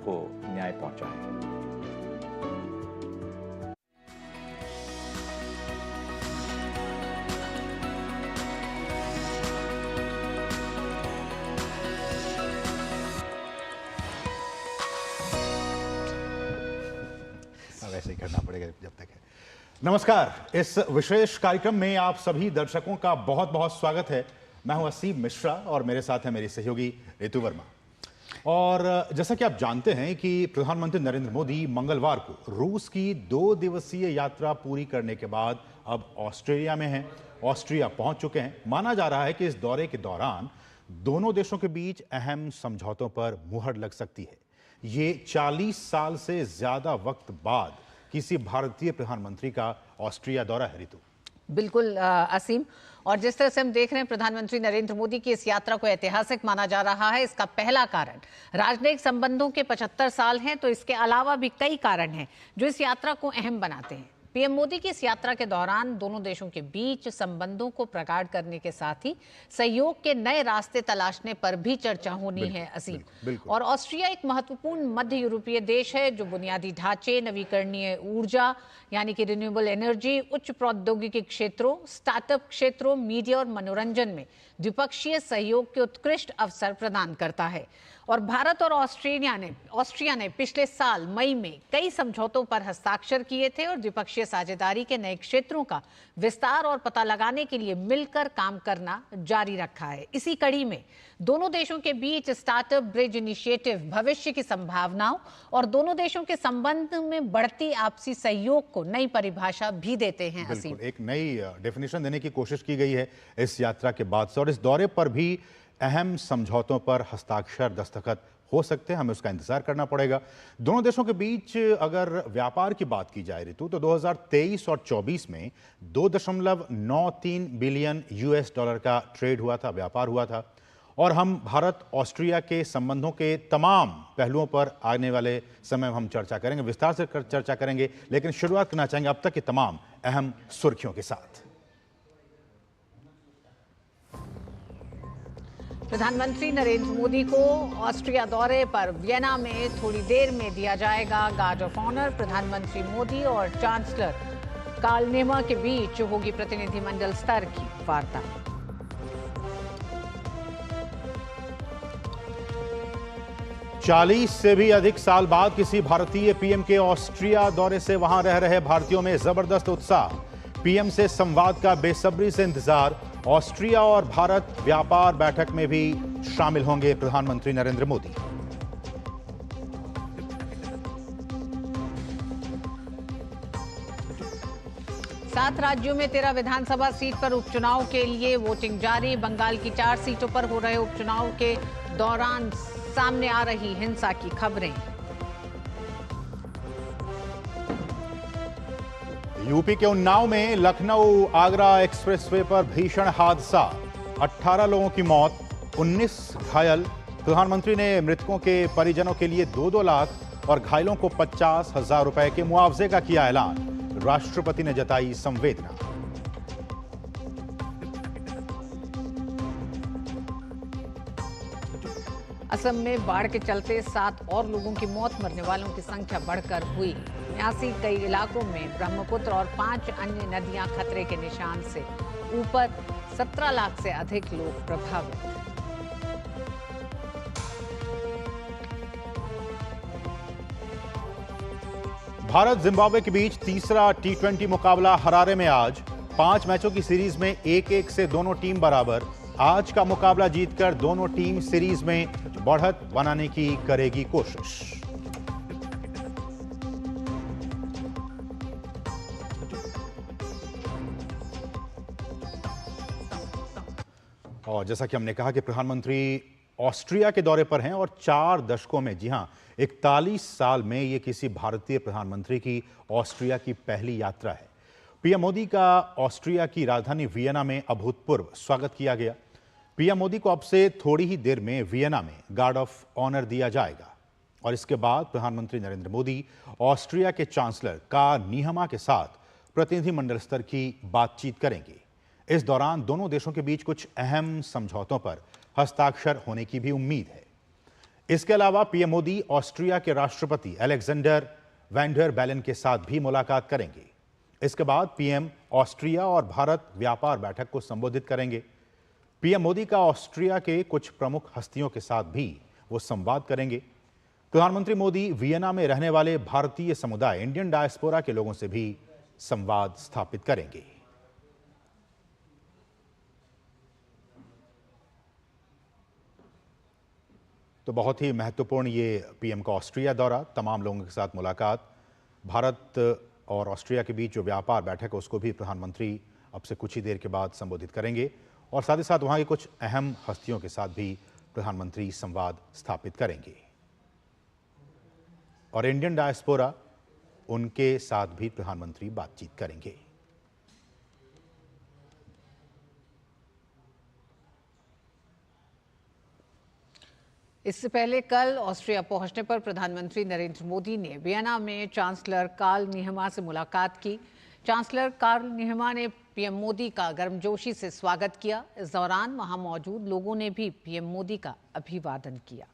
को न्याय पहुंचाए। वैसे ही करना पड़ेगा जब तक है। नमस्कार, इस विशेष कार्यक्रम में आप सभी दर्शकों का बहुत बहुत स्वागत है। मैं हूं असीम मिश्रा और मेरे साथ है मेरी सहयोगी रितु वर्मा। और जैसा कि आप जानते हैं कि प्रधानमंत्री नरेंद्र मोदी मंगलवार को रूस की 2 दिवसीय यात्रा पूरी करने के बाद अब ऑस्ट्रेलिया में हैं। ऑस्ट्रिया पहुंच चुके हैं। माना जा रहा है कि इस दौरे के दौरान दोनों देशों के बीच अहम समझौतों पर मुहर लग सकती है। ये 40 साल से ज्यादा वक्त बाद किसी भारतीय प्रधानमंत्री का ऑस्ट्रिया दौरा है। ऋतु, बिल्कुल असीम, और जिस तरह से हम देख रहे हैं प्रधानमंत्री नरेंद्र मोदी की इस यात्रा को ऐतिहासिक माना जा रहा है। इसका पहला कारण राजनयिक संबंधों के 75 साल हैं, तो इसके अलावा भी कई कारण हैं जो इस यात्रा को अहम बनाते हैं। पीएम मोदी की इस यात्रा के दौरान दोनों देशों के बीच संबंधों को प्रगाढ़ करने के साथ ही सहयोग के नए रास्ते तलाशने पर भी चर्चा होनी है असीम। और ऑस्ट्रिया एक महत्वपूर्ण मध्य यूरोपीय देश है जो बुनियादी ढांचे, नवीकरणीय ऊर्जा यानी कि रिन्यूएबल एनर्जी, उच्च प्रौद्योगिकी क्षेत्रों, स्टार्टअप क्षेत्रों, मीडिया और मनोरंजन में द्विपक्षीय सहयोग के उत्कृष्ट अवसर प्रदान करता है। और भारत और ऑस्ट्रिया ने पिछले साल मई में कई समझौतों पर हस्ताक्षर किए थे और द्विपक्षीय साझेदारी के नए क्षेत्रों का विस्तार और पता लगाने के लिए मिलकर काम करना जारी रखा है। इसी कड़ी में दोनों देशों के बीच स्टार्टअप ब्रिज इनिशिएटिव भविष्य की संभावनाओं और दोनों देशों के संबंध में बढ़ती आपसी सहयोग को नई परिभाषा भी देते हैं। बिल्कुल, एक नई डेफिनेशन देने की कोशिश की गई है इस यात्रा के बाद से, और इस दौरे पर भी अहम समझौतों पर हस्ताक्षर दस्तखत हो सकते हैं। हमें उसका इंतजार करना पड़ेगा। दोनों देशों के बीच अगर व्यापार की बात की जाए ऋतु, तो 2023 और 24 में 2.93 बिलियन यूएस डॉलर का ट्रेड हुआ था, व्यापार हुआ था। और हम भारत ऑस्ट्रिया के संबंधों के तमाम पहलुओं पर आने वाले समय में हम चर्चा करेंगे, विस्तार से चर्चा करेंगे। लेकिन शुरुआत करना चाहेंगे अब तक की तमाम अहम सुर्खियों के साथ। प्रधानमंत्री नरेंद्र मोदी को ऑस्ट्रिया दौरे पर वियना में थोड़ी देर में दिया जाएगा गार्ड ऑफ ऑनर। प्रधानमंत्री मोदी और चांसलर कार्ल नेमर के बीच होगी प्रतिनिधिमंडल स्तर की वार्ता। चालीस से भी अधिक साल बाद किसी भारतीय पीएम के ऑस्ट्रिया दौरे से वहां रह रहे भारतीयों में जबरदस्त उत्साह। पीएम से संवाद का बेसब्री से इंतजार। ऑस्ट्रिया और भारत व्यापार बैठक में भी शामिल होंगे प्रधानमंत्री नरेंद्र मोदी। सात राज्यों में 13 विधानसभा सीट पर उपचुनाव के लिए वोटिंग जारी। बंगाल की 4 सीटों पर हो रहे उपचुनाव के दौरान सामने आ रही हिंसा की खबरें। यूपी के उन्नाव में लखनऊ आगरा एक्सप्रेसवे पर भीषण हादसा। 18 लोगों की मौत, 19 घायल। प्रधानमंत्री ने मृतकों के परिजनों के लिए 2-2 लाख और घायलों को 50,000 रुपए के मुआवजे का किया ऐलान। राष्ट्रपति ने जताई संवेदना। असम में बाढ़ के चलते 7 और लोगों की मौत, मरने वालों की संख्या बढ़कर हुई 89। कई इलाकों में ब्रह्मपुत्र और 5 अन्य नदियां खतरे के निशान से ऊपर। 17 लाख से अधिक लोग प्रभावित। भारत जिम्बाब्वे के बीच तीसरा T20 मुकाबला हरारे में आज। 5 मैचों की सीरीज में 1-1 से दोनों टीम बराबर। आज का मुकाबला जीतकर दोनों टीम सीरीज में बढ़त बनाने की करेगी कोशिश। और जैसा कि हमने कहा कि प्रधानमंत्री ऑस्ट्रिया के दौरे पर हैं और 4 दशकों में, जी हां, 41 साल में ये किसी भारतीय प्रधानमंत्री की ऑस्ट्रिया की पहली यात्रा है। पीएम मोदी का ऑस्ट्रिया की राजधानी वियना में अभूतपूर्व स्वागत किया गया। पीएम मोदी को अब से थोड़ी ही देर में वियना में गार्ड ऑफ ऑनर दिया जाएगा और इसके बाद प्रधानमंत्री नरेंद्र मोदी ऑस्ट्रिया के चांसलर कार्ल नीहमा के साथ प्रतिनिधिमंडल स्तर की बातचीत करेंगे। इस दौरान दोनों देशों के बीच कुछ अहम समझौतों पर हस्ताक्षर होने की भी उम्मीद है। इसके अलावा पीएम मोदी ऑस्ट्रिया के राष्ट्रपति अलेक्जेंडर वैन डर बेलेन के साथ भी मुलाकात करेंगे। इसके बाद पीएम ऑस्ट्रिया और भारत व्यापार बैठक को संबोधित करेंगे। पीएम मोदी का ऑस्ट्रिया के कुछ प्रमुख हस्तियों के साथ भी वो संवाद करेंगे। प्रधानमंत्री मोदी वियना में रहने वाले भारतीय समुदाय, इंडियन डायस्पोरा के लोगों से भी संवाद स्थापित करेंगे। तो बहुत ही महत्वपूर्ण ये पीएम का ऑस्ट्रिया दौरा, तमाम लोगों के साथ मुलाकात, भारत और ऑस्ट्रिया के बीच जो व्यापार बैठक है उसको भी प्रधानमंत्री अब से कुछ ही देर के बाद संबोधित करेंगे और साथ ही साथ वहां की कुछ अहम हस्तियों के साथ भी प्रधानमंत्री संवाद स्थापित करेंगे और इंडियन डायस्पोरा, उनके साथ भी प्रधानमंत्री बातचीत करेंगे। इससे पहले कल ऑस्ट्रिया पहुंचने पर प्रधानमंत्री नरेंद्र मोदी ने वियना में चांसलर कार्ल नीहमा से मुलाकात की। चांसलर कार्ल नीहमा ने पीएम मोदी का गर्मजोशी से स्वागत किया। इस दौरान वहां मौजूद लोगों ने भी पीएम मोदी का अभिवादन किया।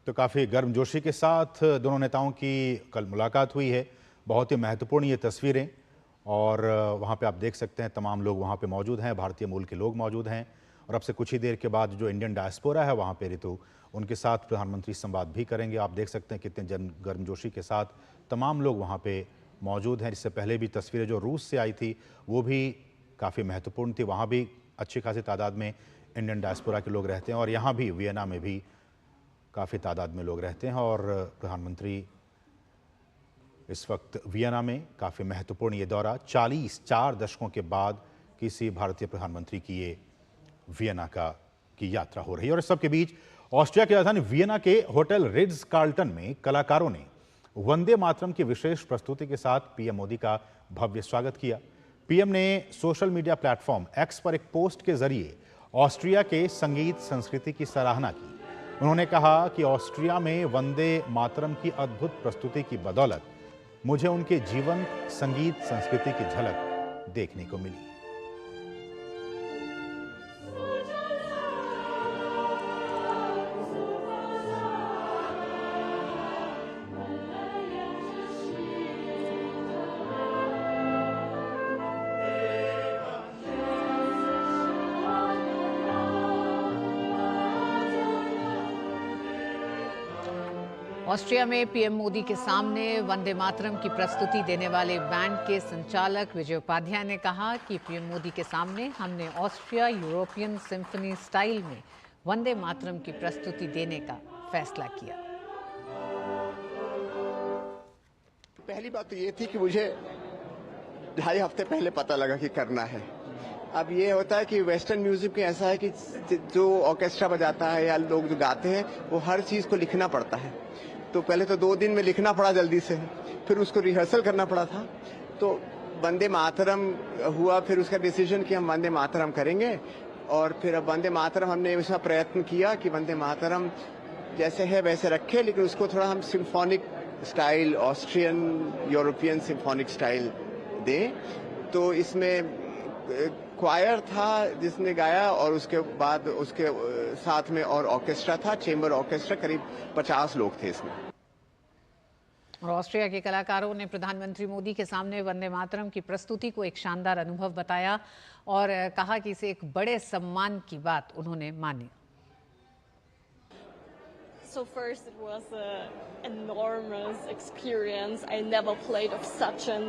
तो काफी गर्मजोशी के साथ दोनों नेताओं की कल मुलाकात हुई है। बहुत ही महत्वपूर्ण ये तस्वीरें, और वहाँ पे आप देख सकते हैं तमाम लोग वहाँ पे मौजूद हैं, भारतीय मूल के लोग मौजूद हैं और अब से कुछ ही देर के बाद जो इंडियन डायस्पोरा है वहाँ पे ऋतु, उनके साथ प्रधानमंत्री संवाद भी करेंगे। आप देख सकते हैं कितने गर्मजोशी के साथ तमाम लोग वहाँ पे मौजूद हैं। इससे पहले भी तस्वीरें जो रूस से आई थी वो भी काफ़ी महत्वपूर्ण थी, वहाँ भी अच्छी खासी तादाद में इंडियन डायस्पोरा के लोग रहते हैं और यहाँ भी वियना में भी काफ़ी तादाद में लोग रहते हैं और प्रधानमंत्री इस वक्त वियना में काफ़ी महत्वपूर्ण ये दौरा, 4 दशकों के बाद किसी भारतीय प्रधानमंत्री की ये वियना की यात्रा हो रही है। और इस सब के बीच ऑस्ट्रिया की राजधानी वियना के होटल रिट्ज कार्ल्टन में कलाकारों ने वंदे मातरम की विशेष प्रस्तुति के साथ पीएम मोदी का भव्य स्वागत किया। पीएम ने सोशल मीडिया प्लेटफॉर्म एक्स पर एक पोस्ट के जरिए ऑस्ट्रिया के संगीत संस्कृति की सराहना की। उन्होंने कहा कि ऑस्ट्रिया में वंदे मातरम की अद्भुत प्रस्तुति की बदौलत मुझे उनके जीवन संगीत संस्कृति की झलक देखने को मिली। ऑस्ट्रिया में पीएम मोदी के सामने वंदे मातरम की प्रस्तुति देने वाले बैंड के संचालक विजय उपाध्याय ने कहा कि पीएम मोदी के सामने हमने ऑस्ट्रिया यूरोपियन सिम्फनी स्टाइल में वंदे मातरम की प्रस्तुति देने का फैसला किया। पहली बात तो ये थी कि मुझे 2.5 हफ्ते पहले पता लगा कि करना है। अब ये होता है कि वेस्टर्न म्यूजिक में ऐसा है कि जो ऑर्केस्ट्रा बजाता है या लोग जो गाते हैं वो हर चीज को लिखना पड़ता है। तो पहले तो 2 दिन में लिखना पड़ा जल्दी से, फिर उसको रिहर्सल करना पड़ा था। तो वंदे मातरम हुआ, फिर उसका डिसीजन कि हम वंदे मातरम करेंगे और फिर अब वंदे मातरम हमने ऐसा प्रयत्न किया कि वंदे मातरम जैसे है वैसे रखे, लेकिन उसको थोड़ा हम symphonic style, Austrian European symphonic style दें। तो इसमें क्वायर था जिसने गाया और उसके बाद उसके साथ में और ऑर्केस्ट्रा था, चेंबर ऑर्केस्ट्रा, करीब 50 लोग थे इसमें। और ऑस्ट्रिया के कलाकारों ने प्रधानमंत्री मोदी के सामने वंदे मातरम की प्रस्तुति को एक शानदार अनुभव बताया और कहा कि इसे एक बड़े सम्मान की बात उन्होंने मानी। So first it was an enormous experience. I never played of such a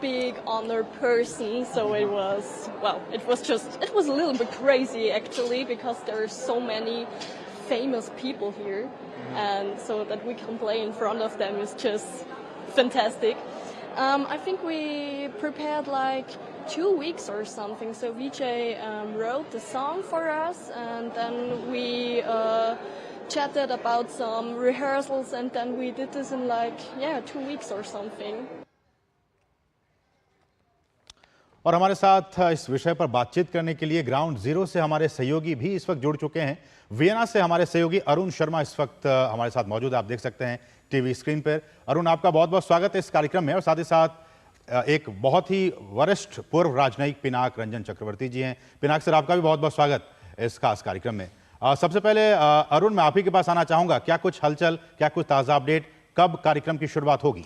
big honored person, so it was, well, it was a little bit crazy actually, because there are so many famous people here, and so that we can play in front of them is just fantastic. I think we prepared like 2 weeks or something, so Vijay wrote the song for us, and then we chatted about some rehearsals, and then we did this in like 2 weeks or something. और हमारे साथ इस विषय पर बातचीत करने के लिए ग्राउंड जीरो से हमारे सहयोगी भी इस वक्त जुड़ चुके हैं। वियना से हमारे सहयोगी अरुण शर्मा इस वक्त हमारे साथ मौजूद है, आप देख सकते हैं टीवी स्क्रीन पर। अरुण, आपका बहुत बहुत स्वागत है इस कार्यक्रम में और साथ ही साथ एक बहुत ही वरिष्ठ पूर्व राजनयिक पिनाक रंजन चक्रवर्ती जी हैं। पिनाक सर, आपका भी बहुत बहुत स्वागत इस खास कार्यक्रम में। सबसे पहले अरुण, मैं आप ही के पास आना चाहूंगा। क्या कुछ हलचल, क्या कुछ ताजा अपडेट, कब कार्यक्रम की शुरुआत होगी?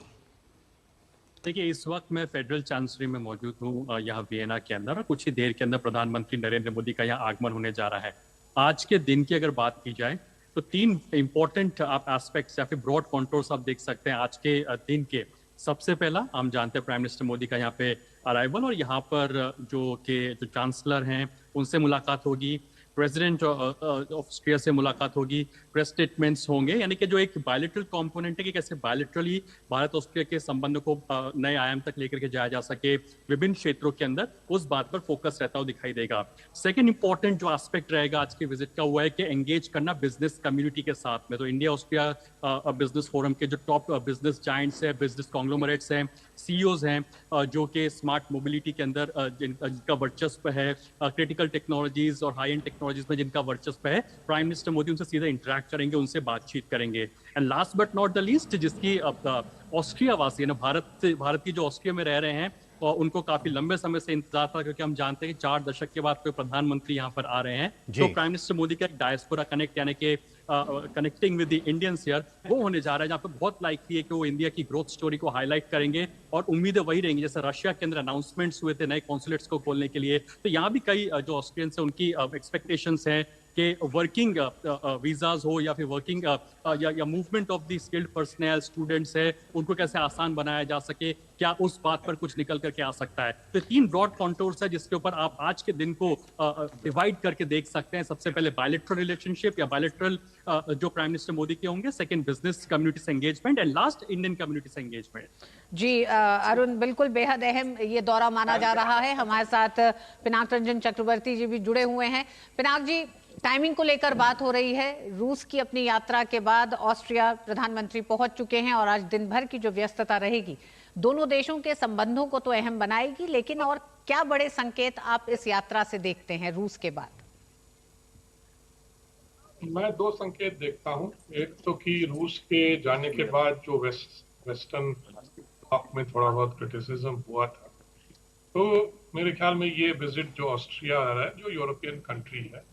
देखिए, इस वक्त मैं फेडरल चांसलरी में मौजूद हूँ यहाँ वियना के अंदर, और कुछ ही देर के अंदर प्रधानमंत्री नरेंद्र मोदी का यहाँ आगमन होने जा रहा है। आज के दिन की अगर बात की जाए तो 3 इंपॉर्टेंट आप एस्पेक्ट्स या फिर ब्रॉड कॉन्टोर्स आप देख सकते हैं आज के दिन के। सबसे पहला, हम जानते हैं प्राइम मिनिस्टर मोदी का यहाँ पे अराइवल, और यहाँ पर जो चांसलर हैं उनसे मुलाकात होगी, प्रेसिडेंट ऑस्ट्रिया से मुलाकात होगी, प्रेस स्टेटमेंट्स होंगे, यानी कि जो एक बायलैटरल कंपोनेंट है कि कैसे बायलैटरली भारत ऑस्ट्रिया के संबंधों को नए आयाम तक लेकर के जाया जा सके विभिन्न क्षेत्रों के अंदर, उस बात पर फोकस रहता हुआ दिखाई देगा। सेकंड इंपॉर्टेंट जो एस्पेक्ट रहेगा आज के विजिट का, हुआ है कि एंगेज करना बिजनेस कम्युनिटी के साथ में। तो इंडिया ऑस्ट्रिया बिजनेस फोरम के जो टॉप बिजनेस जायंट्स है, बिजनेस कॉन्ग्लोमरेट्स हैं, सीईओज हैं, जो कि स्मार्ट मोबिलिटी के अंदर जिनका वर्चस्व है, क्रिटिकल टेक्नोलॉजीज और हाई एंड टेक्नोलॉजीज में जिनका वर्चस्व है, प्राइम मिनिस्टर मोदी उनसे सीधा इंटरेक्ट करेंगे, उनसे बातचीत करेंगे। And last but not the least, जिसकी ऑस्ट्रिया वासी ना भारत की जो ऑस्ट्रिया में रह रहे हैं, और उनको काफी लंबे समय से इंतजार था, क्योंकि हम जानते हैं कि 4 दशक के बाद कोई प्रधानमंत्री यहाँ पर आ रहे हैं, तो प्राइम मिनिस्टर मोदी का एक डायस्पोरा कनेक्ट, यानी कि connecting with the Indians here, वो होने जा रहा है, जहाँ पे बहुत लाइकली है कि वो इंडिया की ग्रोथ स्टोरी को हाईलाइट करेंगे, और उम्मीदें वही रहेंगी जैसे रशिया के अंदर अनाउंसमेंट्स हुए थे नए कॉन्सुलेट्स को खोलने के लिए। तो यहाँ भी कई जो ऑस्ट्रियंस हैं उनकी एक्सपेक्टेशंस हैं कि वर्किंग वीजाज हो या फिर वर्किंग या movement of the skilled personal students है, उनको कैसे आसान बनाया जा सके, क्या उस बात पर कुछ निकल करके आ सकता है। तो 3 ब्रॉड कॉन्टोर्स है जिसके ऊपर आप आज के दिन को डिवाइड करके देख सकते हैं। सबसे पहले बायलैटरल रिलेशनशिप या बायलैटरल जो प्राइम मिनिस्टर मोदी के होंगे, सेकंड बिजनेस कम्युनिटी से engagement, and last Indian community से एंगेजमेंट। जी अरुण, बिल्कुल बेहद अहम ये दौरा माना जा रहा है। हमारे साथ पिनाक रंजन चक्रवर्ती जी भी जुड़े हुए हैं। पिनाक जी, टाइमिंग को लेकर बात हो रही है। रूस की अपनी यात्रा के बाद ऑस्ट्रिया प्रधानमंत्री पहुंच चुके हैं, और आज दिन भर की जो व्यस्तता रहेगी दोनों देशों के संबंधों को तो अहम बनाएगी, लेकिन और क्या बड़े संकेत आप इस यात्रा से देखते हैं रूस के बाद? मैं 2 संकेत देखता हूं। एक तो कि रूस के जाने के बाद जो वेस्टर्न ब्लॉक में थोड़ा बहुत क्रिटिसिज्म हुआ था, तो मेरे ख्याल में ये विजिट जो ऑस्ट्रिया आ रहा है, जो यूरोपियन कंट्री है,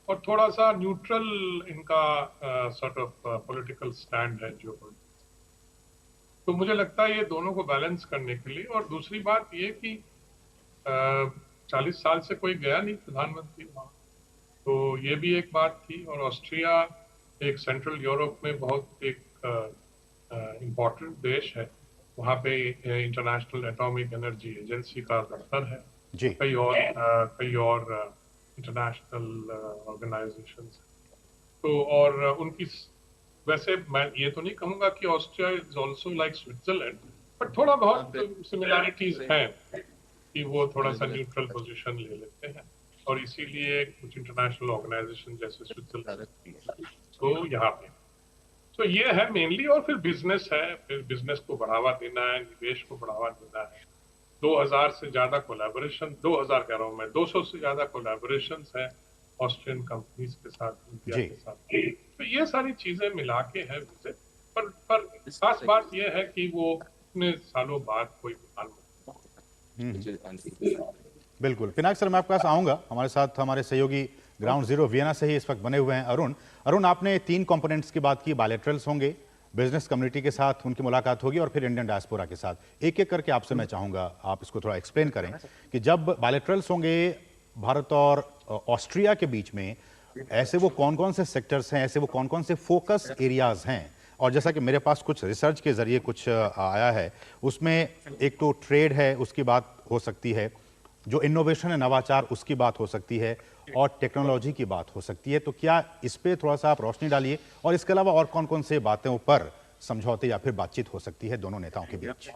और थोड़ा सा न्यूट्रल इनका सॉर्ट ऑफ पॉलिटिकल स्टैंड है जो, तो मुझे लगता है ये दोनों को बैलेंस करने के लिए। और दूसरी बात ये कि 40 साल से कोई गया नहीं प्रधानमंत्री वहाँ, तो ये भी एक बात थी। और ऑस्ट्रिया एक सेंट्रल यूरोप में बहुत एक इम्पोर्टेंट देश है, वहाँ पे इंटरनेशनल एटॉमिक एनर्जी एजेंसी का दफ्तर है जी। कई और इंटरनेशनल ऑर्गेनाइजेशंस, तो और उनकी, वैसे मैं ये तो नहीं कहूँगा कि Austria is also like Switzerland, but थोड़ा बहुत सिमिलैरिटीज हैं कि वो थोड़ा सा न्यूट्रल पोजीशन ले लेते हैं, और इसीलिए कुछ इंटरनेशनल ऑर्गेनाइजेशन जैसे स्विट्जरलैंड तो यहाँ पे, तो ये है मेनली। और फिर बिजनेस है, फिर बिजनेस को बढ़ावा देना है, निवेश को बढ़ावा देना है। 2000 से ज्यादा कोलैबोरेशन, 2000 कह रहा हूँ मैं, 200 से ज्यादा कोलैबोरेशंस है ऑस्ट्रियन कंपनीज के साथ, इंडिया के साथ। तो ये सारी चीजें मिला के है विजिट, पर खास बात ये है कि वो इतने सालों बाद कोई बिल्कुल। पिनाक सर, मैं आपके पास आऊंगा। हमारे साथ हमारे सहयोगी ग्राउंड जीरो वियना से ही इस वक्त बने हुए हैं अरुण, आपने 3 कंपोनेंट्स की बात की, बायलैटरल्स होंगे, बिजनेस कम्युनिटी के साथ उनकी मुलाकात होगी, और फिर इंडियन डायस्पोरा के साथ। एक एक करके आपसे मैं चाहूंगा आप इसको थोड़ा एक्सप्लेन करें कि जब बायलैटरल्स होंगे भारत और ऑस्ट्रिया के बीच में, ऐसे वो कौन कौन से सेक्टर्स हैं, ऐसे वो कौन कौन से फोकस एरियाज हैं। और जैसा कि मेरे पास कुछ रिसर्च के जरिए कुछ आया है, उसमें एक तो ट्रेड है, उसकी बात हो सकती है, जो इनोवेशन है, नवाचार, उसकी बात हो सकती है, और टेक्नोलॉजी की बात हो सकती है। तो क्या इस पे थोड़ा सा आप रोशनी डालिए, और इसके अलावा और कौन कौन से बातों पर समझौते या फिर बातचीत हो सकती है दोनों नेताओं के बीच?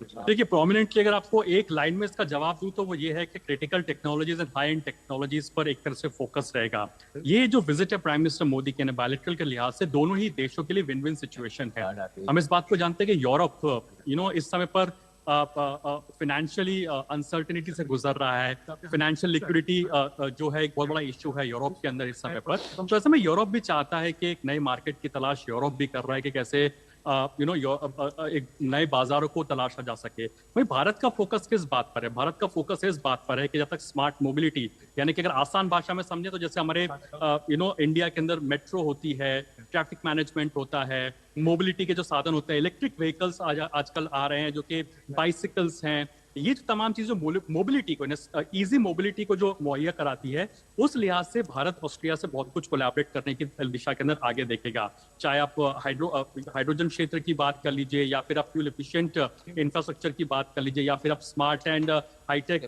देखिए, प्रोमिनेंटली अगर आपको एक लाइन में इसका जवाब दूं तो वो ये है कि critical technologies and high and technologies पर एक तरह से फोकस रहेगा। ये जो विजिट है प्राइम मिनिस्टर मोदी के बायलैटरल के लिहाज से दोनों ही देशों के लिए विन विन सिचुएशन है। हम इस बात को जानते हैं कि यूरोप इस समय पर फाइनेंशियली अनसर्टेनिटी से गुजर रहा है। फाइनेंशियल लिक्विडिटी जो है एक बहुत बड़ा इश्यू है यूरोप के अंदर इस समय पर। तो ऐसे में यूरोप भी चाहता है कि एक नए मार्केट की तलाश यूरोप भी कर रहा है कि कैसे एक नए बाजारों को तलाशा जा सके। वही भारत का फोकस किस बात पर है? भारत का फोकस इस बात पर है कि जब तक स्मार्ट मोबिलिटी, यानी कि अगर आसान भाषा में समझे तो जैसे हमारे इंडिया के अंदर मेट्रो होती है, ट्रैफिक मैनेजमेंट होता है, मोबिलिटी के जो साधन होते हैं, इलेक्ट्रिक व्हीकल्स आजकल आ रहे हैं जो कि बाइसिकल्स हैं, ये जो तमाम चीजें मोबिलिटी को, इजी मोबिलिटी को जो मुहैया कराती है, उस लिहाज से भारत ऑस्ट्रिया से बहुत कुछ कोलैबोरेट करने की दिशा के अंदर आगे देखेगा। चाहे आप हाइड्रोजन क्षेत्र की बात कर लीजिए, या फिर आप फ्यूल एफिशिएंट इंफ्रास्ट्रक्चर की बात कर लीजिए, या फिर आप स्मार्ट एंड हाईटेक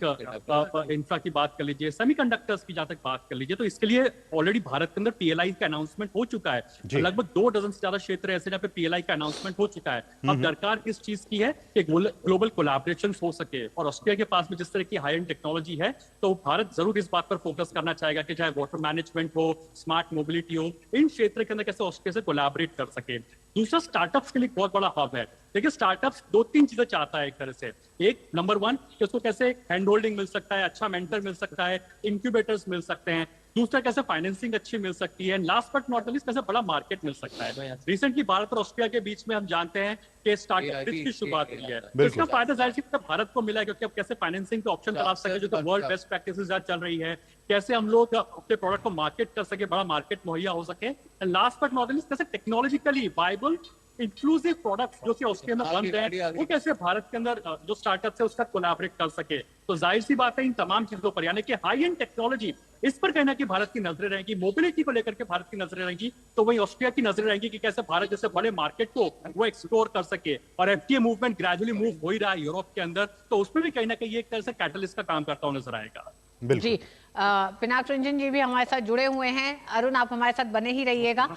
इंफ्रा की बात कर लीजिए, सेमीकंडक्टर्स की जहां तक बात कर लीजिए, तो इसके लिए ऑलरेडी भारत के अंदर पीएलआई का अनाउंसमेंट हो चुका है। लगभग 2 डजन से ज्यादा क्षेत्र ऐसे जहाँ पे पीएलआई का अनाउंसमेंट हो चुका है। अब दरकार किस चीज की है कि ग्लोबल कोलैबोरेशन हो सके, और ऑस्ट्रिया के पास में जिस तरह की हाई एंड टेक्नोलॉजी है, तो भारत जरूर इस बात पर फोकस करना चाहेगा कि चाहे वाटर मैनेजमेंट हो, स्मार्ट मोबिलिटी हो, इन क्षेत्र के अंदर कैसे ऑस्ट्रिया से कोलैबोरेट कर सके। दूसरा, स्टार्टअप्स के लिए बहुत बड़ा हब है। देखिए, स्टार्टअप्स 2-3 चीजें चाहता है एक तरह से। एक, नंबर 1 कि उसको कैसे हैंड होल्डिंग मिल सकता है, अच्छा मेंटर मिल सकता है, इंक्यूबेटर्स मिल सकते हैं। दूसरा, कैसे फाइनेंसिंग अच्छी मिल सकती है। लास्ट बट नॉट लीस्ट, कैसे बड़ा मार्केट मिल सकता है। रिसेंटली भारत और ऑस्ट्रिया के बीच में हम जानते हैं कि स्टार्टअप ब्रिज की शुरुआत हुई है, तो इसका फायदा जाहिर सी बात है भारत को मिला है, क्योंकि अब कैसे फाइनेंसिंग के ऑप्शन तलाश सके, जो वर्ल्ड बेस्ट प्रैक्टिसेस चल रही है, कैसे हम लोग अपने प्रोडक्ट को मार्केट कर सके, बड़ा मार्केट मुहैया हो सके। And last but not least, कैसे टेक्नोलॉजिकली वायबल इंक्लूसिव प्रोडक्ट्स जो कि ऑस्ट्रिया में बन रहे हैं, वो कैसे भारत के अंदर जो स्टार्टअप्स है उसका कोलैबोरेट कर सके। तो जाहिर सी बात है इन तमाम चीजों पर, यानी कि हाई एंड टेक्नोलॉजी, इस पर कहना कि भारत की नजरें रहेंगी, मोबिलिटी को लेकर के भारत की नजरें रहेंगी, तो वही ऑस्ट्रिया की नजरें रहेंगी कि कैसे भारत जैसे बड़े मार्केट को वो एक्सप्लोर कर सके। और एफटीए मूवमेंट ग्रेजुअली मूव हो ही रहा है यूरोप के अंदर, तो उसमें भी कहीं ना कहीं एक तरह से कैटलिस्ट का काम करता हुआ नजर आएगा। जी, पिनाक रंजन जी भी हमारे साथ जुड़े हुए हैं। अरुण, आप हमारे साथ बने ही रहिएगा।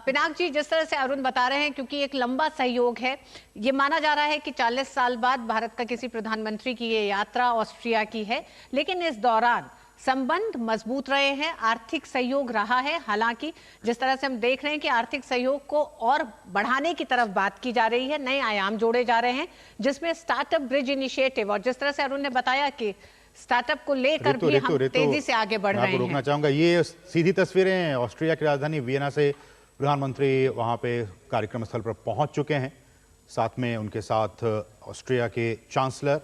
पिनाक जी, जिस तरह से अरुण बता रहे हैं, क्योंकि एक लंबा सहयोग है, ये माना जा रहा है कि 40 साल बाद भारत का किसी प्रधानमंत्री की ये यात्रा ऑस्ट्रिया की है, लेकिन इस दौरान संबंध मजबूत रहे हैं, आर्थिक सहयोग रहा है। हालांकि जिस तरह से हम देख रहे हैं कि आर्थिक सहयोग को और बढ़ाने की तरफ बात की जा रही है, नए आयाम जोड़े जा रहे हैं, जिसमें स्टार्टअप ब्रिज इनिशिएटिव, और जिस तरह से अरुण ने बताया कि स्टार्टअप को लेकर भी हम तेजी से आगे बढ़ रहे हैं। रोकना चाहूंगा, ये सीधी तस्वीरें हैं ऑस्ट्रिया की राजधानी वियना से। प्रधानमंत्री वहां पे कार्यक्रम स्थल पर पहुंच चुके हैं, साथ में उनके साथ ऑस्ट्रिया के चांसलर।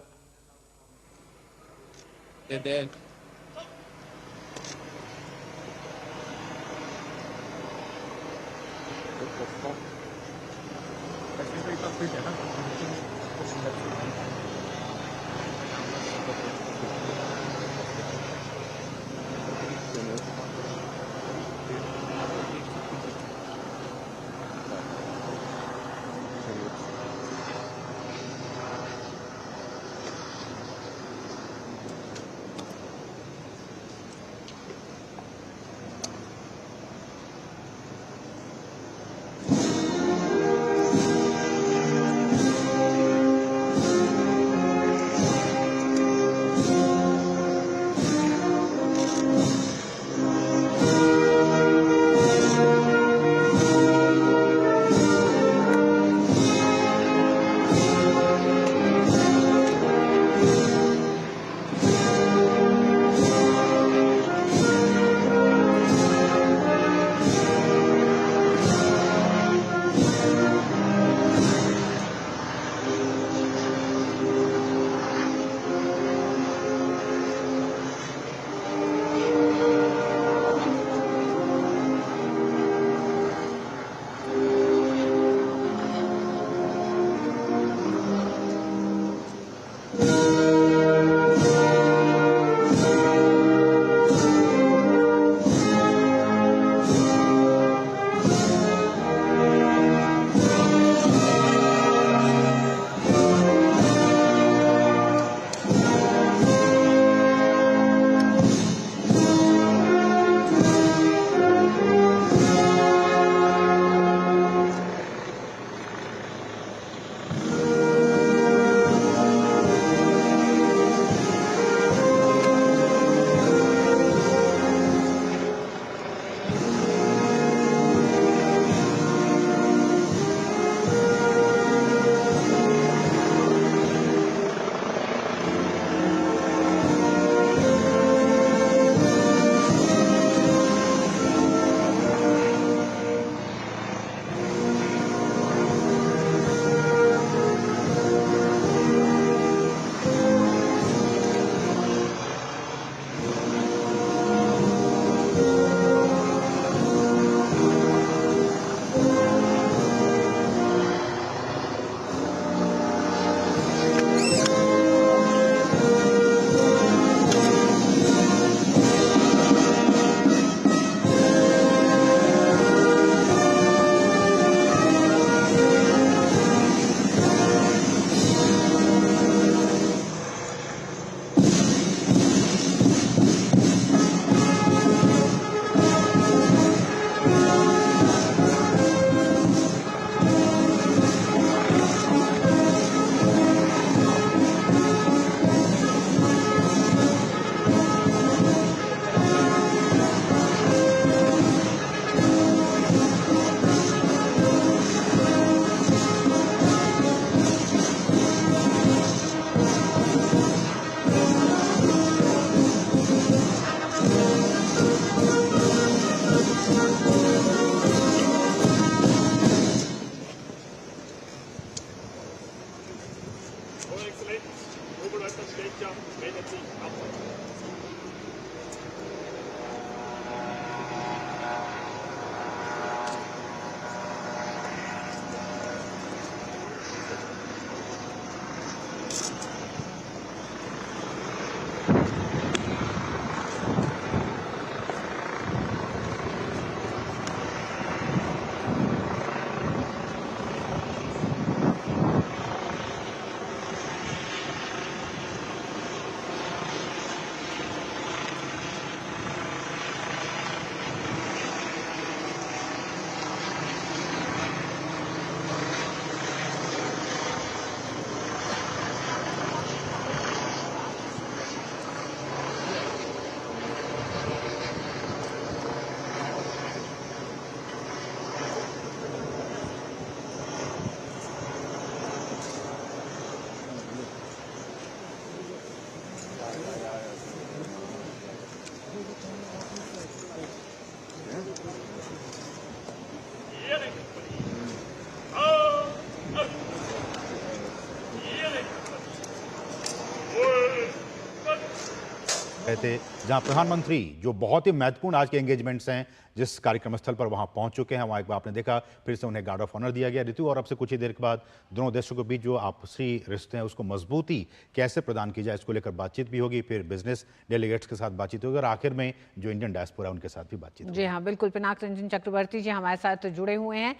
रहे थे, जहां प्रधानमंत्री जो बहुत ही महत्वपूर्ण आज के एंगेजमेंट्स हैं, जिस कार्यक्रम स्थल पर वहां पहुंच चुके हैं, वहां एक बार आपने देखा फिर से उन्हें गार्ड ऑफ ऑनर दिया गया। ऋतु, और अब से कुछ ही देर के बाद दोनों देशों के बीच जो आपसी रिश्ते हैं उसको मजबूती कैसे प्रदान की जाए, इसको लेकर बातचीत भी होगी, फिर बिजनेस डेलीगेट्स के साथ बातचीत होगी और आखिर में जो इंडियन डायस्पोरा उनके साथ भी बातचीत होगी। जी हाँ, बिल्कुल। पिनाक रंजन चक्रवर्ती जी हमारे साथ जुड़े हुए हैं।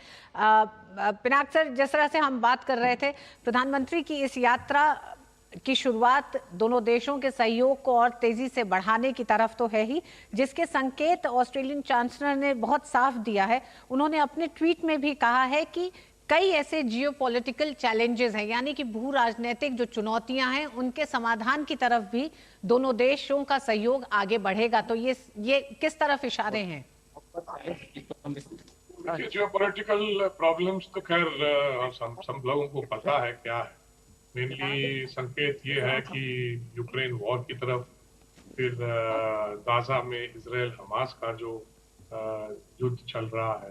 पिनाक सर, जिस तरह से हम बात कर रहे थे, प्रधानमंत्री की इस यात्रा की शुरुआत दोनों देशों के सहयोग को और तेजी से बढ़ाने की तरफ तो है ही, जिसके संकेत ऑस्ट्रेलियन चांसलर ने बहुत साफ दिया है। उन्होंने अपने ट्वीट में भी कहा है कि कई ऐसे जियोपॉलिटिकल चैलेंजेस हैं, यानी कि भू राजनीतिक जो चुनौतियां हैं उनके समाधान की तरफ भी दोनों देशों का सहयोग आगे बढ़ेगा। तो ये किस तरफ इशारे हैं? जियोपॉलिटिकल प्रॉब्लम्स तो खैर सब लोगों को पता है क्या है। मेनली संकेत ये है कि यूक्रेन वॉर की तरफ, फिर गाजा में इजराइल हमास का जो युद्ध चल रहा है,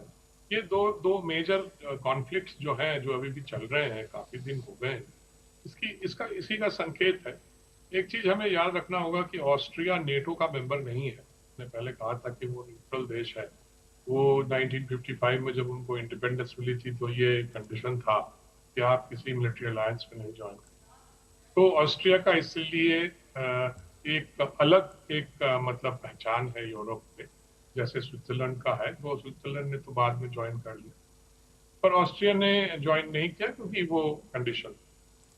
ये दो मेजर कॉन्फ्लिक्ट्स जो हैं, जो अभी भी चल रहे हैं, काफी दिन हो गए हैं, इसी का संकेत है। एक चीज हमें याद रखना होगा कि ऑस्ट्रिया नेटो का मेंबर नहीं है। मैंने पहले कहा था कि वो न्यूट्रल देश है। वो 1955 में जब उनको इंडिपेंडेंस मिली थी तो ये कंडीशन था कि आप किसी मिलिट्री अलायंस में नहीं ज्वाइन करें। तो ऑस्ट्रिया का इसलिए एक अलग मतलब पहचान है यूरोप में, जैसे स्विट्जरलैंड का है। वो स्विट्जरलैंड ने तो बाद में ज्वाइन कर लिया, पर ऑस्ट्रिया ने ज्वाइन नहीं किया क्योंकि वो कंडीशन।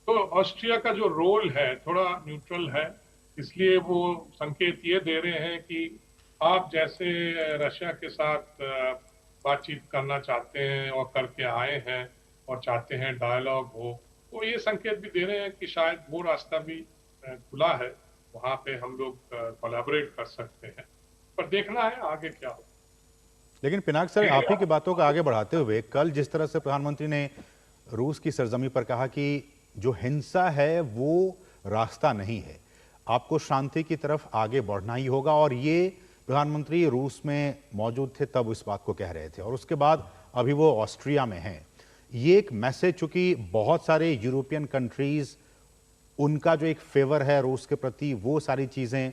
तो ऑस्ट्रिया का जो रोल है थोड़ा न्यूट्रल है, इसलिए वो संकेत ये दे रहे हैं कि आप जैसे रशिया के साथ बातचीत करना चाहते हैं और करके आए हैं और चाहते हैं डायलॉग हो, तो ये संकेत भी दे रहे हैं कि शायद वो रास्ता भी खुला है, वहां पे हम लोग कोलैबोरेट कर सकते हैं। पर देखना है आगे क्या हो। लेकिन पिनाक सर, आप ही की बातों को आगे बढ़ाते हुए, कल जिस तरह से प्रधानमंत्री ने रूस की सरजमी पर कहा कि जो हिंसा है वो रास्ता नहीं है, आपको शांति की तरफ आगे बढ़ना ही होगा, और ये प्रधानमंत्री रूस में मौजूद थे तब इस बात को कह रहे थे, और उसके बाद अभी वो ऑस्ट्रिया में हैं। ये एक मैसेज, चूंकि बहुत सारे यूरोपियन कंट्रीज, उनका जो एक फेवर है रूस के प्रति, वो सारी चीजें,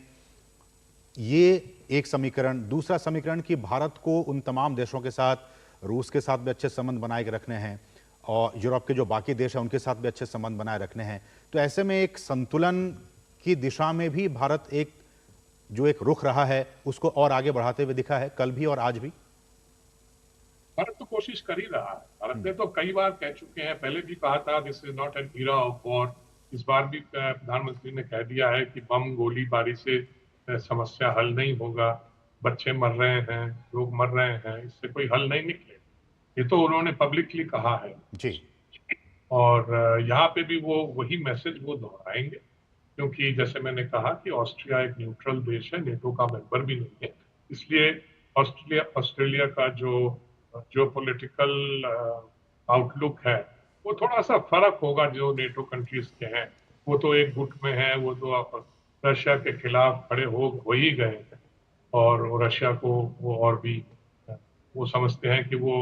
ये एक समीकरण। दूसरा समीकरण कि भारत को उन तमाम देशों के साथ, रूस के साथ भी अच्छे संबंध बनाए रखने हैं और यूरोप के जो बाकी देश हैं उनके साथ भी अच्छे संबंध बनाए रखने हैं। तो ऐसे में एक संतुलन की दिशा में भी भारत जो एक रुख रहा है उसको और आगे बढ़ाते हुए दिखा है, कल भी और आज भी। भारत तो कोशिश कर ही रहा है। भारत ने तो कई बार कह चुके हैं, पहले भी कहा था this is not an era of war. इस बार भी प्रधानमंत्री ने कह दिया है कि बम गोलीबारी से समस्या हल नहीं होगा, बच्चे मर रहे हैं, लोग मर रहे हैं, इससे कोई हल नहीं निकले। ये तो उन्होंने पब्लिकली कहा है जी। और यहाँ पे भी वो वही मैसेज वो दोहराएंगे, क्योंकि जैसे मैंने कहा कि ऑस्ट्रिया एक न्यूट्रल देश है, नेटो का मेंबर भी नहीं है। इसलिए ऑस्ट्रेलिया का जो पॉलिटिकल आउटलुक है वो थोड़ा सा फर्क होगा जो नेटो कंट्रीज के हैं। वो तो एक गुट में है, वो तो रशिया के खिलाफ खड़े हो ही गए हैं, और रशिया को वो और भी वो समझते हैं कि वो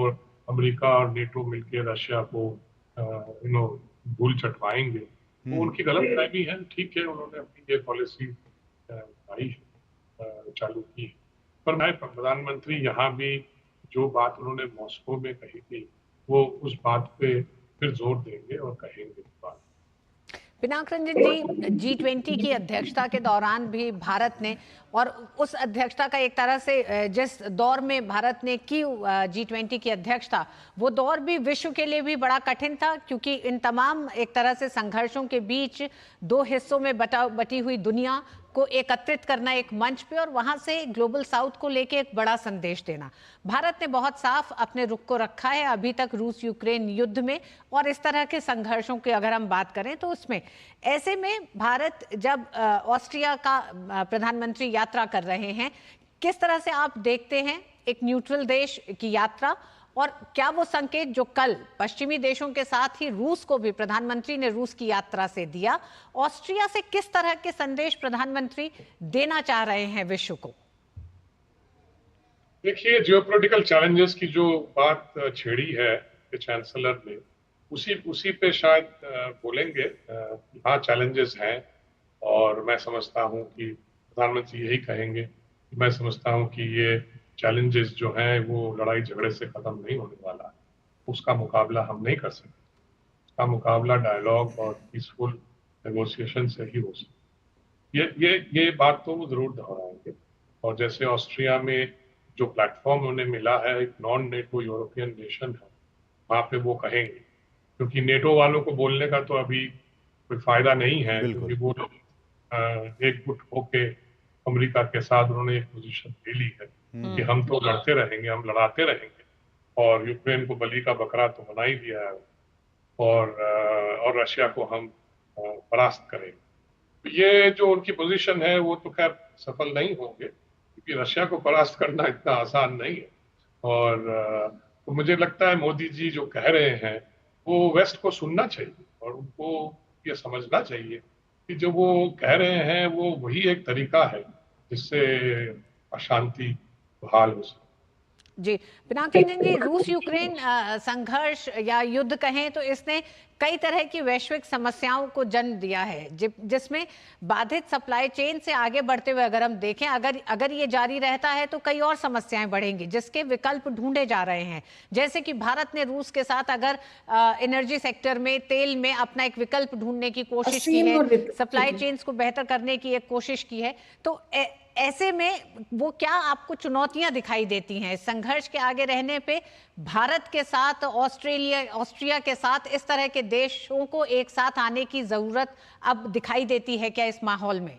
अमेरिका और नेटो मिलकर रशिया को धूल चटवाएंगे। वो उनकी गलत फहमी है। ठीक है, उन्होंने अपनी ये पॉलिसी चालू की, पर मैं प्रधानमंत्री यहाँ भी जो बात उन्होंने मॉस्को में कही थी वो उस बात पे फिर जोर देंगे और कहेंगे बात। पिनाक रंजन जी, G20 की अध्यक्षता के दौरान भी भारत ने, और उस अध्यक्षता का एक तरह से जिस दौर में भारत ने की G20 की अध्यक्षता, वो दौर भी विश्व के लिए भी बड़ा कठिन था, क्योंकि इन तमाम एक तरह से संघर्षों के बीच दो हिस्सों में बटी हुई दुनिया को एकत्रित करना एक मंच पे, और वहां से ग्लोबल साउथ को लेके एक बड़ा संदेश देना। भारत ने बहुत साफ अपने रुख को रखा है अभी तक रूस यूक्रेन युद्ध में, और इस तरह के संघर्षों की अगर हम बात करें तो उसमें, ऐसे में भारत जब ऑस्ट्रिया का प्रधानमंत्री यात्रा कर रहे हैं, किस तरह से आप देखते हैं एक न्यूट्रल देश की यात्रा, और क्या वो संकेत जो कल पश्चिमी देशों के साथ ही रूस को भी प्रधानमंत्री ने रूस की यात्रा से दिया, ऑस्ट्रिया से किस तरह के संदेश प्रधानमंत्री देना चाह रहे हैं विश्व को? देखिए, जियोपॉलिटिकल चैलेंजेस की जो बात छेड़ी है चांसलर ने, उसी पे शायद बोलेंगे। हाँ, चैलेंजेस हैं, और मैं समझता हूँ कि प्रधानमंत्री यही कहेंगे। मैं समझता हूं कि ये चैलेंजेस जो हैं वो लड़ाई झगड़े से खत्म नहीं होने वाला है, उसका मुकाबला हम नहीं कर सकते। उसका मुकाबला डायलॉग और पीसफुल नेगोशिएशन से ही हो सकता है। ये बात तो वो जरूर दोहराएंगे। और जैसे ऑस्ट्रिया में जो प्लेटफॉर्म उन्हें मिला है, एक नॉन नेटो यूरोपियन नेशन है, वहां पे वो कहेंगे, क्योंकि नेटो वालों को बोलने का तो अभी कोई फायदा नहीं है, क्योंकि वो लोग एकजुट होके अमेरिका के साथ उन्होंने एक पोजीशन ले ली है कि हम तो लड़ते रहेंगे, हम लड़ाते रहेंगे, और यूक्रेन को बलि का बकरा तो बना ही दिया है, और रशिया को हम परास्त करेंगे। ये जो उनकी पोजीशन है वो तो खैर सफल नहीं होंगे, क्योंकि रशिया को परास्त करना इतना आसान नहीं है। और तो मुझे लगता है मोदी जी जो कह रहे हैं वो वेस्ट को सुनना चाहिए, और उनको ये समझना चाहिए कि जो वो कह रहे हैं वो वही एक तरीका है जिससे अशांति बहाल हो सके। जी, पिनाक रंजन जी, रूस यूक्रेन संघर्ष या युद्ध कहें तो इसने कई तरह की वैश्विक समस्याओं को जन्म दिया है, जिसमें बाधित सप्लाई चेन से आगे बढ़ते हुए अगर हम देखें, अगर ये जारी रहता है तो कई और समस्याएं बढ़ेंगी, जिसके विकल्प ढूंढे जा रहे हैं। जैसे कि भारत ने रूस के साथ अगर एनर्जी सेक्टर में, तेल में अपना एक विकल्प ढूंढने की कोशिश की है, सप्लाई चेन्स को बेहतर करने की एक कोशिश की है, तो ऐसे में वो क्या आपको चुनौतियां दिखाई देती हैं संघर्ष के आगे रहने पे? भारत के साथ ऑस्ट्रिया के साथ इस तरह के देशों को एक साथ आने की जरूरत अब दिखाई देती है क्या इस माहौल में?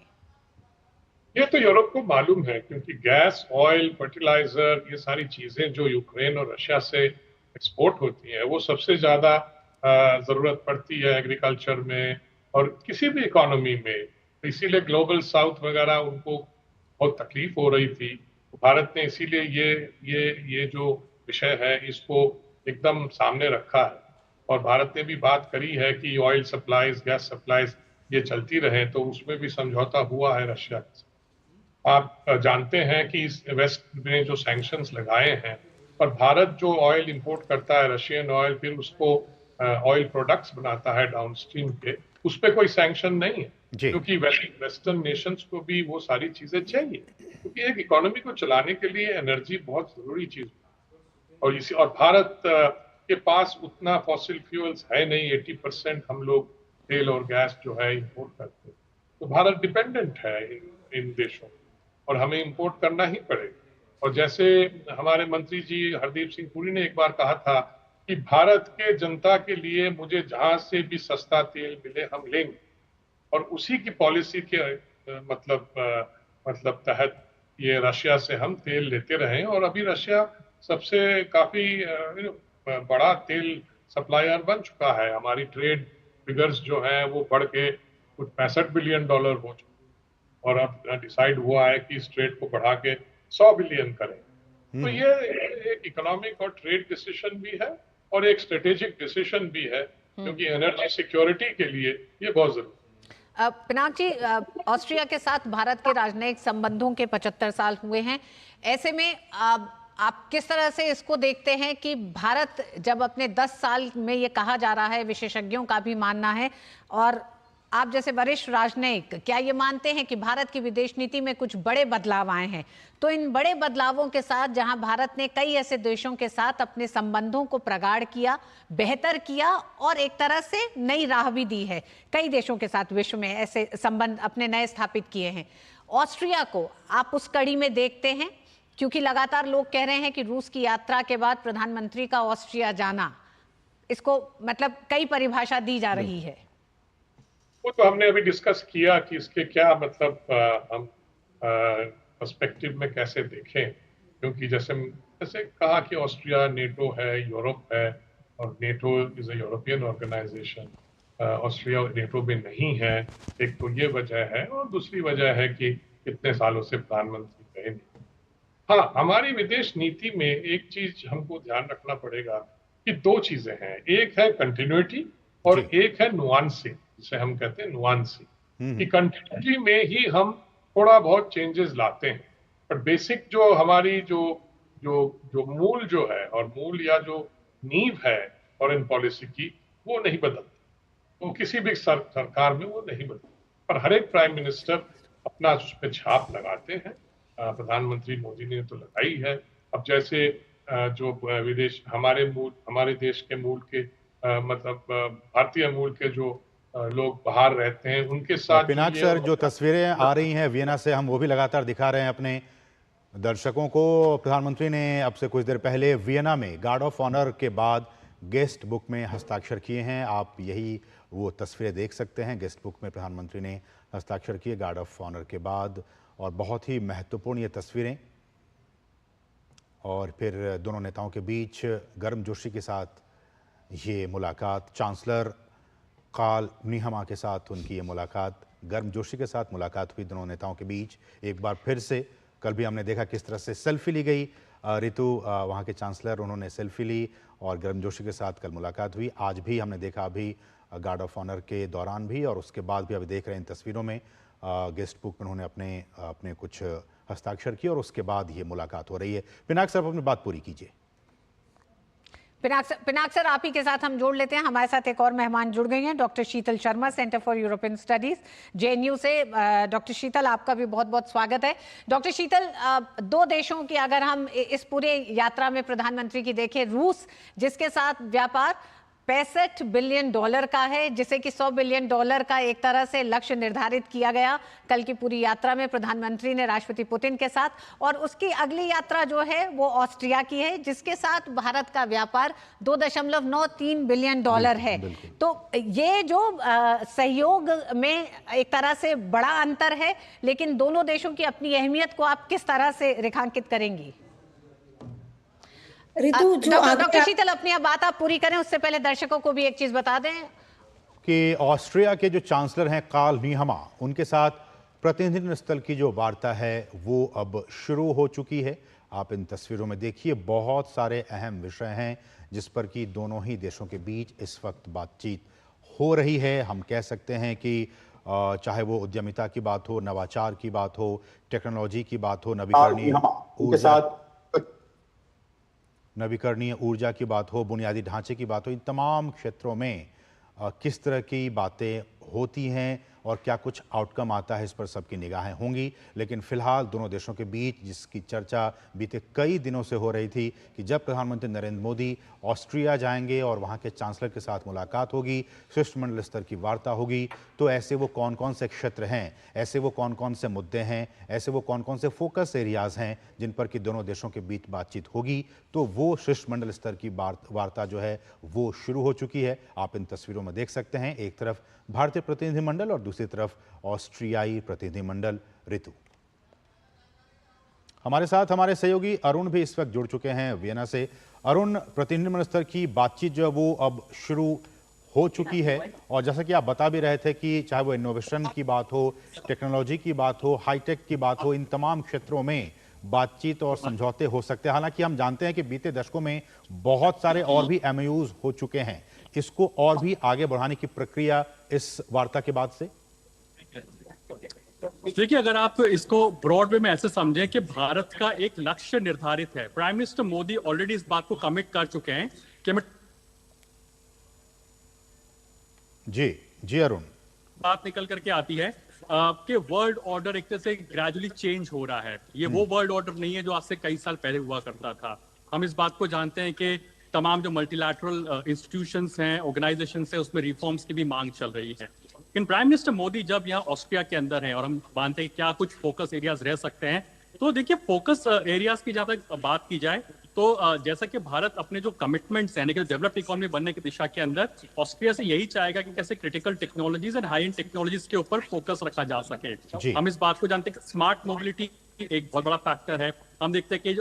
ये तो यूरोप को मालूम है, क्योंकि गैस, ऑयल, फर्टिलाइजर, ये सारी चीजें जो यूक्रेन और रशिया से एक्सपोर्ट होती हैं, वो सबसे ज्यादा जरूरत पड़ती है एग्रीकल्चर में और किसी भी इकोनॉमी में। इसीलिए ग्लोबल साउथ वगैरह उनको बहुत तकलीफ हो रही थी। भारत ने इसीलिए ये जो विषय है इसको एकदम सामने रखा है, और भारत ने भी बात करी है कि ऑयल सप्लाईज, गैस सप्लाईज ये चलती रहे, तो उसमें भी समझौता हुआ है रशिया के साथ। आप जानते हैं कि इस वेस्ट ने जो सैंक्शंस लगाए हैं, और भारत जो ऑयल इंपोर्ट करता है, रशियन ऑयल, फिर उसको ऑयल प्रोडक्ट्स बनाता है डाउनस्ट्रीम के, उस पर कोई सैंक्शन नहीं है, क्योंकि वेस्टर्न नेशंस को भी वो सारी चीजें चाहिए, क्योंकि एक इकोनॉमी को चलाने के लिए एनर्जी बहुत जरूरी चीज है। और भारत के पास उतना फॉसिल फ्यूल्स है नहीं, 80% हम लोग तेल और गैस जो है इंपोर्ट करते हैं, तो भारत डिपेंडेंट है इन देशों, और हमें इंपोर्ट करना ही पड़ेगा। और जैसे हमारे मंत्री जी हरदीप सिंह पुरी ने एक बार कहा था कि भारत के जनता के लिए मुझे जहां से भी सस्ता तेल मिले हम लेंगे, और उसी की पॉलिसी के मतलब तहत ये रशिया से हम तेल लेते रहे, और अभी रशिया सबसे काफी बड़ा तेल सप्लायर बन चुका है। हमारी ट्रेड फिगर्स जो हैं वो बढ़ के कुछ $65 बिलियन हो चुके, और अब डिसाइड हुआ है कि इस ट्रेड को बढ़ा के 100 बिलियन करें। तो ये एक इकोनॉमिक और ट्रेड डिसीजन भी है, और एक स्ट्रेटेजिक डिसीजन भी है, क्योंकि एनर्जी सिक्योरिटी के लिए ये बहुत जरूरी है। पिनाक जी, ऑस्ट्रिया के साथ भारत के राजनयिक संबंधों के 75 साल हुए हैं। ऐसे में आप किस तरह से इसको देखते हैं कि भारत जब अपने 10 साल में ये कहा जा रहा है, विशेषज्ञों का भी मानना है, और आप जैसे वरिष्ठ राजनयिक क्या ये मानते हैं कि भारत की विदेश नीति में कुछ बड़े बदलाव आए हैं? तो इन बड़े बदलावों के साथ जहां भारत ने कई ऐसे देशों के साथ अपने संबंधों को प्रगाढ़ किया, बेहतर किया, और एक तरह से नई राह भी दी है, कई देशों के साथ विश्व में ऐसे संबंध अपने नए स्थापित किए हैं, ऑस्ट्रिया को आप उस कड़ी में देखते हैं? क्योंकि लगातार लोग कह रहे हैं कि रूस की यात्रा के बाद प्रधानमंत्री का ऑस्ट्रिया जाना, इसको मतलब कई परिभाषा दी जा रही है। वो तो हमने अभी डिस्कस किया कि इसके क्या मतलब हम पर्सपेक्टिव में कैसे देखें, क्योंकि जैसे कहा कि ऑस्ट्रिया नेटो है, यूरोप है, और NATO is a European organisation. Austria NATO में नहीं है, एक तो ये वजह है, और दूसरी वजह है कि इतने सालों से प्रधानमंत्री रहे नहीं। हाँ, हमारी विदेश नीति में एक चीज हमको ध्यान रखना पड़ेगा कि दो चीजें हैं, एक है कंटिन्यूटी और एक है नुआंसिंग, जिसे हम कहते हैं नुआंसिंग। कि कंटिन्यूटी में ही हम थोड़ा बहुत चेंजेस लाते हैं, पर बेसिक जो हमारी जो मूल जो है, और मूल या जो नींव है फॉरेन पॉलिसी की, वो नहीं बदलती। वो किसी भी सरकार में वो नहीं बदलती, पर हर एक प्राइम मिनिस्टर अपना उस पर छाप लगाते हैं। प्रधानमंत्री मोदी ने तो लगाई है। अब जैसे जो विदेश हमारे देश के मूल के मतलब भारतीय मूल के जो लोग बाहर रहते हैं उनके साथ पिनाक सर, जो तस्वीरें आ रही हैं वियना से, हम वो भी लगातार दिखा रहे हैं अपने दर्शकों को। प्रधानमंत्री ने अब से कुछ देर पहले वियना में गार्ड ऑफ ऑनर के बाद गेस्ट बुक में हस्ताक्षर किए हैं। आप यही वो तस्वीरें देख सकते हैं। गेस्ट बुक में प्रधानमंत्री ने हस्ताक्षर किए गार्ड ऑफ ऑनर के बाद, और बहुत ही महत्वपूर्ण ये तस्वीरें। और फिर दोनों नेताओं के बीच गर्मजोशी के साथ ये मुलाकात, चांसलर काल नीहमा के साथ उनकी ये मुलाकात, गर्मजोशी के साथ मुलाकात हुई दोनों नेताओं के बीच एक बार फिर से। कल भी हमने देखा किस तरह से सेल्फी ली गई। ऋतु, वहाँ के चांसलर, उन्होंने सेल्फी ली और गर्मजोशी के साथ कल मुलाकात हुई। आज भी हमने देखा अभी गार्ड ऑफ ऑनर के दौरान भी और उसके बाद भी अभी देख रहे हैं इन तस्वीरों में गेस्ट बुक में उन्होंने अपने कुछ हस्ताक्षर किए और उसके बाद ये मुलाकात हो रही है। पिनाक सर, अपनी बात पूरी कीजिए। पिनाक सर, आप ही के साथ हम जोड़ लेते हैं। हमारे साथ एक और मेहमान जुड़ गई हैं, doctor Sheetal Sharma, centre for European studies, JNU से। डॉक्टर शीतल, आपका भी बहुत बहुत स्वागत है। डॉक्टर शीतल, दो देशों की अगर हम इस पूरे यात्रा में प्रधानमंत्री की देखें, रूस जिसके साथ व्यापार $65 बिलियन का है, जिसे कि $100 बिलियन का एक तरह से लक्ष्य निर्धारित किया गया कल की पूरी यात्रा में प्रधानमंत्री ने राष्ट्रपति पुतिन के साथ। और उसकी अगली यात्रा जो है वो ऑस्ट्रिया की है, जिसके साथ भारत का व्यापार $2.93 बिलियन है। तो ये जो सहयोग में एक तरह से बड़ा अंतर है, लेकिन दोनों देशों की अपनी अहमियत को आप किस तरह से रेखांकित करेंगी? ऋतु, जो डॉक्टर शीतल, अपनी बात आप पूरी करें, उससे पहले दर्शकों को भी एक चीज बता दें कि ऑस्ट्रिया के जो चांसलर हैं काल नीहमा, उनके साथ प्रतिनिधि स्तर की जो वार्ता है वो अब शुरू हो चुकी है। आप इन तस्वीरों में देखिए, बहुत सारे अहम विषय हैं जिस पर कि दोनों ही देशों के बीच इस वक्त बातचीत हो रही है। हम कह सकते हैं कि चाहे वो उद्यमिता की बात हो, नवाचार की बात हो, टेक्नोलॉजी की बात हो, नवीकरणीय ऊर्जा की बात हो, बुनियादी ढांचे की बात हो, इन तमाम क्षेत्रों में किस तरह की बातें होती हैं और क्या कुछ आउटकम आता है, इस पर सबकी निगाहें होंगी। लेकिन फिलहाल दोनों देशों के बीच जिसकी चर्चा बीते कई दिनों से हो रही थी कि जब प्रधानमंत्री नरेंद्र मोदी ऑस्ट्रिया जाएंगे और वहां के चांसलर के साथ मुलाकात होगी, शिष्टमंडल स्तर की वार्ता होगी, तो ऐसे वो कौन कौन से क्षेत्र हैं, ऐसे वो कौन कौन से मुद्दे हैं, ऐसे वो कौन कौन से फोकस एरियाज हैं जिन पर कि दोनों देशों के बीच बातचीत होगी। तो वो शिष्टमंडल स्तर की वार्ता जो है वो शुरू हो चुकी है। आप इन तस्वीरों में देख सकते हैं, एक तरफ भारतीय प्रतिनिधिमंडल और दूसरी तरफ ऑस्ट्रियाई प्रतिनिधिमंडल। ऋतु, हमारे साथ हमारे सहयोगी अरुण भी इस वक्त जुड़ चुके हैं वियना से। अरुण, प्रतिनिधिमंडल स्तर की बातचीत जो है वो अब शुरू हो चुकी है और जैसा कि आप बता भी रहे थे कि चाहे वो इनोवेशन की बात हो, टेक्नोलॉजी की बात हो, हाईटेक की बात हो, इन तमाम क्षेत्रों में बातचीत और समझौते हो सकते हैं। हालांकि हम जानते हैं कि बीते दशकों में बहुत सारे और भी एमओयूज हो चुके हैं। इसको और भी आगे बढ़ाने की प्रक्रिया इस वार्ता के बाद से? देखिए, अगर आप इसको ब्रॉड वे में ऐसे समझें कि भारत का एक लक्ष्य निर्धारित है, प्राइम मिनिस्टर मोदी ऑलरेडी इस बात को कमिट कर चुके हैं कि मैं जी अरुण, बात निकल करके आती है कि वर्ल्ड ऑर्डर एक तरह से ग्रेजुअली चेंज हो रहा है। ये वो वर्ल्ड ऑर्डर नहीं है जो आज से कई साल पहले हुआ करता था। हम इस बात को जानते हैं कि तमाम जो मल्टीलैटरल इंस्टीट्यूशंस हैं, ऑर्गेनाइजेशंस हैं, उसमें रिफॉर्म्स की भी मांग चल रही है। लेकिन प्राइम मिनिस्टर मोदी जब यहाँ ऑस्ट्रिया के अंदर हैं और हम मानते हैं क्या कुछ फोकस एरियाज रह सकते हैं, तो देखिए फोकस एरियाज की जहां तक बात की जाए तो जैसा कि भारत अपने जो कमिटमेंट्स हैं डेवलप्ड इकोनॉमी बनने की दिशा के अंदर ऑस्ट्रिया से यही चाहेगा कि कैसे critical technologies and high and technologies के ऊपर फोकस रखा जा सके। हम इस बात को जानते हैं कि स्मार्ट मोबिलिटी एक बहुत बड़ा फैक्टर है। हम देखते हैं कि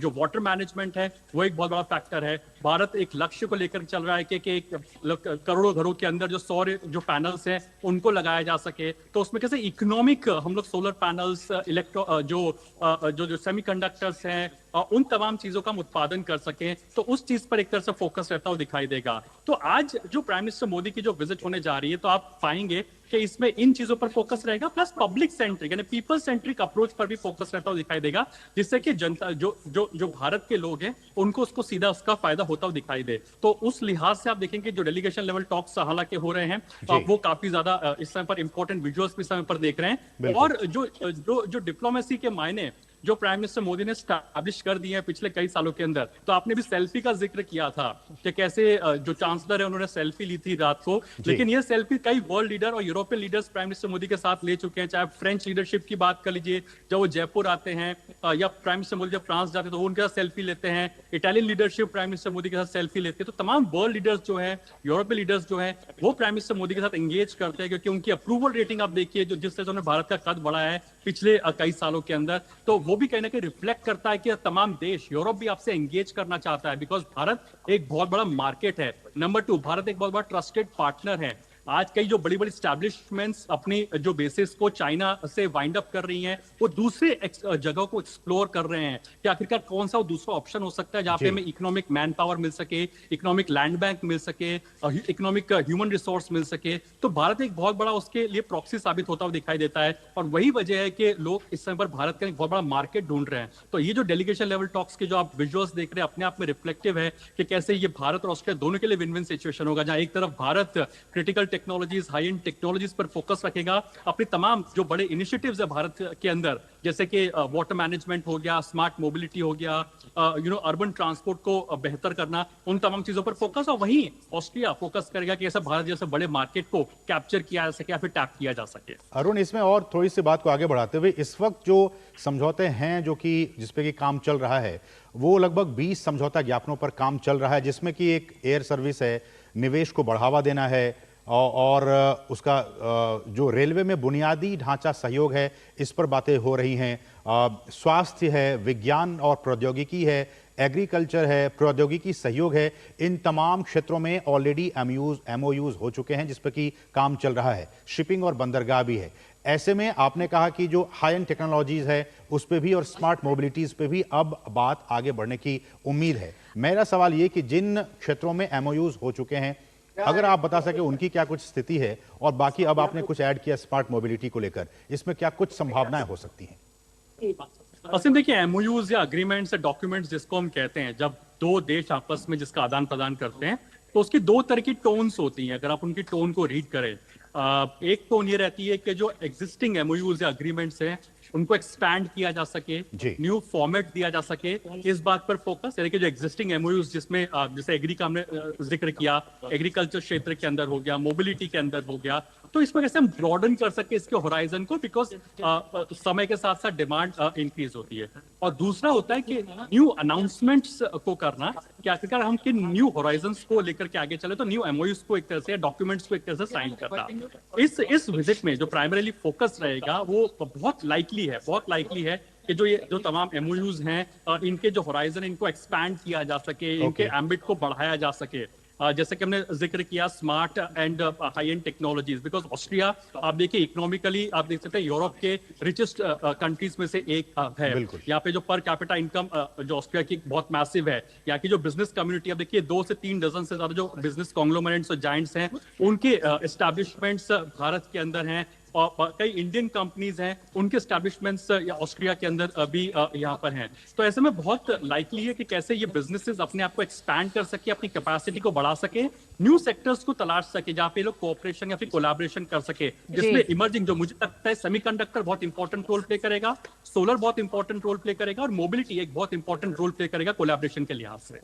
जो वाटर मैनेजमेंट है वो एक बहुत बड़ा फैक्टर है। भारत एक लक्ष्य को लेकर चल रहा है कि करोड़ों घरों के अंदर जो सौर जो पैनल्स हैं उनको लगाया जा सके, तो उसमें कैसे इकोनॉमिक हम लोग सोलर पैनल्स, इलेक्ट्रो जो सेमीकंडक्टर्स हैं, उन तमाम चीजों का हम उत्पादन कर सकें, तो उस चीज पर एक तरह से फोकस रहता हुआ दिखाई देगा। तो आज जो प्राइम मिनिस्टर मोदी की जो विजिट होने जा रही है, तो आप पाएंगे कि इसमें इन चीजों पर फोकस रहेगा, प्लस पब्लिक सेंट्रिक यानी पीपल सेंट्रिक अप्रोच पर भी फोकस रहता हुआ दिखाई देगा, जिससे कि के जनता जो भारत के लोग हैं उनको उसको सीधा उसका फायदा होता हुआ दिखाई दे। तो उस लिहाज से आप देखेंगे जो डेलीगेशन लेवल टॉक्स हालांकि हो रहे हैं वो काफी ज्यादा इस समय पर इंपॉर्टेंट विजुअल्स भी समय पर देख रहे हैं। और जो डिप्लोमेसी के मायने जो प्राइम मिनिस्टर मोदी ने स्टैब्लिश कर दिए हैं पिछले कई सालों के अंदर, तो आपने भी सेल्फी का जिक्र किया था कि कैसे जो चांसलर है उन्होंने सेल्फी ली थी रात को, लेकिन ये सेल्फी कई वर्ल्ड लीडर और European leaders prime minister Modi के साथ ले चुके हैं। चाहे फ्रेंच लीडरशिप की बात कर लीजिए, जब वो जयपुर आते हैं या प्राइम मिनिस्टर मोदी जब फ्रांस जाते हैं तो वो उनके साथ सेल्फी लेते हैं। Italian leadership prime minister Modi के साथ सेल्फी लेते हैं। तो तमाम वर्ल्ड लीडर्स जो है, यूरोपियन लीडर्स जो है, वो प्राइम मिनिस्टर मोदी के साथ एंगेज करते हैं, क्योंकि उनकी अप्रूवल रेटिंग आप देखिए जो जिस तरह से उन्होंने भारत का कद बढ़ाया है पिछले कई सालों के अंदर, तो वो भी कहीं ना कहीं रिफ्लेक्ट करता है कि तमाम देश, यूरोप भी आपसे एंगेज करना चाहता है, बिकॉज भारत एक बहुत बड़ा मार्केट है। नंबर 2, भारत एक बहुत बड़ा ट्रस्टेड पार्टनर है। आज कई जो बड़ी बड़ी स्टैब्लिशमेंट्स अपनी जो बेसिस को चाइना से वाइंड अप कर रही हैं, वो दूसरे जगहों को एक्सप्लोर कर रहे हैं कि आखिरकार कौन सा वो दूसरा ऑप्शन हो सकता है जहां पे हमें इकोनॉमिक मैन पावर मिल सके, इकोनॉमिक लैंड बैंक मिल सके, इकोनॉमिक ह्यूमन रिसोर्स मिल सके। तो भारत एक बहुत बड़ा उसके लिए प्रॉक्सी साबित होता हुआ दिखाई देता है, और वही वजह है कि लोग इस समय पर भारत का एक बहुत बड़ा मार्केट ढूंढ रहे हैं। तो ये जो डेलीगेशन लेवल टॉक्स के जो आप विजुअल्स देख रहे हैं अपने आप में रिफ्लेक्टिव है कि कैसे ये भारत और ऑस्ट्रेलिया दोनों के लिए विन विन सिचुएशन होगा, जहां एक तरफ Bharat critical technologies, high and technologies पर फोकस रखेगा, अपनी तमाम जो बड़े इनिशिएटिव्स है भारत के अंदर, जैसे कि वाटर मैनेजमेंट हो गया, स्मार्ट मोबिलिटी हो गया, अर्बन ट्रांसपोर्ट को बेहतर करना, उन तमाम चीजों पर फोकस। और वहीं ऑस्ट्रिया फोकस करेगा कि ऐसा भारत जैसे बड़े मार्केट को कैप्चर किया जा सके या फिर टैप किया जा सके। अरुण, इसमें और थोड़ी सी बात को आगे बढ़ाते हुए, इस वक्त जो समझौते हैं जो कि जिसपे कि काम चल रहा है, वो लगभग 20 समझौता ज्ञापनों पर काम चल रहा है, जिसमें कि एक एयर सर्विस है, निवेश को बढ़ावा देना है, और उसका जो रेलवे में बुनियादी ढांचा सहयोग है इस पर बातें हो रही हैं, स्वास्थ्य है, विज्ञान और प्रौद्योगिकी है, एग्रीकल्चर है, प्रौद्योगिकी सहयोग है। इन तमाम क्षेत्रों में ऑलरेडी एमओयूज हो चुके हैं जिस पर कि काम चल रहा है। शिपिंग और बंदरगाह भी है। ऐसे में आपने कहा कि जो हाई एंड टेक्नोलॉजीज है उस पे भी और स्मार्ट मोबिलिटीज पे भी अब बात आगे बढ़ने की उम्मीद है। मेरा सवाल ये कि जिन क्षेत्रों में एमओयूज हो चुके हैं, अगर आप बता सके उनकी क्या कुछ स्थिति है, और बाकी अब आपने कुछ ऐड किया स्मार्ट मोबिलिटी को लेकर, इसमें क्या कुछ संभावनाएं हो सकती हैं? असल देखिए, एमओयूज या अग्रीमेंट्स या डॉक्यूमेंट्स जिसको हम कहते हैं, जब दो देश आपस में जिसका आदान प्रदान करते हैं, तो उसकी दो तरह की टोन्स होती हैं। अगर आप उनकी टोन को रीड करें, एक टोन ये रहती है कि जो एग्जिस्टिंग एमओयूज या अग्रीमेंट्स हैं उनको एक्सपैंड किया जा सके, न्यू फॉर्मेट दिया जा सके, इस बात पर फोकस। यानी कि जो एग्जिस्टिंग एमओयूज जिसमें जैसे एग्री का हमने जिक्र किया, एग्रीकल्चर क्षेत्र के अंदर हो गया, मोबिलिटी के अंदर हो गया, तो इसमें कैसे हम ब्रॉडन कर सके इसके होराइजन को, बिकॉज समय के साथ साथ डिमांड इंक्रीज होती है। और दूसरा होता है कि न्यू अनाउंसमेंट्स को करना, कि आखिरकार हम किन न्यू होराइजन्स को लेकर के आगे चले, तो न्यू एमओयूज को एक तरह से, डॉक्यूमेंट्स को एक तरह से साइन करना। इस विजिट में जो प्राइमरीली फोकस रहेगा वो बहुत लाइकली है कि जो तमाम एमओयूज हैं इनके जो होराइजन, इनको एक्सपैंड किया जा सके, इनके एम्बिट को बढ़ाया जा सके। जैसे कि हमने जिक्र किया smart and high and technologies, because Austria आप देखिए इकोनॉमिकली आप देख सकते हैं यूरोप के रिचेस्ट कंट्रीज में से एक है। यहाँ पे जो पर कैपिटा इनकम जो ऑस्ट्रिया की बहुत मैसिव है। यहाँ की जो बिजनेस कम्युनिटी आप देखिए 2 से 3 डजन से ज्यादा जो बिजनेस कॉन्ग्लोमरेट्स और जायंट्स हैं, उनके एस्टैब्लिशमेंट्स भारत के अंदर हैं, और कई इंडियन कंपनीज हैं, उनके एस्टैब्लिशमेंट्स ऑस्ट्रिया के अंदर भी यहाँ पर हैं। तो ऐसे में बहुत लाइकली है कि कैसे ये बिजनेसेस अपने आप को एक्सपैंड कर सके, अपनी कैपेसिटी को बढ़ा सके, न्यू सेक्टर्स को तलाश सके जहाँ पे लोग कोऑपरेशन या फिर कोलैबोरेशन कर सके। जिसमें इमर्जिंग जो मुझे लगता है सेमीकंडक्टर बहुत इंपॉर्टेंट रोल प्ले करेगा, सोलर बहुत इंपॉर्टेंट रोल प्ले करेगा, और मोबिलिटी एक बहुत इंपॉर्टेंट रोल प्ले करेगा कोलैबोरेशन के लिहाज से।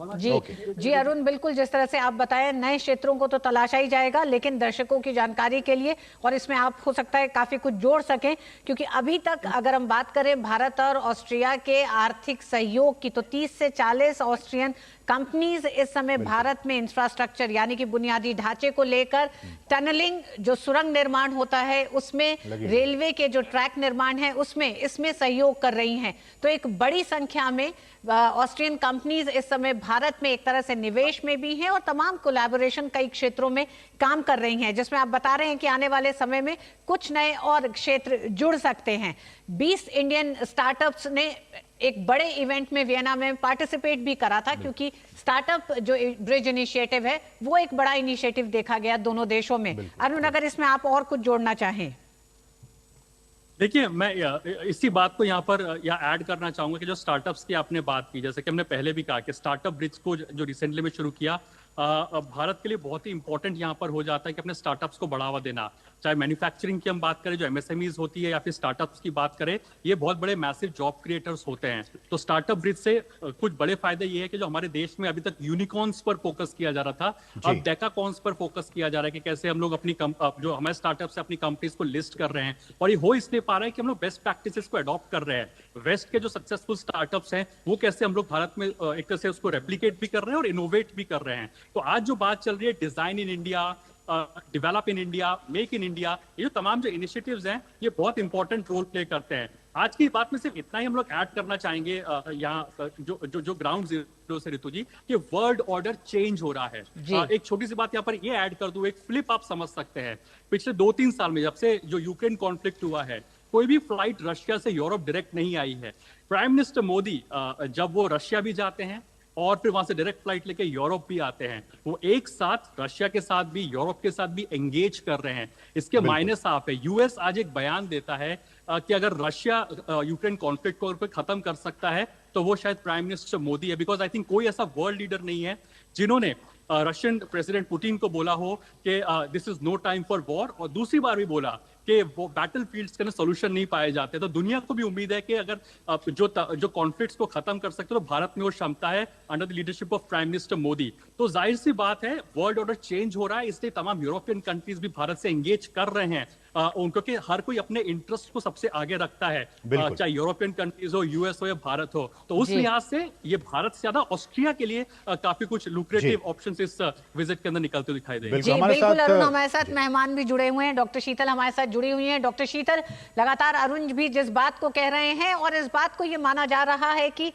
जी अरुण, बिल्कुल जिस तरह से आप बताएं, नए क्षेत्रों को तो तलाशा ही जाएगा, लेकिन दर्शकों की जानकारी के लिए, और इसमें आप हो सकता है काफी कुछ जोड़ सकें, क्योंकि अभी तक अगर हम बात करें भारत और ऑस्ट्रिया के आर्थिक सहयोग की, तो 30 से 40 ऑस्ट्रियन कंपनीज इस समय भारत में इंफ्रास्ट्रक्चर यानी कि बुनियादी ढांचे को लेकर, टनलिंग जो सुरंग निर्माण होता है उसमें, रेलवे के जो ट्रैक निर्माण है इसमें सहयोग कर रही हैं। तो एक बड़ी संख्या में ऑस्ट्रियन कंपनीज इस समय भारत में एक तरह से निवेश में भी हैं और तमाम कोलैबोरेशन कई क्षेत्रों में काम कर रही हैं, जिसमें आप बता रहे हैं कि आने वाले समय में कुछ नए और क्षेत्र जुड़ सकते हैं। 20 इंडियन स्टार्टअप्स ने एक बड़े इवेंट में वियना में पार्टिसिपेट भी करा था, क्योंकि स्टार्टअप जो ब्रिज इनिशिएटिव है वो एक बड़ा इनिशिएटिव देखा गया दोनों देशों में। अरुण, अगर इसमें आप और कुछ जोड़ना चाहें। देखिए, मैं इसी बात को यहाँ पर ऐड करना चाहूंगा कि जो स्टार्टअप्स की आपने बात की, जैसे कि हमने पहले भी कहा कि स्टार्टअप ब्रिज को जो रिसेंटली में शुरू किया, भारत के लिए बहुत ही इंपॉर्टेंट यहाँ पर हो जाता है कि अपने स्टार्टअप्स को बढ़ावा देना। चाहे मैन्युफैक्चरिंग की हम बात करें, जो एमएसएमईज होती है, या फिर स्टार्टअप्स की बात करें, ये बहुत बड़े मैसिव जॉब क्रिएटर्स होते हैं। तो स्टार्टअप ब्रिज से कुछ बड़े फायदे ये है कि जो हमारे देश में अभी तक यूनिकॉर्न्स पर फोकस किया जा रहा था, अब डेकाकॉर्न्स पर फोकस किया जा रहा है कि कैसे हम लोग अपनी जो हमारे स्टार्टअप से अपनी कंपनीज को लिस्ट कर रहे हैं। और ये हो इसलिए पा रहा है कि हम लोग बेस्ट प्रैक्टिसेस को अडॉप्ट कर रहे हैं। वेस्ट के जो सक्सेसफुल स्टार्टअप्स हैं, वो कैसे हम लोग भारत में एक तरह से उसको रेप्लिकेट भी कर रहे हैं और इनोवेट भी कर रहे हैं। तो आज जो बात चल रही है design in India, develop in India, make in India, ये जो तमाम जो इनिशिएटिव्स हैं, ये बहुत इंपॉर्टेंट रोल प्ले करते हैं। आज की बात में सिर्फ इतना ही हम लोग ऐड करना चाहेंगे यहाँ जो ग्राउंड जीरो से, ऋतु जी, कि वर्ल्ड ऑर्डर चेंज हो रहा है। एक छोटी सी बात यहाँ पर ये ऐड कर दूं, एक फ्लिप आप समझ सकते हैं। पिछले 2-3 साल में, जब से जो यूक्रेन कॉन्फ्लिक्ट हुआ है, कोई भी फ्लाइट रशिया से यूरोप डायरेक्ट नहीं आई है। प्राइम मिनिस्टर मोदी जब वो रशिया भी जाते हैं और फिर वहां से डायरेक्ट फ्लाइट लेके यूरोप भी आते हैं, वो एक साथ रशिया के साथ भी यूरोप के साथ भी एंगेज कर रहे हैं। इसके मायने साफ है। यूएस आज एक बयान देता है कि अगर रशिया यूक्रेन कॉन्फ्लिक्ट को खत्म कर सकता है तो वो शायद प्राइम मिनिस्टर मोदी है। बिकॉज आई थिंक कोई ऐसा वर्ल्ड लीडर नहीं है जिन्होंने रशियन प्रेसिडेंट पुतिन को बोला हो कि this is no time for war, और दूसरी बार भी बोला कि वो बैटल फील्ड्स के सोल्यूशन नहीं पाए जाते। तो दुनिया को भी उम्मीद है कि अगर जो कॉन्फ्लिक्ट्स को खत्म कर सकते तो भारत में वो क्षमता है under the leadership of prime minister Modi. तो जाहिर सी बात है, वर्ल्ड ऑर्डर चेंज हो रहा है, इसलिए तमाम यूरोपियन कंट्रीज भी भारत से एंगेज कर रहे हैं। क्योंकि हर कोई अपने इंटरेस्ट को सबसे आगे रखता है, चाहे यूरोपियन कंट्रीज हो, यूएस हो या भारत हो। तो उस लिहाज से ये भारत से ज्यादा ऑस्ट्रिया के लिए काफी कुछ लुक्रेटिव ऑप्शंस इस विजिट के अंदर निकलते दिखाई देंगे। जी बिल्कुल अरुण, हमारे साथ मेहमान भी जुड़े हुए हैं। डॉक्टर शीतल हमारे साथ जुड़ी हुई हैं। डॉक्टर शीतल, लगातार अरुण भी जिस बात को कह रहे हैं, और इस बात को ये माना जा रहा है कि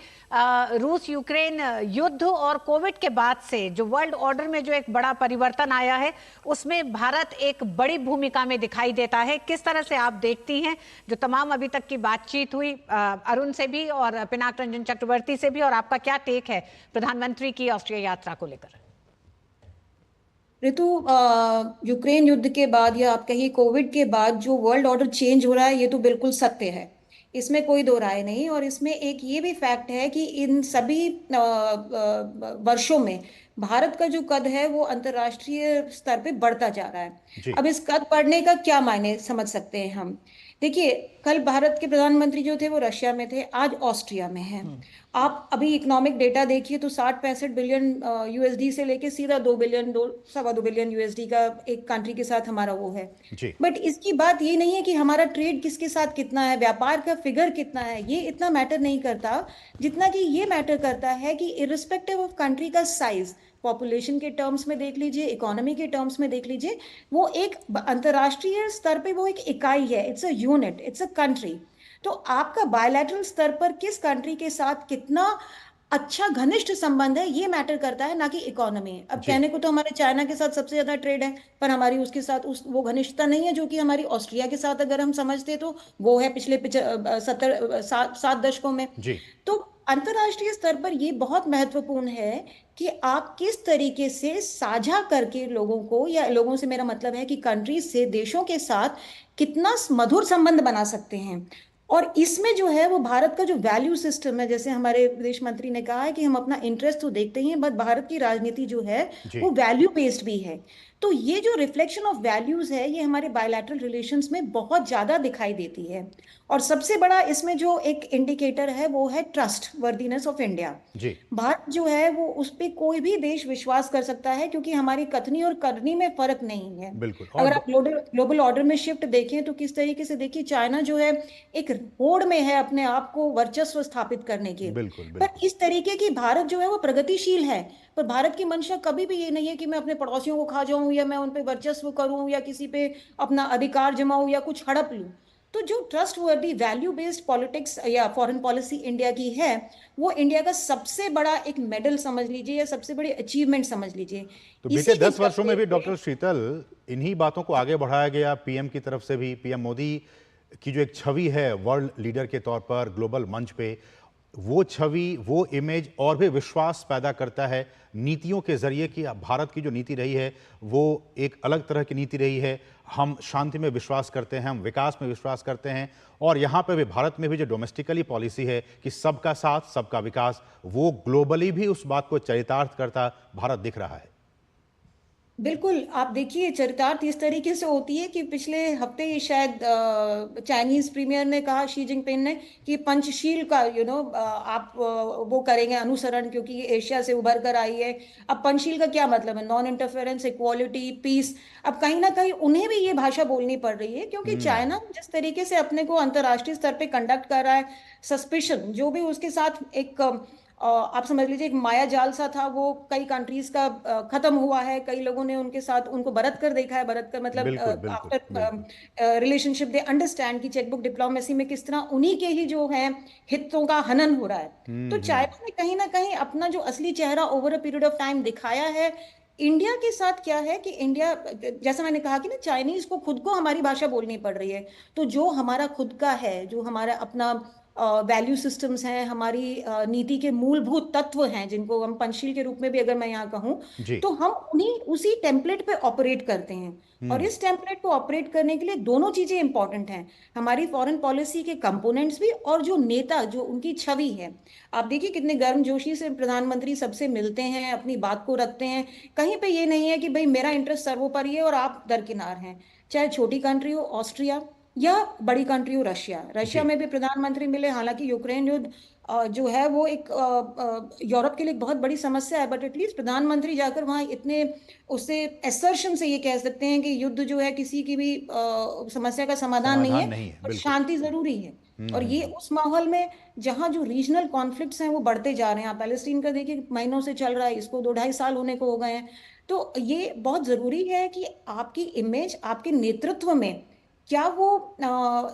रूस यूक्रेन युद्ध और कोविड के बाद से जो वर्ल्ड ऑर्डर में जो एक बड़ा परिवर्तन आया है, उसमें भारत एक बड़ी भूमिका में दिखाई देता है। किस तरह से आप देखती हैं जो तमाम अभी तक की बातचीत हुई अरुण से भी और पिनाक रंजन चक्रवर्ती से भी, और आपका क्या टेक है प्रधानमंत्री की ऑस्ट्रिया यात्रा को लेकर? ऋतु, यूक्रेन युद्ध के बाद या आप कहिए कोविड के बाद जो वर्ल्ड ऑर्डर चेंज हो रहा है, ये तो बिल्कुल सत्य है, इसमें कोई दो राय नहीं। और इसमें एक ये भी फैक्ट है कि इन सभी वर्षों में भारत का जो कद है वो अंतर्राष्ट्रीय स्तर पे बढ़ता जा रहा है। अब इस कद बढ़ने का क्या मायने समझ सकते हैं हम? देखिए, कल भारत के प्रधानमंत्री जो थे वो रशिया में थे, आज ऑस्ट्रिया में हैं। आप अभी इकोनॉमिक डेटा देखिए तो 60-65 बिलियन यूएसडी से लेके सीधा 2 बिलियन 2.25 बिलियन यूएसडी का एक कंट्री के साथ हमारा वो है। बट इसकी बात ये नहीं है कि हमारा ट्रेड किसके साथ कितना है, व्यापार का फिगर कितना है, ये इतना मैटर नहीं करता जितना कि ये मैटर करता है कि इर्रिस्पेक्टिव ऑफ कंट्री का साइज, पॉपुलेशन के टर्म्स में देख लीजिए, इकोनॉमी के टर्म्स में देख लीजिए, वो एक अंतर्राष्ट्रीय स्तर पे वो एक इकाई है, it's a unit, it's a country. तो आपका बायलैटरल स्तर पर किस कंट्री के साथ कितना अच्छा घनिष्ठ संबंध है, ये मैटर करता है, ना कि इकोनॉमी। अब कहने को तो हमारे चाइना के साथ सबसे ज्यादा ट्रेड है, पर हमारी उसके साथ वो घनिष्ठता नहीं है जो कि हमारी ऑस्ट्रिया के साथ अगर हम समझते तो वो है पिछले 7 दशकों में। तो अंतर्राष्ट्रीय स्तर पर ये बहुत महत्वपूर्ण है कि आप किस तरीके से साझा करके लोगों को, या लोगों से मेरा मतलब है कि कंट्रीज से, देशों के साथ कितना मधुर संबंध बना सकते हैं। और इसमें जो है वो भारत का जो वैल्यू सिस्टम है, जैसे हमारे विदेश मंत्री ने कहा है कि हम अपना इंटरेस्ट तो देखते ही हैं, बट भारत की राजनीति जो है वो वैल्यू बेस्ड भी है। तो ये जो रिफ्लेक्शन ऑफ वैल्यूज है, ये हमारे बायलैटरल रिलेशंस में बहुत ज्यादा दिखाई देती है। और सबसे बड़ा इसमें जो एक इंडिकेटर है वो है trust worthiness of India. Bharat जो है वो उस पर कोई भी देश विश्वास कर सकता है, क्योंकि हमारी कथनी और करनी में फर्क नहीं है। अगर आप ग्लोबल ऑर्डर में शिफ्ट देखें तो किस तरीके से देखिए, चाइना जो है एक होड़ में है अपने आप को वर्चस्व स्थापित करने के, पर इस तरीके की भारत जो है वो प्रगतिशील है। पर भारत की मंशा कभी भी ये नहीं है कि मैं अपने पड़ोसियों को खा जाऊं, या मैं उन पे वर्चस्व करूं, या किसी पे अपना अधिकार जमाऊं, या कुछ हड़प लूं। तो जो ट्रस्ट वर्दी वैल्यू बेस्ड पॉलिटिक्स या फॉरेन पॉलिसी इंडिया की है, वो इंडिया का सबसे बड़ा एक मेडल समझ लीजिए, या सबसे बड़ी अचीवमेंट समझ लीजिए। तो बीते 10 वर्षों में भी डॉक्टर शीतल, इन्हीं बातों को आगे बढ़ाया गया पीएम की तरफ से भी। पीएम मोदी की जो एक छवि है वर्ल्ड लीडर के तौर पर ग्लोबल मंच पे, वो छवि, वो इमेज और भी विश्वास पैदा करता है नीतियों के जरिए कि भारत की जो नीति रही है वो एक अलग तरह की नीति रही है। हम शांति में विश्वास करते हैं, हम विकास में विश्वास करते हैं, और यहाँ पे भी भारत में भी जो डोमेस्टिकली पॉलिसी है कि सबका साथ सबका विकास, वो ग्लोबली भी उस बात को चरितार्थ करता भारत दिख रहा है। बिल्कुल, आप देखिए चरितार्थ इस तरीके से होती है कि पिछले हफ्ते ही शायद चाइनीज प्रीमियर ने कहा, शी जिनपिंग ने, कि पंचशील का आप वो करेंगे अनुसरण, क्योंकि ये एशिया से उभर कर आई है। अब पंचशील का क्या मतलब है? Non interference, equality, peace. अब कहीं ना कहीं उन्हें भी ये भाषा बोलनी पड़ रही है, क्योंकि चाइना जिस तरीके से अपने को अंतर्राष्ट्रीय स्तर पे कंडक्ट कर रहा है, सस्पिशन जो भी उसके साथ एक आप समझ लीजिए एक माया जाल सा था, वो कई कंट्रीज का खत्म हुआ है। कई लोगों ने उनके साथ उनको बरत कर देखा है। बरत कर मतलब बिल्कुल बिल्कुल आफ्टर रिलेशनशिप दे अंडरस्टैंड कि चेकबुक डिप्लोमेसी में किस तरह उन्हीं के ही जो है हितों का हनन हो रहा है। तो चाइना ने कहीं ना कहीं अपना जो असली चेहरा over a period of time दिखाया है। इंडिया के साथ क्या है कि इंडिया, जैसा मैंने कहा कि ना, चाइनीज को खुद को हमारी भाषा बोलनी पड़ रही है। तो जो हमारा खुद का है, जो हमारा अपना वैल्यू सिस्टम्स हैं, हमारी नीति के मूलभूत तत्व हैं, जिनको हम पंचशील के रूप में भी अगर मैं यहाँ कहूँ, जी। तो हम उन्हीं उसी टेम्पलेट पे ऑपरेट करते हैं। और इस टेम्पलेट को ऑपरेट करने के लिए दोनों चीजें इंपॉर्टेंट हैं, हमारी फॉरेन पॉलिसी के कंपोनेंट्स भी, और जो नेता, जो उनकी छवि है। आप देखिए कितने गर्मजोशी से प्रधानमंत्री सबसे मिलते हैं, अपनी बात को रखते हैं। कहीं पे ये नहीं है कि भाई मेरा इंटरेस्ट सर्वोपरि है और आप दरकिनार हैं। चाहे छोटी कंट्री हो ऑस्ट्रिया, या बड़ी कंट्री हो रशिया। रशिया में भी प्रधानमंत्री मिले। हालांकि यूक्रेन युद्ध जो है वो एक यूरोप के लिए एक बहुत बड़ी समस्या है, बट एटलीस्ट प्रधानमंत्री जाकर वहाँ इतने उससे एसर्शन से ये कह सकते हैं कि युद्ध जो है किसी की भी समस्या का समाधान नहीं है, और बिल्कुल। शांति जरूरी है। और ये उस माहौल में जहाँ जो रीजनल कॉन्फ्लिक्ट्स हैं वो बढ़ते जा रहे हैं। आप पैलेस्टीन का देखिए, महीनों से चल रहा है, इसको 2-2.5 साल होने को हो गए हैं। तो ये बहुत जरूरी है कि आपकी इमेज, आपके नेतृत्व में क्या वो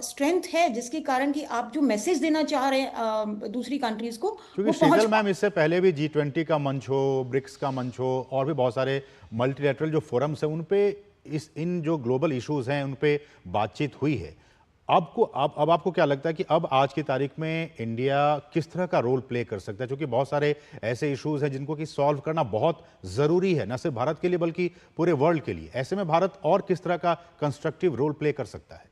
स्ट्रेंथ है जिसके कारण कि आप जो मैसेज देना चाह रहे हैं दूसरी कंट्रीज को, क्योंकि वो पहुंच शीतल मैम, इससे पहले भी G20 का मंच हो, ब्रिक्स का मंच हो, और भी बहुत सारे मल्टीलैटरल जो फोरम्स हैं, उन पे इन जो ग्लोबल इश्यूज हैं उन पे बातचीत हुई है। अब आपको क्या लगता है कि अब आज की तारीख में इंडिया किस तरह का रोल प्ले कर सकता है? क्योंकि बहुत सारे ऐसे इश्यूज हैं जिनको कि सॉल्व करना बहुत जरूरी है, न सिर्फ भारत के लिए बल्कि पूरे वर्ल्ड के लिए। ऐसे में भारत और किस तरह का कंस्ट्रक्टिव रोल प्ले कर सकता है?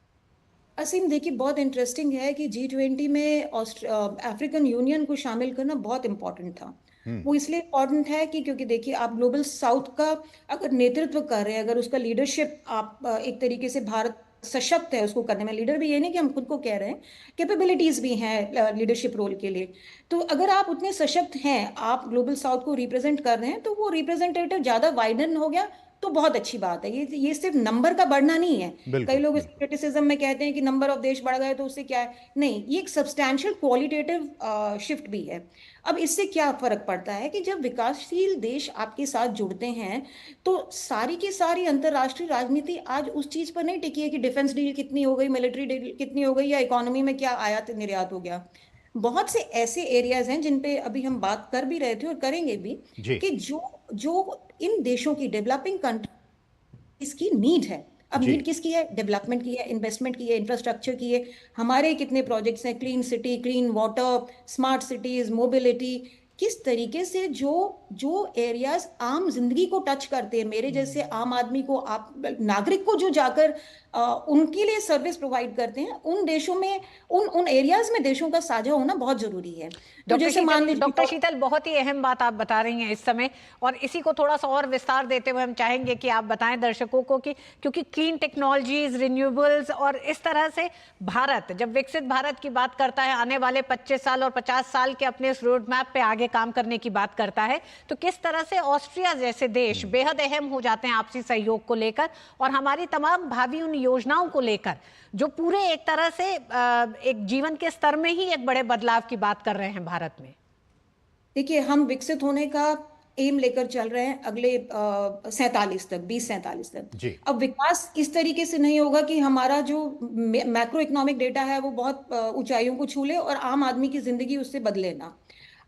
असीम, देखिए बहुत इंटरेस्टिंग है कि G20 में अफ्रीकन यूनियन को शामिल करना बहुत इंपॉर्टेंट था। वो इसलिए इम्पोर्टेंट है कि क्योंकि देखिए आप ग्लोबल साउथ का अगर नेतृत्व कर रहे हैं, अगर उसका लीडरशिप आप एक तरीके से, भारत सशक्त है उसको करने में। लीडर भी ये नहीं कि हम खुद को कह रहे हैं, कैपेबिलिटीज भी हैं लीडरशिप रोल के लिए। तो अगर आप उतने सशक्त हैं, आप ग्लोबल साउथ को रिप्रेजेंट कर रहे हैं, तो वो रिप्रेजेंटेटिव ज्यादा वाइडन हो गया तो बहुत अच्छी बात है। ये सिर्फ नंबर का बढ़ना नहीं है। कई लोग इस क्रिटिसिज्म में कहते हैं कि नंबर ऑफ देश बढ़ गए तो उससे क्या है। नहीं, ये एक सब्सटैंशियल क्वालिटेटिव शिफ्ट भी है। अब इससे क्या फर्क पड़ता है कि जब विकासशील देश आपके साथ जुड़ते हैं, तो सारी की सारी अंतरराष्ट्रीय राजनीति आज उस चीज पर नहीं टिकी है कि डिफेंस डील कितनी हो गई, मिलिट्री डील कितनी हो गई, या इकोनॉमी में क्या आयात निर्यात हो गया। बहुत से ऐसे एरियाज हैं जिन पे अभी हम बात कर भी रहे थे और करेंगे भी, कि जो इन देशों की, डेवलपिंग कंट्रीज की नीड है। अब नीड किसकी है? डेवलपमेंट की है, इन्वेस्टमेंट की है, इंफ्रास्ट्रक्चर की है। हमारे कितने प्रोजेक्ट्स हैं, clean city, clean water, smart cities, mobility. किस तरीके से जो एरियाज आम जिंदगी को टच करते हैं, मेरे जैसे आम आदमी को, आप नागरिक को जो जाकर उनके लिए सर्विस प्रोवाइड करते हैं, उन देशों में, उन एरियाज में देशों का साझा होना बहुत जरूरी है। तो जैसे मान लीजिए डॉक्टर शीतल, बहुत ही अहम बात आप बता रही हैं इस समय, और इसी को थोड़ा सा और विस्तार देते हुए हम चाहेंगे कि आप बताएं दर्शकों को कि क्योंकि क्लीन टेक्नोलॉजीज, रिन्यूएबल्स, और इस तरह से भारत जब विकसित भारत की बात करता है, आने वाले 25 साल और 50 साल के अपने इस रोड मैप पे आगे काम करने की बात करता है, तो किस तरह से ऑस्ट्रिया जैसे देश बेहद अहम हो जाते हैं आपसी सहयोग को लेकर, और हमारी तमाम भावी उन योजनाओं को लेकर जो पूरे एक तरह से एक जीवन के स्तर में ही एक बड़े बदलाव की बात कर रहे हैं भारत में। देखिए, हम विकसित होने का एम लेकर चल रहे हैं अगले 47 तक, 2047 तक। अब विकास इस तरीके से नहीं होगा कि हमारा जो मैक्रो इकोनॉमिक डेटा है वो बहुत ऊंचाइयों को छू ले और आम आदमी की जिंदगी उससे बदले ना।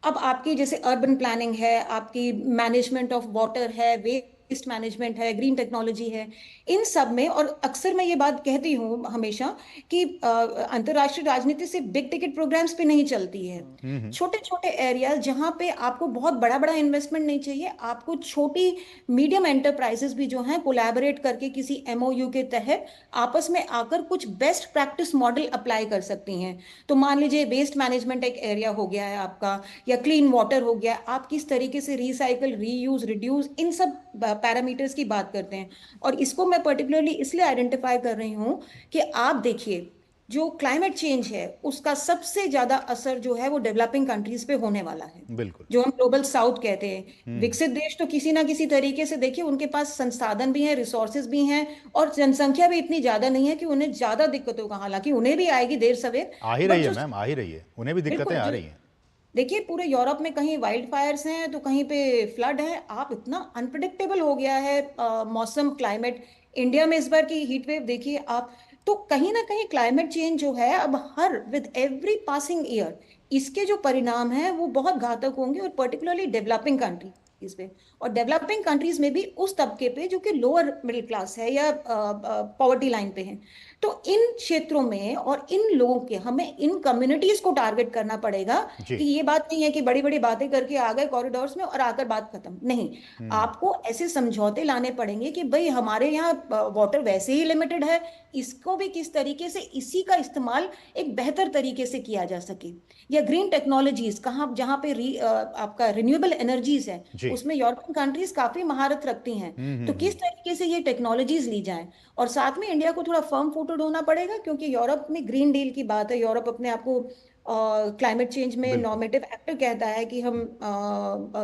अब आपकी जैसे अर्बन प्लानिंग है, आपकी मैनेजमेंट ऑफ वाटर है, वे वेस्ट मैनेजमेंट है, ग्रीन टेक्नोलॉजी है, इन सब में। और अक्सर मैं ये बात कहती हूँ हमेशा कि अंतर्राष्ट्रीय राजनीति सिर्फ बिग टिकट प्रोग्राम्स पे नहीं चलती है। छोटे छोटे एरियाज जहाँ पे आपको बहुत बड़ा बड़ा इन्वेस्टमेंट नहीं चाहिए, आपको छोटी मीडियम एंटरप्राइजेस भी जो हैं कोलैबोरेट करके किसी एमओयू के तहत आपस में आकर कुछ बेस्ट प्रैक्टिस मॉडल अप्लाई कर सकती हैं। तो मान लीजिए वेस्ट मैनेजमेंट एक एरिया हो गया है आपका, या क्लीन वाटर हो गया, आप किस तरीके से रिसाइकल, रीयूज, रिड्यूस, इन सब पैरामीटर्स की बात करते हैं। और इसको मैं पर्टिकुलरली इसलिए आइडेंटिफाई कर रही हूँ कि आप देखिए जो क्लाइमेट चेंज है उसका सबसे ज्यादा असर जो है वो डेवलपिंग कंट्रीज पे होने वाला है। बिल्कुल। जो हम ग्लोबल साउथ कहते हैं, विकसित देश तो किसी ना किसी तरीके से देखिए उनके पास संसाधन भी हैं, रिसोर्सेज भी हैं, और जनसंख्या भी इतनी ज्यादा नहीं है कि उन्हें ज्यादा दिक्कतों का, हालांकि उन्हें भी आएगी देर सवेर, आ ही रही बट है जो मैम, आ ही रही है, उन्हें भी दिक्कतें बिल्कुल आ जो रही हैं। देखिए पूरे यूरोप में कहीं वाइल्ड फायर्स हैं तो कहीं पे फ्लड है। आप इतना अनप्रिडिक्टेबल हो गया है मौसम, क्लाइमेट। इंडिया में इस बार की हीट वेव देखिए आप, तो कहीं ना कहीं क्लाइमेट चेंज जो है अब her with every passing year इसके जो परिणाम हैं वो बहुत घातक होंगे, और पर्टिकुलरली डेवलपिंग कंट्रीज पे, और डेवलपिंग कंट्रीज में भी उस तबके पे जो कि लोअर मिडिल क्लास है या पॉवर्टी लाइन पे है। तो इन क्षेत्रों में और इन लोगों के, हमें इन कम्युनिटीज को टारगेट करना पड़ेगा जी। कि ये बात नहीं है कि बड़ी बड़ी बातें करके आ गए कॉरिडोर्स में और आकर बात खत्म नहीं। आपको ऐसे समझौते लाने पड़ेंगे कि भाई हमारे यहाँ वाटर वैसे ही लिमिटेड है, इसको भी किस तरीके से इसी का इस्तेमाल एक बेहतर तरीके से किया जा सके। या ग्रीन टेक्नोलॉजीज कहाँ, जहाँ पे आपका रिन्यूएबल एनर्जीज है जी। उसमें यूरोपियन कंट्रीज काफी महारत रखती हैं, तो किस तरीके से ये टेक्नोलॉजीज ली जाएं। और साथ में इंडिया को थोड़ा फर्म फुटेड होना पड़ेगा, क्योंकि यूरोप में ग्रीन डील की बात है, यूरोप अपने आप को क्लाइमेट चेंज में बिल्कुल नॉर्मेटिव एक्टर कहता है कि हम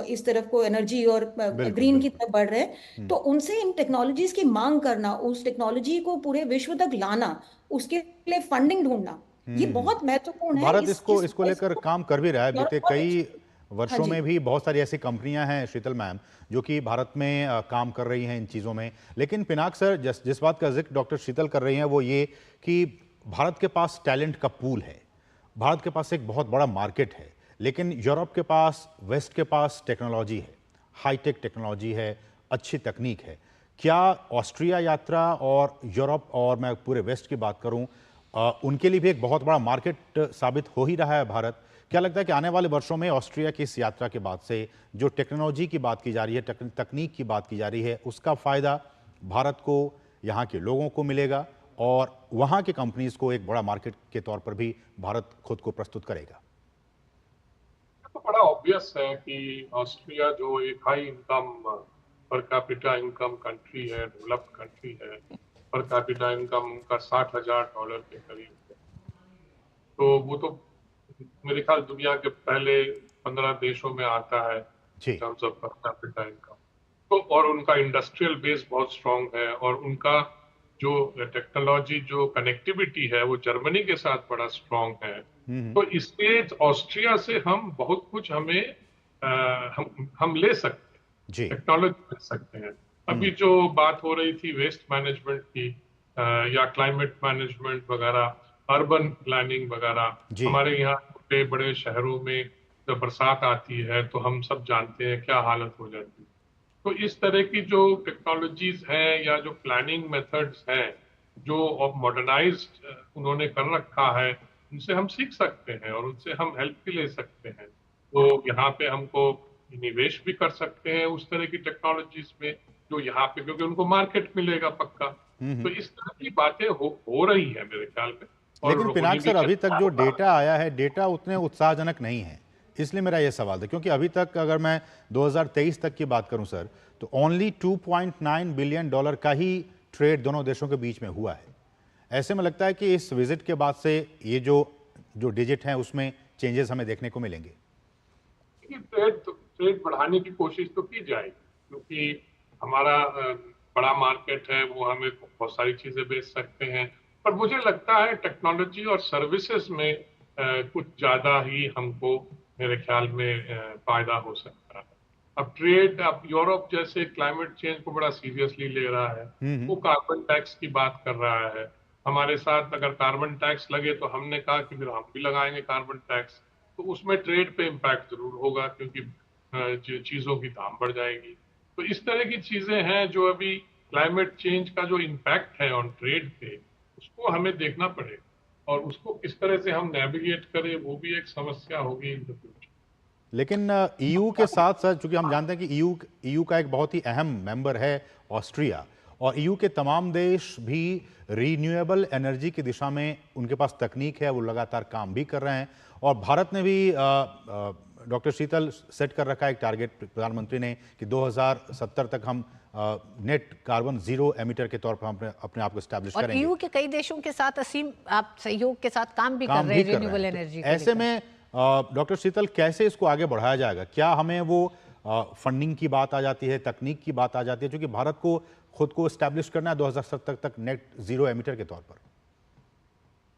इस तरफ को एनर्जी और बिल्कुल ग्रीन की बिल्कुल। तरफ बढ़ रहे हैं। तो उनसे इन टेक्नोलॉजीज की मांग करना, उस टेक्नोलॉजी को पूरे विश्व तक लाना, उसके लिए फंडिंग ढूंढना, ये बहुत महत्वपूर्ण है। भारत इसको इस इसको लेकर काम कर भी रहा है। बीते यूरोप और कई हाँ वर्षों जी, में भी बहुत सारी ऐसी कंपनियां हैं शीतल मैम जो कि भारत में काम कर रही हैं इन चीज़ों में। लेकिन पिनाक सर, जिस बात का जिक्र डॉक्टर शीतल कर रही हैं वो ये कि भारत के पास टैलेंट का पूल है, भारत के पास एक बहुत बड़ा मार्केट है, लेकिन यूरोप के पास, वेस्ट के पास टेक्नोलॉजी है, हाईटेक टेक्नोलॉजी है, अच्छी तकनीक है। क्या ऑस्ट्रिया यात्रा और यूरोप और मैं पूरे वेस्ट की बात करूं, उनके लिए भी एक बहुत बड़ा मार्केट साबित हो ही रहा है भारत? क्या लगता है कि आने वाले वर्षों में ऑस्ट्रिया की इस यात्रा के बाद से जो टेक्नोलॉजी की बात की जा रही है, तकनीक की बात की जा रही है, उसका फायदा भारत को, यहाँ के लोगों को मिलेगा और वहाँ की कंपनीज को एक बड़ा मार्केट के तौर पर भी भारत खुद को प्रस्तुत करेगा? तो बड़ा ऑब्वियस है कि ऑस्ट्रिया जो एक हाई इनकम पर कैपिटा इनकम कंट्री है, डेवलप्ड कंट्री है, पर कैपिटा इनकम उनका $60,000 के करीब है, तो वो तो मेरे ख्याल दुनिया के पहले 15 देशों में आता है जी। Terms of per capita income. तो और उनका इंडस्ट्रियल बेस बहुत स्ट्रांग है, और उनका जो टेक्नोलॉजी, जो कनेक्टिविटी है वो जर्मनी के साथ बड़ा स्ट्रांग है। तो इसलिए ऑस्ट्रिया से हम बहुत कुछ हमें हम ले सकते हैं, जी। टेक्नोलॉजी ले सकते हैं। अभी जो बात हो रही थी वेस्ट मैनेजमेंट की या क्लाइमेट मैनेजमेंट वगैरह, अर्बन प्लानिंग वगैरह, जी। हमारे यहाँ बड़े बड़े शहरों में जब बरसात आती है तो हम सब जानते हैं क्या हालत हो जाती है। तो इस तरह की जो टेक्नोलॉजीज हैं या जो प्लानिंग मेथड्स हैं जो मॉडर्नाइज्ड उन्होंने कर रखा है, उनसे हम सीख सकते हैं और उनसे हम हेल्प भी ले सकते हैं। तो यहाँ पे हमको निवेश भी कर सकते हैं उस तरह की टेक्नोलॉजीज में जो यहाँ पे, क्योंकि उनको मार्केट मिलेगा पक्का। तो इस तरह की बातें हो रही है मेरे ख्याल में। लेकिन पिनाक सर, अभी तक जो डेटा आया है, डेटा उतने उत्साहजनक नहीं है, इसलिए मेरा यह सवाल था। क्योंकि अभी तक अगर मैं 2023 तक की बात करूं सर, तो ओनली $2.9 बिलियन का ही ट्रेड दोनों देशों के बीच में हुआ है। ऐसे में लगता है कि इस विजिट के बाद से ये जो डिजिट हैं उसमें चेंजेस हमें देखने को मिलेंगे। ट्रेड बढ़ाने की कोशिश तो की जाएगी, क्योंकि हमारा बड़ा मार्केट है, वो हमें बहुत सारी चीजें बेच सकते हैं। पर मुझे लगता है टेक्नोलॉजी और सर्विसेज में कुछ ज्यादा ही हमको मेरे ख्याल में फायदा हो सकता है। अब ट्रेड, अब यूरोप जैसे क्लाइमेट चेंज को बड़ा सीरियसली ले रहा है, वो कार्बन टैक्स की बात कर रहा है हमारे साथ। अगर कार्बन टैक्स लगे तो हमने कहा कि फिर हम भी लगाएंगे कार्बन टैक्स, तो उसमें ट्रेड पे इम्पैक्ट जरूर होगा, क्योंकि चीजों की दाम बढ़ जाएगी। तो इस तरह की चीजें हैं जो अभी क्लाइमेट चेंज का जो इम्पैक्ट है ऑन ट्रेड पे, उसको हमें देखना पड़ेगा और उसको किस तरह से हम नेविगेट करें, वो भी एक समस्या होगी इन द फ्यूचर। लेकिन ईयू के साथ साथ, चूंकि हम जानते हैं कि ईयू का एक बहुत ही अहम मेंबर है ऑस्ट्रिया, और ईयू के तमाम देश भी रीन्यूएबल एनर्जी की दिशा में उनके पास तकनीक है, वो लगातार काम भी कर रहे हैं। और भारत ने भी डॉक्टर शीतल सेट कर रखा है एक टारगेट प्रधानमंत्री ने कि 2070 तक हम नेट कार्बन जीरो एमिटर के तौर पर हम अपने आप को एस्टैब्लिश और करेंगे। ईयू के कई देशों के साथ असीम आप सहयोग के साथ काम भी कर रहे हैं रिन्यूएबल एनर्जी को ऐसे लेकर। में डॉक्टर शीतल, कैसे इसको आगे बढ़ाया जाएगा? क्या हमें वो फंडिंग की बात आ जाती है, तकनीक की बात आ जाती है, क्योंकि भारत को खुद को एस्टैब्लिश करना है 2070 तक नेट जीरो एमिटर के तौर पर?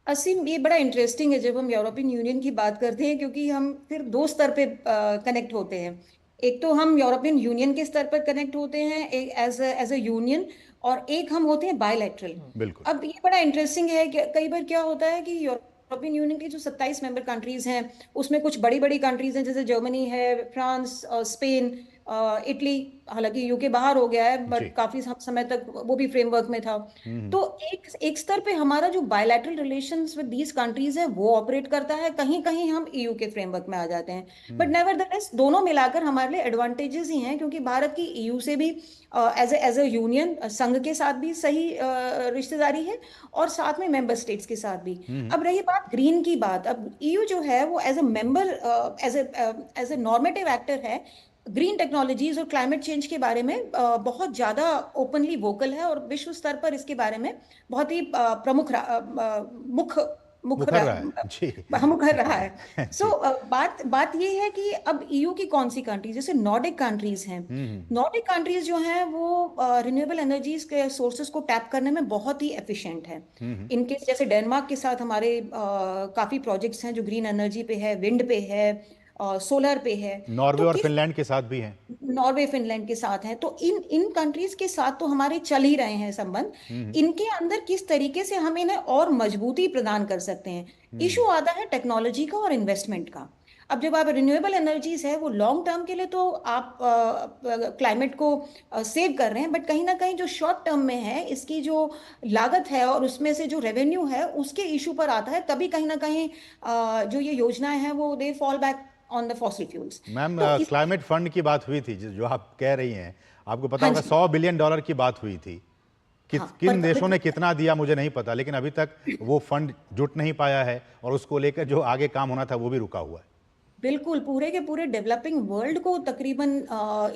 असीम, ये बड़ा इंटरेस्टिंग है जब हम यूरोपियन यूनियन की बात करते हैं, क्योंकि हम फिर दो स्तर पे कनेक्ट होते हैं। एक तो हम यूरोपियन यूनियन के स्तर पर कनेक्ट होते हैं एज अ यूनियन, और एक हम होते हैं बायलैटरल। बिल्कुल। अब ये बड़ा इंटरेस्टिंग है कि कई बार क्या होता है कि यूरोपियन यूनियन की जो 27 मेंबर कंट्रीज हैं, उसमें कुछ बड़ी बड़ी कंट्रीज हैं, जैसे जर्मनी है, फ्रांस, स्पेन, इटली, हालांकि यूके बाहर हो गया है, जी। बट काफी समय तक वो भी फ्रेमवर्क में था। तो एक स्तर पे हमारा जो bilateral relations with these countries है वो ऑपरेट करता है, कहीं कहीं हम ईयू के फ्रेमवर्क में आ जाते हैं, बट नेवरदलेस दोनों मिलाकर हमारे लिए एडवांटेजेस ही हैं, क्योंकि भारत की ईयू से भी एज ए यूनियन संघ के साथ भी सही रिश्तेदारी है, और साथ में मेंबर स्टेट्स के साथ भी। अब रही बात ग्रीन की बात, अब ईयू जो है वो as a member, as a normative actor है, ग्रीन टेक्नोलॉजीज और क्लाइमेट चेंज के बारे में बहुत ज्यादा ओपनली वोकल है, और विश्व स्तर पर इसके बारे में बहुत ही मुखर रहा है। जी। मुखर रहा है। सो बात ये है कि अब ईयू की कौन सी कंट्रीज, जैसे नॉर्डिक कंट्रीज हैं, नॉर्डिक कंट्रीज जो हैं वो रिन्यूएबल एनर्जीज के सोर्सेज को टैप करने में बहुत ही एफिशिएंट है। इनके जैसे डेनमार्क के साथ हमारे काफी प्रोजेक्ट्स हैं जो ग्रीन एनर्जी पे है, विंड पे है, सोलर पे है। नॉर्वे तो और फिनलैंड के साथ भी हैं। नॉर्वे फिनलैंड के साथ हैं, तो इन कंट्रीज के साथ तो हमारे चल ही रहे हैं संबंध। इनके अंदर किस तरीके से हम इन्हें और मजबूती प्रदान कर सकते हैं, इशू आता है टेक्नोलॉजी का और इन्वेस्टमेंट का। अब जब आप रिन्यूएबल एनर्जीज है वो लॉन्ग टर्म के लिए तो आप क्लाइमेट को सेव कर रहे हैं, बट कहीं ना कहीं जो शॉर्ट टर्म में है इसकी जो लागत है और उसमें से जो रेवेन्यू है उसके इशू पर आता है, तभी कहीं ना कहीं जो ये योजनाएं हैं वो they fall back on the fossil fuels. Ma'am, climate fund की बात हुई थी जो आप कह रही हैं, आपको पता हाँ होगा जी। $100 बिलियन की बात हुई थी। किन देशों ने कितना दिया मुझे नहीं पता, लेकिन अभी तक वो फंड जुट नहीं पाया है, और उसको लेकर जो आगे काम होना था वो भी रुका हुआ है। बिल्कुल, पूरे के पूरे डेवलपिंग वर्ल्ड को तकरीबन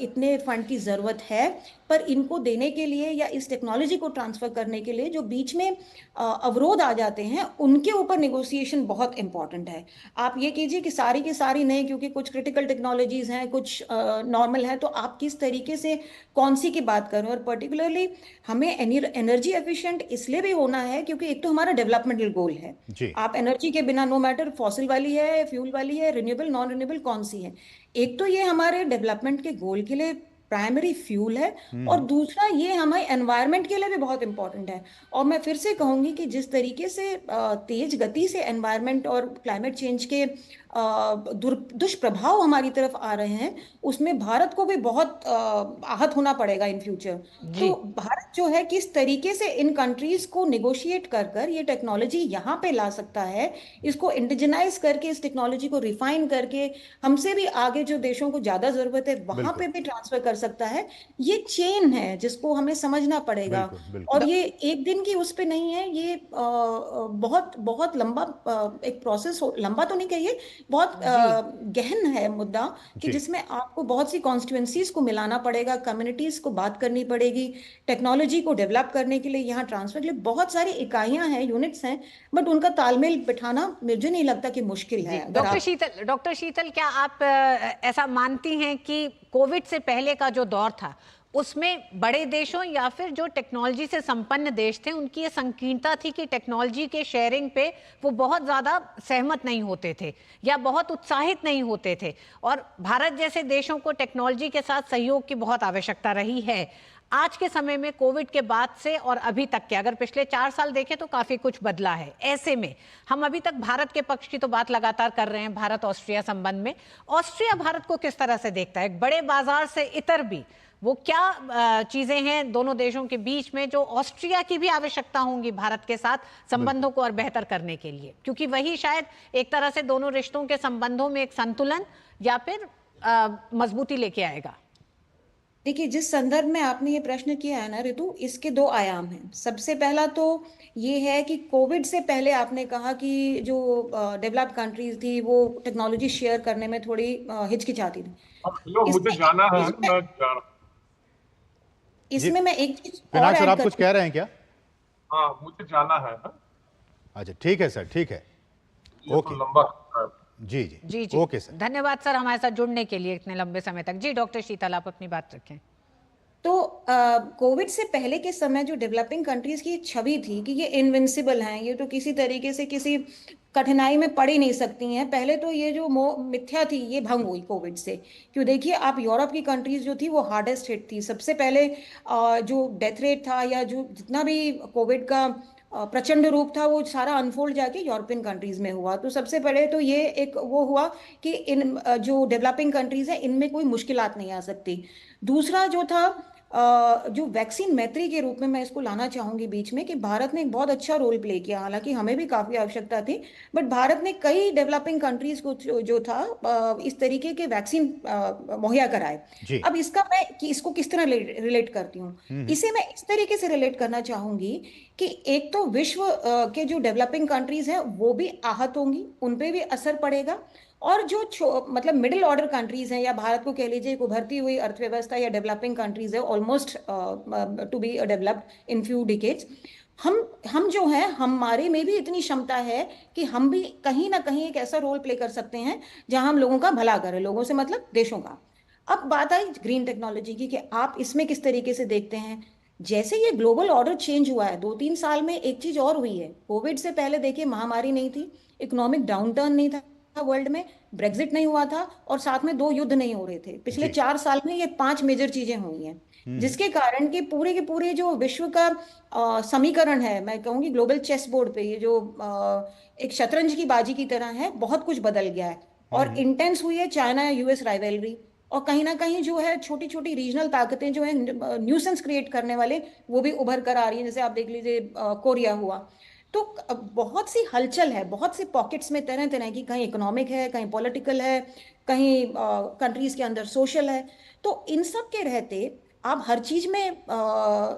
इतने फंड की जरूरत है, पर इनको देने के लिए या इस टेक्नोलॉजी को ट्रांसफर करने के लिए जो बीच में अवरोध आ जाते हैं उनके ऊपर नेगोशिएशन बहुत इंपॉर्टेंट है। आप ये कीजिए कि सारी की सारी नहीं, क्योंकि कुछ क्रिटिकल टेक्नोलॉजीज हैं, कुछ नॉर्मल है, तो आप किस तरीके से कौन सी की बात करें। और पर्टिकुलरली हमें एनर्जी एफिशिएंट इसलिए भी होना है क्योंकि एक तो हमारा डेवलपमेंटल गोल है। जी। आप एनर्जी के बिना, नो मैटर फॉसिल वाली है, फ्यूल वाली है, रिन्यूएबल नॉन रिन्यूएबल कौन सी है, एक तो ये हमारे डेवलपमेंट के गोल के लिए प्राइमरी फ्यूल है, और दूसरा ये हमारे एनवायरनमेंट के लिए भी बहुत इंपॉर्टेंट है। और मैं फिर से कहूंगी कि जिस तरीके से तेज गति से एनवायरनमेंट और क्लाइमेट चेंज के दुष्प्रभाव हमारी तरफ आ रहे हैं, उसमें भारत को भी बहुत आहत होना पड़ेगा इन फ्यूचर। तो भारत जो है किस तरीके से इन कंट्रीज को नेगोशिएट कर कर ये टेक्नोलॉजी यहाँ पे ला सकता है, इसको इंडिजिनाइज करके इस टेक्नोलॉजी को रिफाइन करके हमसे भी आगे जो देशों को ज्यादा जरूरत है वहां पे भी ट्रांसफर कर सकता है। ये चेन है जिसको हमें समझना पड़ेगा। बिल्कुल, बिल्कुल। और ये एक दिन की उस पे नहीं है, ये बहुत बहुत लंबा एक प्रोसेस हो, लंबा तो नहीं कहिए, बहुत गहन है मुद्दा, कि जी। जिसमें आपको बहुत सी कॉन्स्टिट्यूएंसीज को मिलाना पड़ेगा, कम्युनिटीज को बात करनी पड़ेगी, टेक्नोलॉजी को डेवलप करने के लिए, यहाँ ट्रांसफर के लिए बहुत सारी इकाइयां हैं, यूनिट्स हैं, बट उनका तालमेल बिठाना मुझे नहीं लगता कि मुश्किल है। अगर डॉक्टर शीतल, क्या आप ऐसा मानती हैं कि कोविड से पहले का जो दौर था उसमें बड़े देशों या फिर जो टेक्नोलॉजी से संपन्न देश थे उनकी ये संकीर्णता थी कि टेक्नोलॉजी के शेयरिंग पे वो बहुत ज़्यादा सहमत नहीं होते थे या बहुत उत्साहित नहीं होते थे, और भारत जैसे देशों को टेक्नोलॉजी के साथ सहयोग की बहुत आवश्यकता रही है। आज के समय में कोविड के बाद से और अभी तक के अगर पिछले 4 साल देखें तो काफी कुछ बदला है। ऐसे में हम अभी तक भारत के पक्ष की तो बात लगातार कर रहे हैं, भारत ऑस्ट्रिया संबंध में। ऑस्ट्रिया भारत को किस तरह से देखता है? एक बड़े बाजार से इतर भी वो क्या चीजें हैं दोनों देशों के बीच में जो ऑस्ट्रिया की भी आवश्यकता होंगी भारत के साथ संबंधों को और बेहतर करने के लिए, क्योंकि वही शायद एक तरह से दोनों रिश्तों के संबंधों में एक संतुलन या फिर मजबूती लेके आएगा। देखिए, जिस संदर्भ में आपने ये प्रश्न किया है ना ऋतु, इसके 2 आयाम हैं। सबसे पहला तो ये है कि कोविड से पहले आपने कहा कि जो डेवलप्ड कंट्रीज थी वो टेक्नोलॉजी शेयर करने में थोड़ी हिचकिचाती थी। हेलो, मुझे जाना है, मैं जा रहा हूं। इसमें मैं एक चीज और पिनाक सर, ऐड आप कुछ कह रहे हैं क्या? हाँ, मुझे जाना है। अच्छा, ठीक है सर, ठीक है, ओके, लंबा जी जी जी जी, ओके सर। धन्यवाद सर हमारे साथ जुड़ने के लिए इतने लंबे समय तक। जी डॉक्टर शीतल, आप अपनी बात रखें। तो कोविड से पहले के समय जो डेवलपिंग कंट्रीज की छवि थी कि ये इनविंसिबल हैं, ये तो किसी तरीके से किसी कठिनाई में पड़ ही नहीं सकती हैं, पहले तो ये जो मिथ्या थी ये भंग हुई कोविड से। क्यों, देखिए आप यूरोप की कंट्रीज जो थी वो हार्डेस्ट हिट थी। सबसे पहले जो डेथ रेट था या जो जितना भी कोविड का प्रचंड रूप था वो सारा अनफोल्ड जाके यूरोपियन कंट्रीज में हुआ। तो सबसे पहले तो ये एक वो हुआ कि इन जो डेवलपिंग कंट्रीज है इनमें कोई मुश्किलात नहीं आ सकती। दूसरा जो था जो वैक्सीन मैत्री के रूप में मैं इसको लाना चाहूंगी बीच में, कि भारत ने एक बहुत अच्छा रोल प्ले किया। हालांकि हमें भी काफी आवश्यकता थी, बट भारत ने कई डेवलपिंग कंट्रीज को जो था इस तरीके के वैक्सीन मुहैया कराए। अब इसका मैं कि इसको किस तरह रिलेट करती हूँ, इसे मैं इस तरीके से रिलेट करना चाहूंगी कि एक तो विश्व के जो डेवलपिंग कंट्रीज हैं वो भी आहत होंगी, उन पे भी असर पड़ेगा, और जो मतलब मिडिल ऑर्डर कंट्रीज हैं या भारत को कह लीजिए एक उभरती हुई अर्थव्यवस्था या डेवलपिंग कंट्रीज है, almost to be developed in few decades, हम जो हैं हमारे में भी इतनी क्षमता है कि हम भी कहीं ना कहीं एक ऐसा रोल प्ले कर सकते हैं जहां हम लोगों का भला करें, लोगों से मतलब देशों का। अब बात आई ग्रीन टेक्नोलॉजी की, कि आप इसमें किस तरीके से देखते हैं। जैसे ये ग्लोबल ऑर्डर चेंज हुआ है 2-3 साल में, एक चीज और हुई है। कोविड से पहले देखिए महामारी नहीं थी, इकोनॉमिक डाउनटर्न नहीं था वर्ल्ड में, ब्रेग्जिट नहीं हुआ था, और साथ में 2 युद्ध नहीं हो रहे थे। पिछले 4 साल में ये 5 मेजर चीजें हुई हैं, जिसके कारण कि पूरे के पूरे जो विश्व का समीकरण है, मैं कहूंगी ग्लोबल चेस बोर्ड पे, ये जो एक शतरंज की बाजी की तरह है, बहुत कुछ बदल गया है। और इंटेंस हुई है चाइना या यूएस राइवलरी, और कहीं ना कहीं जो है छोटी छोटी रीजनल ताकतें जो है न्यूसेंस क्रिएट करने वाले वो भी उभर कर आ रही है। जैसे आप देख लीजिए कोरिया हुआ। तो बहुत सी हलचल है, बहुत सी पॉकेट्स में तरह तरह की, कहीं इकोनॉमिक है, कहीं पॉलिटिकल है, कहीं कंट्रीज के अंदर सोशल है। तो इन सब के रहते आप हर चीज में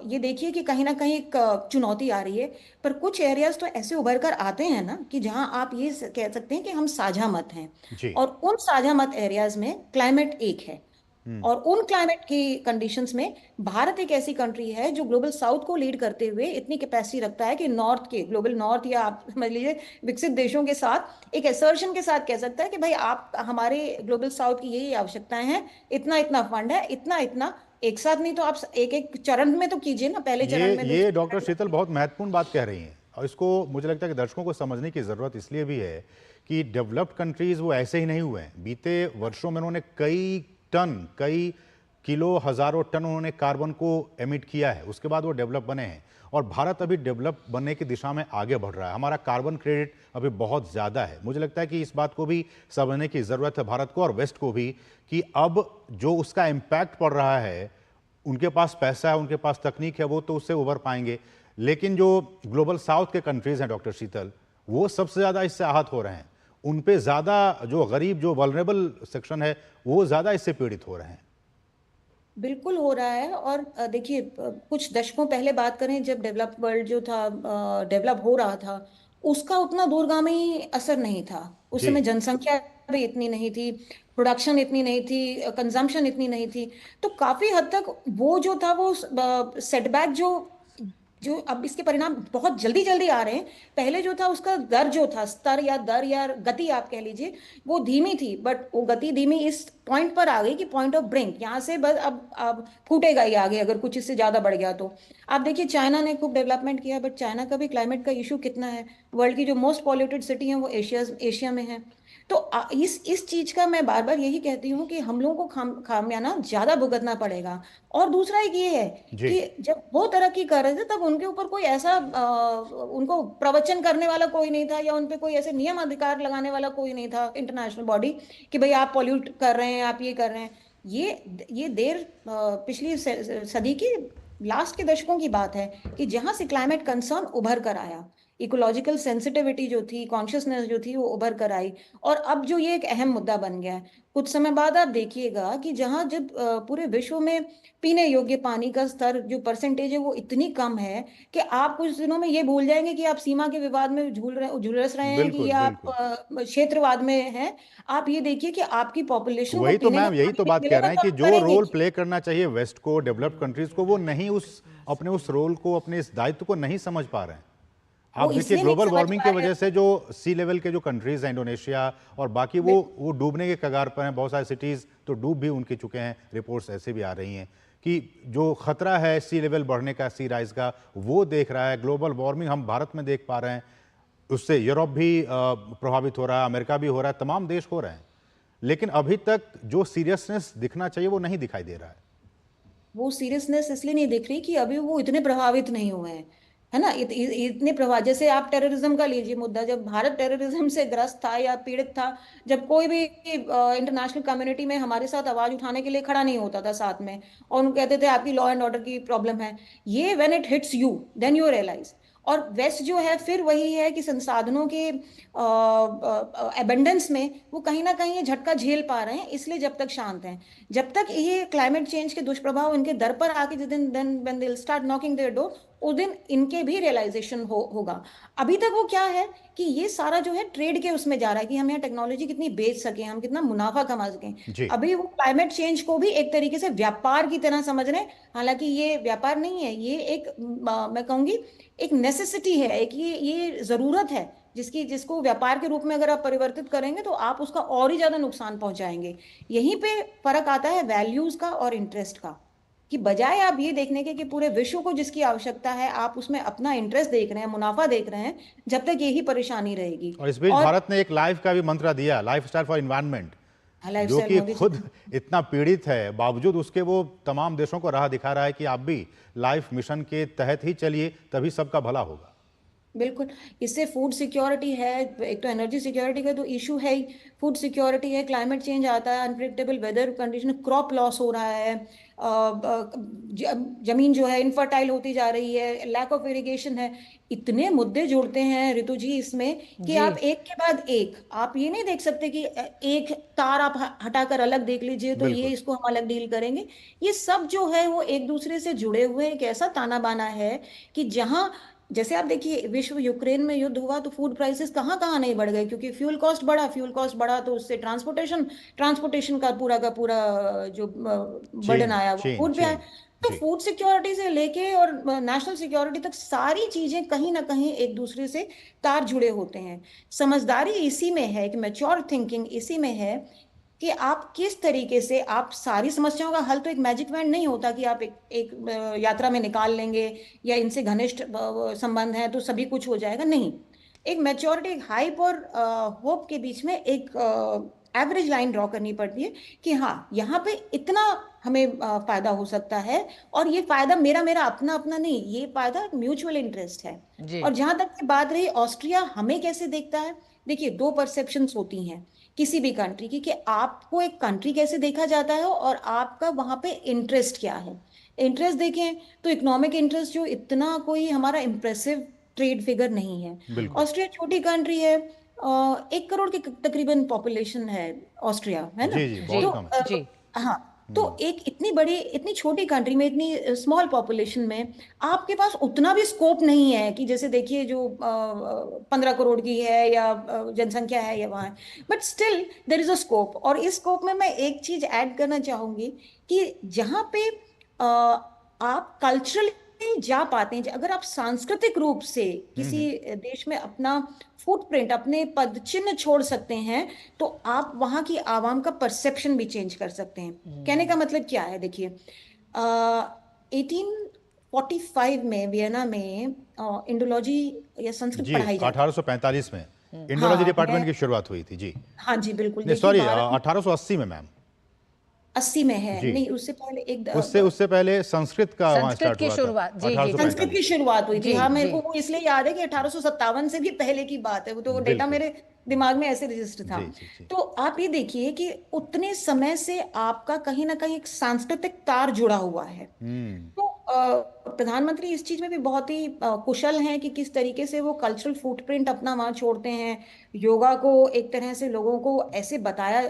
ये देखिए कि कहीं ना कहीं एक चुनौती आ रही है, पर कुछ एरियाज तो ऐसे उभर कर आते हैं ना कि जहां आप ये कह सकते हैं कि हम साझा मत हैं। और उन साझा मत एरियाज में क्लाइमेट एक है, और उन क्लाइमेट की कंडीशंस में भारत एक ऐसी कंट्री है जो ग्लोबल साउथ को लीड करते हुए इतनी कैपेसिटी रखता है कि नॉर्थ के, ग्लोबल नॉर्थ या आप समझ लीजिए विकसित देशों के साथ एक असर्शन के साथ कह सकता है कि भाई आप हमारे ग्लोबल साउथ की यही आवश्यकताएं हैं, इतना इतना फंड है, इतना इतना, एक साथ नहीं तो आप एक एक चरण में तो कीजिए ना, पहले चरण में। ये डॉक्टर शीतल बहुत महत्वपूर्ण बात कह रही हैं, और इसको मुझे लगता है कि दर्शकों को समझने की जरूरत इसलिए भी है कि डेवलप्ड कंट्रीज वो ऐसे ही नहीं हुए हैं। बीते वर्षों में उन्होंने कई किलो, हजारों टन उन्होंने कार्बन को एमिट किया है, उसके बाद वो डेवलप बने हैं। और भारत अभी डेवलप बनने की दिशा में आगे बढ़ रहा है। हमारा कार्बन क्रेडिट अभी बहुत ज़्यादा है। मुझे लगता है कि इस बात को भी समझने की ज़रूरत है भारत को और वेस्ट को भी, कि अब जो उसका इम्पैक्ट पड़ रहा है, उनके पास पैसा है, उनके पास तकनीक है, वो तो उससे उभर पाएंगे। लेकिन जो ग्लोबल साउथ के कंट्रीज़ हैं डॉक्टर शीतल, वो सबसे ज़्यादा इससे आहत हो रहे हैं। उन पे ज़्यादा जो गरीब, जो वल्नरेबल सेक्शन है, वो ज़्यादा इससे पीड़ित हो रहे हैं। बिल्कुल हो रहा है। और देखिए कुछ दशकों पहले बात करें, जब डेवलप्ड वर्ल्ड जो था डेवलप हो रहा था, उसका उतना दूरगामी असर नहीं था। उस समय जनसंख्या भी इतनी नहीं थी, प्रोडक्शन इतनी नहीं थी, कंजम्पशन इतनी नहीं थी। तो काफी हद तक वो जो था वो सेटबैक जो अब इसके परिणाम बहुत जल्दी जल्दी आ रहे हैं। पहले जो था उसका दर जो था, स्तर या दर या गति आप कह लीजिए, वो धीमी थी, बट वो गति धीमी इस पॉइंट पर आ गई कि पॉइंट ऑफ ब्रेक, यहाँ से बस अब फूटेगा ही आगे अगर कुछ इससे ज्यादा बढ़ गया तो। आप देखिए चाइना ने खूब डेवलपमेंट किया, बट चाइना का भी क्लाइमेट का इशू कितना है। वर्ल्ड की जो मोस्ट पॉल्यूटेड सिटी है वो एशिया में है। तो इस चीज का मैं बार बार यही कहती हूँ कि हम लोगों को खामियाना ज्यादा भुगतना पड़ेगा। और दूसरा एक ये है जी। कि जब वो तरक्की कर रहे थे तब उनके ऊपर कोई ऐसा उनको प्रवचन करने वाला कोई नहीं था, या उनपे कोई ऐसे नियम अधिकार लगाने वाला कोई नहीं था इंटरनेशनल बॉडी कि भाई आप पॉल्यूट कर रहे हैं, आप ये कर रहे हैं। ये पिछली सदी की लास्ट के दशकों की बात है कि जहां से क्लाइमेट कंसर्न उभर कर आया, इकोलॉजिकल सेंसिटिविटी जो थी, कॉन्शियसनेस जो थी, वो उभर कर आई। और अब जो ये एक अहम मुद्दा बन गया है, कुछ समय बाद आप देखिएगा कि जहां जब पूरे विश्व में पीने योग्य पानी का स्तर जो परसेंटेज है वो इतनी कम है कि आप कुछ दिनों में ये भूल जाएंगे कि आप सीमा के विवाद में झुलस रहे हैं, कि आप क्षेत्रवाद में हैं। आप ये देखिए कि आपकी पॉपुलेशन वही को तो पीने का मैम, यही पानी तो बात नहीं कह मिलेगा रहे हैं तो कि आप जो करेंगे रोल क्या? प्ले करना चाहिए वेस्ट को, डेवलप्ड कंट्रीज को, वो नहीं अपने उस रोल को, अपने इस दायित्व को नहीं समझ पा रहे हैं। आप देखिए इसलिए नहीं ग्लोबल समझ वार्मिंग पा की रहे वजह हैं। से जो सी लेवल के जो कंट्रीज हैं, इंडोनेशिया और बाकी, वो डूबने के कगार पर हैं। बहुत सारे सिटीज तो डूब भी उनके चुके हैं। रिपोर्ट्स ऐसे भी आ रही हैं कि जो खतरा है सी लेवल बढ़ने का, सी राइज का, वो देख रहा है। ग्लोबल वार्मिंग हम भारत में देख पा रहे हैं, उससे यूरोप भी प्रभावित हो रहा है, अमेरिका भी हो रहा है, तमाम देश हो रहे हैं। लेकिन अभी तक जो सीरियसनेस दिखना चाहिए वो नहीं दिखाई दे रहा है। वो सीरियसनेस इसलिए नहीं दिख रही कि अभी वो इतने प्रभावित नहीं हुए हैं, है ना। इतने प्रभाव, जैसे आप टेररिज्म का लीजिए मुद्दा, जब भारत टेररिज्म से ग्रस्त था या पीड़ित था, जब कोई भी इंटरनेशनल कम्युनिटी में हमारे साथ आवाज उठाने के लिए खड़ा नहीं होता था साथ में, और उन कहते थे आपकी लॉ एंड ऑर्डर की प्रॉब्लम है, ये when it hits you then you realise. और वेस्ट जो है फिर वही है कि संसाधनों के एबंडेंस में वो कहीं ना कहीं ये झटका झेल पा रहे हैं, इसलिए जब तक शांत हैं। जब तक ये क्लाइमेट चेंज के दुष्प्रभाव इनके दर पर आके जिस दिन when they will start knocking their door, उस दिन इनके भी रियलाइजेशन होगा। अभी तक वो क्या है कि ये सारा जो है ट्रेड के उसमें जा रहा है कि हम यहाँ टेक्नोलॉजी कितनी बेच सकें, हम कितना मुनाफा कमा सकें। अभी वो क्लाइमेट चेंज को भी एक तरीके से व्यापार की तरह समझ रहे हैं, हालांकि ये व्यापार नहीं है, ये एक मैं कहूंगी एक नेसेसिटी है, एक ये जरूरत है जिसको व्यापार के रूप में अगर आप परिवर्तित करेंगे तो आप उसका और ही ज्यादा नुकसान पहुंचाएंगे। यहीं पे फर्क आता है वैल्यूज का और इंटरेस्ट का, कि बजाय आप ये देखने के कि पूरे विश्व को जिसकी आवश्यकता है, आप उसमें अपना इंटरेस्ट देख रहे हैं, मुनाफा देख रहे हैं, जब तक यही परेशानी रहेगी। और इस बीच भारत ने एक लाइफ का भी मंत्र दिया, लाइफ स्टाइल फॉर एनवायरनमेंट, जो कि खुद इतना पीड़ित है, बावजूद उसके वो तमाम देशों को राह दिखा रहा है कि आप भी लाइफ मिशन के तहत ही चलिए, तभी सबका भला होगा। बिल्कुल, इससे फूड सिक्योरिटी है, एक तो एनर्जी सिक्योरिटी का तो इशू है ही, फूड सिक्योरिटी है, क्लाइमेट चेंज आता है, unpredictable weather condition, crop loss हो रहा है, जमीन जो है इनफर्टाइल होती जा रही है, लैक ऑफ इरिगेशन है। इतने मुद्दे जुड़ते हैं ऋतु जी इसमें कि आप एक के बाद एक, आप ये नहीं देख सकते कि एक तार आप हटाकर अलग देख लीजिए तो ये इसको हम अलग डील करेंगे। ये सब जो है वो एक दूसरे से जुड़े हुए एक ऐसा ताना बाना है कि जहां, जैसे आप देखिए विश्व यूक्रेन में युद्ध हुआ तो फूड प्राइसेस कहाँ कहाँ नहीं बढ़ गए, क्योंकि फ्यूल कॉस्ट बढ़ा तो उससे ट्रांसपोर्टेशन का पूरा जो बर्डन आया वो फूड पे आया। तो फूड सिक्योरिटी से लेके और नेशनल सिक्योरिटी तक सारी चीजें कहीं ना कहीं एक दूसरे से तार जुड़े होते हैं। समझदारी इसी में है, कि मैच्योर थिंकिंग इसी में है कि आप किस तरीके से, आप सारी समस्याओं का हल तो एक मैजिक वैंड नहीं होता कि आप एक यात्रा में निकाल लेंगे या इनसे घनिष्ठ संबंध है तो सभी कुछ हो जाएगा, नहीं। एक मैच्योरिटी, एक हाइप और होप के बीच में एक एवरेज लाइन ड्रॉ करनी पड़ती है कि हाँ यहाँ पे इतना हमें फायदा हो सकता है, और ये फायदा मेरा अपना नहीं, ये फायदा म्यूचुअल इंटरेस्ट है। और जहां तक की बात रही ऑस्ट्रिया हमें कैसे देखता है, देखिए दो परसेप्शंस होती हैं किसी भी कंट्री की, कि आपको एक कंट्री कैसे देखा जाता है और आपका वहां पे इंटरेस्ट क्या है। इंटरेस्ट देखें तो इकोनॉमिक इंटरेस्ट जो इतना कोई हमारा इंप्रेसिव ट्रेड फिगर नहीं है। ऑस्ट्रिया छोटी कंट्री है, 1 करोड़ की तकरीबन पॉपुलेशन है ऑस्ट्रिया, है ना। जी, हाँ, तो एक इतनी बड़ी, इतनी छोटी कंट्री में, इतनी स्मॉल पॉपुलेशन में आपके पास उतना भी स्कोप नहीं है कि जैसे देखिए जो 15 करोड़ की है या जनसंख्या है या वहाँ है, but still there is a scope. और इस स्कोप में मैं एक चीज ऐड करना चाहूंगी कि जहाँ पे आप कल्चरली जा पाते हैं, अगर आप सांस्कृतिक रूप से किसी देश में अपना फुटप्रिंट, अपने पदचिन्ह छोड़ सकते हैं, तो आप वहां की आवाम का परसेप्शन भी चेंज कर सकते हैं। कहने का मतलब क्या है, देखिए 1845 में वियना में इंडोलॉजी या संस्कृत पढ़ाई जाती है। 1845 में इंडोलॉजी डिपार्टमेंट की शुरुआत हुई थी जी। हाँ जी बिल्कुल। नहीं देखिए, सॉरी, भारत 1880 में मैम। 80 में है, जी। नहीं उससे पहले उससे पहले संस्कृत का वहाँ संस्कृत स्टार्ट की हुआ था। शुरुआत, जी, जी, 1845। संस्कृत की शुरुआत हुई थी। जी, हाँ, मेरे जी। को वो इसलिए याद है कि 1857 से भी पहले की बात है, वो तो वो डेटा बिल्कुल। मेरे दिमाग में ऐसे रजिस्टर था। जी, जी, जी। तो आप ये देखिए कि उतने समय से आपका कहीं ना कहीं एक सांस्कृतिक तार जुड़ा हुआ है। तो प्रधानमंत्री इस चीज में भी बहुत ही कुशल हैं कि किस तरीके से वो कल्चरल फुटप्रिंट अपना वहां छोड़ते हैं। योगा को एक तरह से लोगों को ऐसे बताया,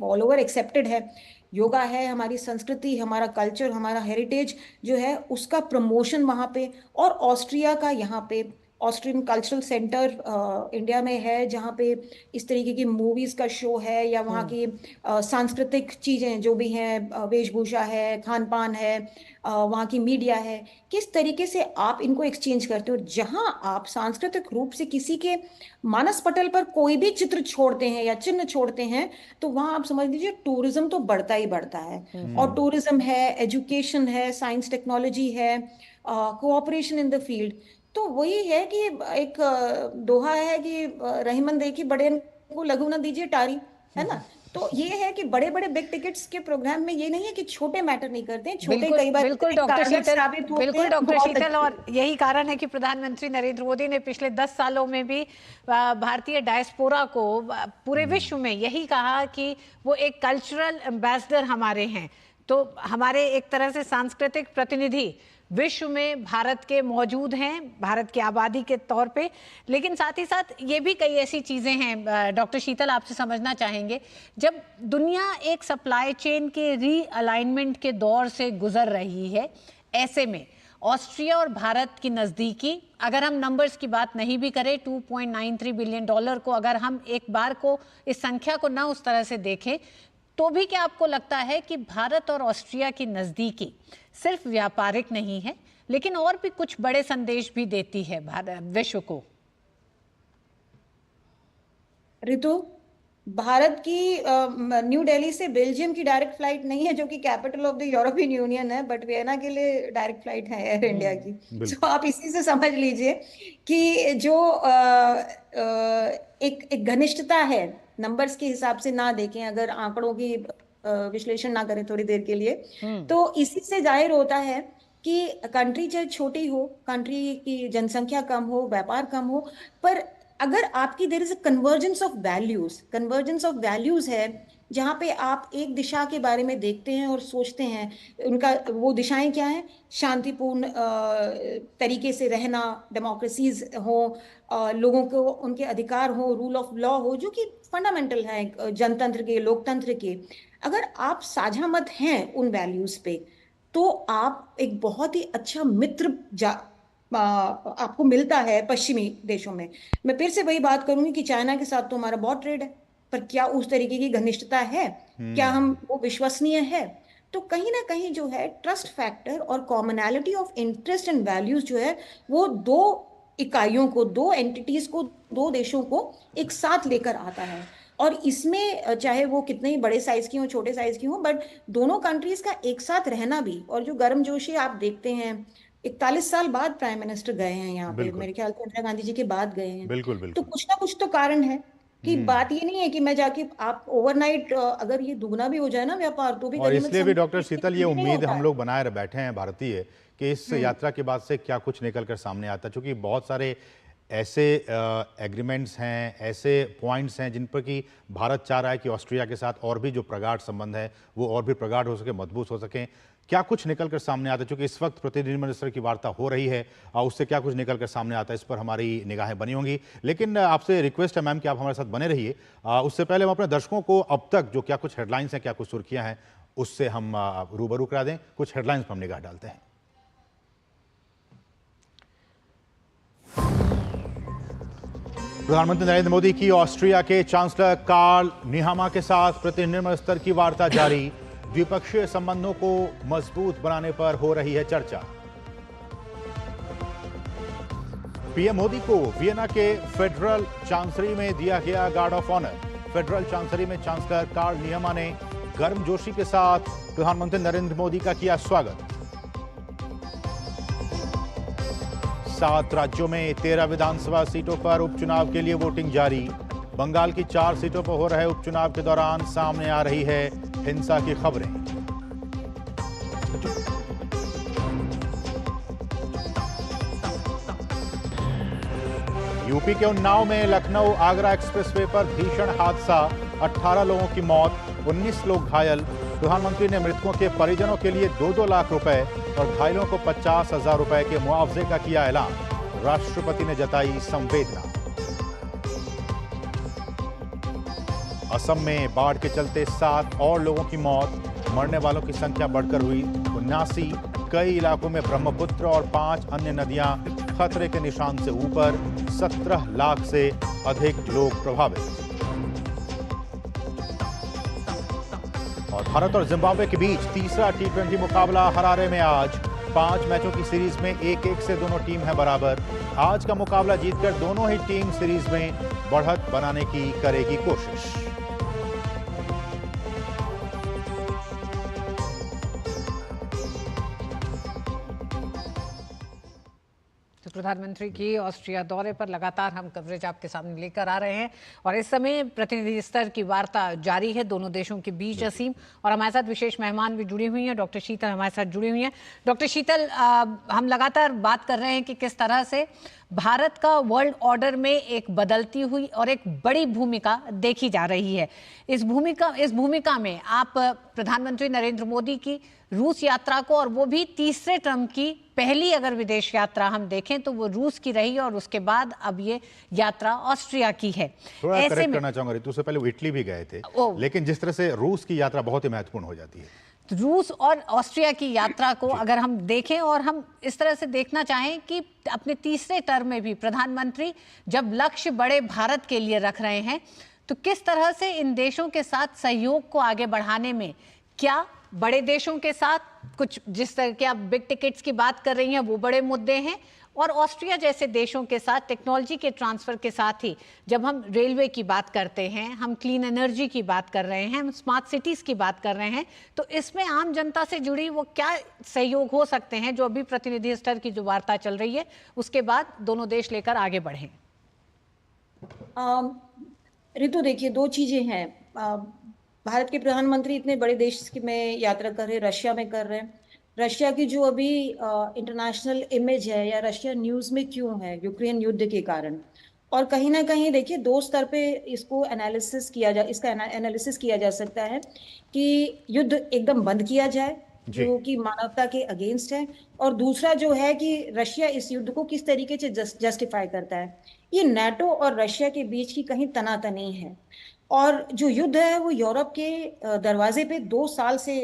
ऑल ओवर एक्सेप्टेड है, योगा है हमारी संस्कृति, हमारा कल्चर, हमारा हेरिटेज जो है उसका प्रमोशन वहाँ पे। और ऑस्ट्रिया का यहाँ पे ऑस्ट्रियन कल्चरल सेंटर इंडिया में है, जहाँ पे इस तरीके की मूवीज का शो है, या वहाँ की सांस्कृतिक चीजें जो भी हैं, वेशभूषा है, खान पान है, वहाँ की मीडिया है, किस तरीके से आप इनको एक्सचेंज करते हो। जहाँ आप सांस्कृतिक रूप से किसी के मानस पटल पर कोई भी चित्र छोड़ते हैं या चिन्ह छोड़ते हैं, तो वहाँ आप समझ लीजिए टूरिज्म तो बढ़ता ही बढ़ता है। और टूरिज्म है, एजुकेशन है, साइंस टेक्नोलॉजी है, कोऑपरेशन इन द फील्ड। तो वही है कि एक दोहा है कि रहीमन देखी बड़े को लघु न दीजिए टारी, है ना। तो ये है कि बड़े बड़े बिग टिकट्स के प्रोग्राम में ये नहीं है कि छोटे मैटर नहीं करते हैं, छोटे कई बार बिल्कुल डॉक्टर कारगर शीतल, साबित होते बिल्कुल हैं, डॉक्टर बहुत शीतल। अच्छे। और यही कारण है कि प्रधानमंत्री नरेंद्र मोदी ने पिछले 10 सालों में भी भारतीय डायस्पोरा को पूरे विश्व में यही कहा कि वो एक कल्चरल एम्बेसडर हमारे हैं। तो हमारे एक तरह से सांस्कृतिक प्रतिनिधि विश्व में भारत के मौजूद हैं, भारत की आबादी के तौर पे। लेकिन साथ ही साथ ये भी कई ऐसी चीज़ें हैं, डॉक्टर शीतल आपसे समझना चाहेंगे, जब दुनिया एक सप्लाई चेन के रीअलाइनमेंट के दौर से गुजर रही है, ऐसे में ऑस्ट्रिया और भारत की नज़दीकी, अगर हम नंबर्स की बात नहीं भी करें, $2.93 बिलियन को अगर हम एक बार को इस संख्या को ना उस तरह से देखें, तो भी क्या आपको लगता है कि भारत और ऑस्ट्रिया की नज़दीकी सिर्फ व्यापारिक नहीं है, लेकिन और भी कुछ बड़े संदेश भी देती है विश्व को? ऋतु, भारत की न्यू दिल्ली से बेल्जियम की डायरेक्ट फ्लाइट नहीं है, जो कि capital of the European union है, बट वियना के लिए डायरेक्ट फ्लाइट है एयर इंडिया की। तो आप इसी से समझ लीजिए कि जो एक घनिष्ठता है, नंबर्स के हिसाब से ना देखें, अगर आंकड़ों की विश्लेषण ना करें थोड़ी देर के लिए, तो इसी से जाहिर होता है कि कंट्री चाहे छोटी हो, कंट्री की जनसंख्या कम हो, व्यापार कम हो, पर अगर आपकी there is a convergence of values है, जहाँ पे आप एक दिशा के बारे में देखते हैं और सोचते हैं, उनका वो दिशाएं क्या हैं, शांतिपूर्ण तरीके से रहना, डेमोक्रेसीज हो, लोगों को उनके अधिकार हो, रूल ऑफ लॉ हो, जो कि फंडामेंटल है जनतंत्र के, लोकतंत्र के। अगर आप साझा मत हैं उन वैल्यूज पे, तो आप एक बहुत ही अच्छा मित्र आपको मिलता है पश्चिमी देशों में। मैं फिर से वही बात करूंगी कि चाइना के साथ तो हमारा बहुत ट्रेड है, पर क्या उस तरीके की घनिष्ठता है? क्या हम वो विश्वसनीय है? तो कहीं ना कहीं जो है ट्रस्ट फैक्टर और commonality of interest and values जो है, वो दो इकाइयों को, दो एंटिटीज को, दो देशों को एक साथ लेकर आता है। और इसमें चाहे वो कितने ही बड़े साइज की हो, छोटे साइज की हो, बट दोनों कंट्रीज का एक साथ रहना भी, और जो गर्मजोशी आप देखते हैं, 41 साल बाद प्राइम मिनिस्टर गए हैं यहाँ पे, मेरे ख्याल से इंदिरा गांधी जी के बाद गए हैं। बिल्कुल तो बिल्कुल। कुछ ना कुछ तो कारण है कि बात ये नहीं है कि मैं जाके आप ओवरनाइट अगर ये दुगना भी हो जाए ना व्यापार, तो भी और गनीमत इसलिए भी समझ डॉक्टर लीजिए शीतल, कि ये नहीं उम्मीद होता हम है। लोग बनाए बैठे हैं भारतीय कि इस यात्रा के बाद से क्या कुछ निकल कर सामने आता है, क्योंकि बहुत सारे ऐसे एग्रीमेंट्स हैं, ऐसे पॉइंट्स हैं जिन पर कि भारत चाह रहा है कि ऑस्ट्रिया के साथ और भी जो प्रगाढ़ संबंध है वो और भी प्रगाढ़ हो सके, मजबूत हो सकें। क्या कुछ निकल कर सामने आता है, क्योंकि इस वक्त प्रतिनिधिमंडल स्तर की वार्ता हो रही है, उससे क्या कुछ निकल कर सामने आता है, इस पर हमारी निगाहें बनी होंगी। लेकिन आपसे रिक्वेस्ट है मैम कि आप हमारे साथ बने रहिए। उससे पहले हम अपने दर्शकों को अब तक जो क्या कुछ हेडलाइंस हैं, क्या कुछ सुर्खियां हैं, उससे हम रूबरू करा दें। कुछ हेडलाइंस पर हम निगाह डालते हैं। प्रधानमंत्री नरेंद्र मोदी की ऑस्ट्रिया के चांसलर कार्ल निहामा के साथ प्रतिनिधिमंडल स्तर की वार्ता जारी। द्विपक्षीय संबंधों को मजबूत बनाने पर हो रही है चर्चा। पीएम मोदी को वियना के फेडरल चांसरी में दिया गया guard of honour. Federal chancery में चांसलर कार्ल निहामा ने गर्मजोशी के साथ प्रधानमंत्री नरेंद्र मोदी का किया स्वागत। 7 राज्यों में 13 विधानसभा सीटों पर उपचुनाव के लिए वोटिंग जारी। बंगाल की 4 सीटों पर हो रहे उपचुनाव के दौरान सामने आ रही है हिंसा की खबरें। यूपी के उन्नाव में लखनऊ आगरा एक्सप्रेसवे पर भीषण हादसा, 18 लोगों की मौत, 19 लोग घायल। प्रधानमंत्री ने मृतकों के परिजनों के लिए 2-2 लाख रुपए और घायलों को 50,000 रुपए के मुआवजे का किया ऐलान। राष्ट्रपति ने जताई संवेदना। असम में बाढ़ के चलते 7 और लोगों की मौत, मरने वालों की संख्या बढ़कर हुई 79। कई इलाकों में ब्रह्मपुत्र और 5 अन्य नदियां खतरे के निशान से ऊपर, 17 लाख से अधिक लोग प्रभावित। और भारत और जिम्बाब्वे के बीच तीसरा T20 मुकाबला हरारे में आज। 5 मैचों की सीरीज में 1-1 से दोनों टीम है बराबर। आज का मुकाबला जीतकर दोनों ही टीम सीरीज में बढ़त बनाने की करेगी कोशिश। प्रधानमंत्री की ऑस्ट्रिया दौरे पर लगातार हम कवरेज आपके सामने लेकर आ रहे हैं और इस समय प्रतिनिधि स्तर की वार्ता जारी है दोनों देशों के बीच। असीम, और हमारे साथ विशेष मेहमान भी जुड़ी हुई हैं, डॉक्टर शीतल हमारे साथ जुड़ी हुई हैं। डॉक्टर शीतल, हम लगातार बात कर रहे हैं कि किस तरह से भारत का वर्ल्ड ऑर्डर में एक बदलती हुई और एक बड़ी भूमिका देखी जा रही है। इस भूमिका में आप प्रधानमंत्री नरेंद्र मोदी की रूस यात्रा को, और वो भी तीसरे टर्म की पहली अगर विदेश यात्रा हम देखें तो वो रूस की रही और उसके बाद अब ये यात्रा ऑस्ट्रिया की है। थोड़ा करेक्ट करना चाहूंगा रितु, से पहले वो इटली भी गए थे, लेकिन जिस तरह से रूस की यात्रा बहुत ही महत्वपूर्ण हो जाती है। रूस और ऑस्ट्रिया की यात्रा को अगर हम देखें और हम इस तरह से देखना चाहें कि अपने तीसरे टर्म में भी प्रधानमंत्री जब लक्ष्य बड़े भारत के लिए रख रहे हैं तो किस तरह से इन देशों के साथ सहयोग को आगे बढ़ाने में, क्या बड़े देशों के साथ कुछ, जिस तरह के आप बिग टिकट्स की बात कर रही हैं वो बड़े मुद्दे हैं, और ऑस्ट्रिया जैसे देशों के साथ टेक्नोलॉजी के ट्रांसफर के साथ ही जब हम रेलवे की बात करते हैं, हम क्लीन एनर्जी की बात कर रहे हैं, हम स्मार्ट सिटीज की बात कर रहे हैं, तो इसमें आम जनता से जुड़ी वो क्या सहयोग हो सकते हैं जो अभी प्रतिनिधि स्तर की जो वार्ता चल रही है उसके बाद दोनों देश लेकर आगे बढ़े। ऋतु, देखिए, 2 चीजें हैं। भारत के प्रधानमंत्री इतने बड़े देश में यात्रा कर रहे हैं, रशिया में कर रहे हैं। रशिया की जो अभी इंटरनेशनल इमेज है या रशिया न्यूज में क्यों है, यूक्रेन युद्ध के कारण। और कहीं ना कहीं देखिए 2 स्तर पे इसका एनालिसिस किया जा सकता है कि युद्ध एकदम बंद किया जाए जो कि मानवता के अगेंस्ट है, और दूसरा जो है कि रशिया इस युद्ध को किस तरीके से जस्टिफाई करता है। ये नाटो और रशिया के बीच की कहीं तनातनी है, और जो युद्ध है वो यूरोप के दरवाजे पे 2 साल से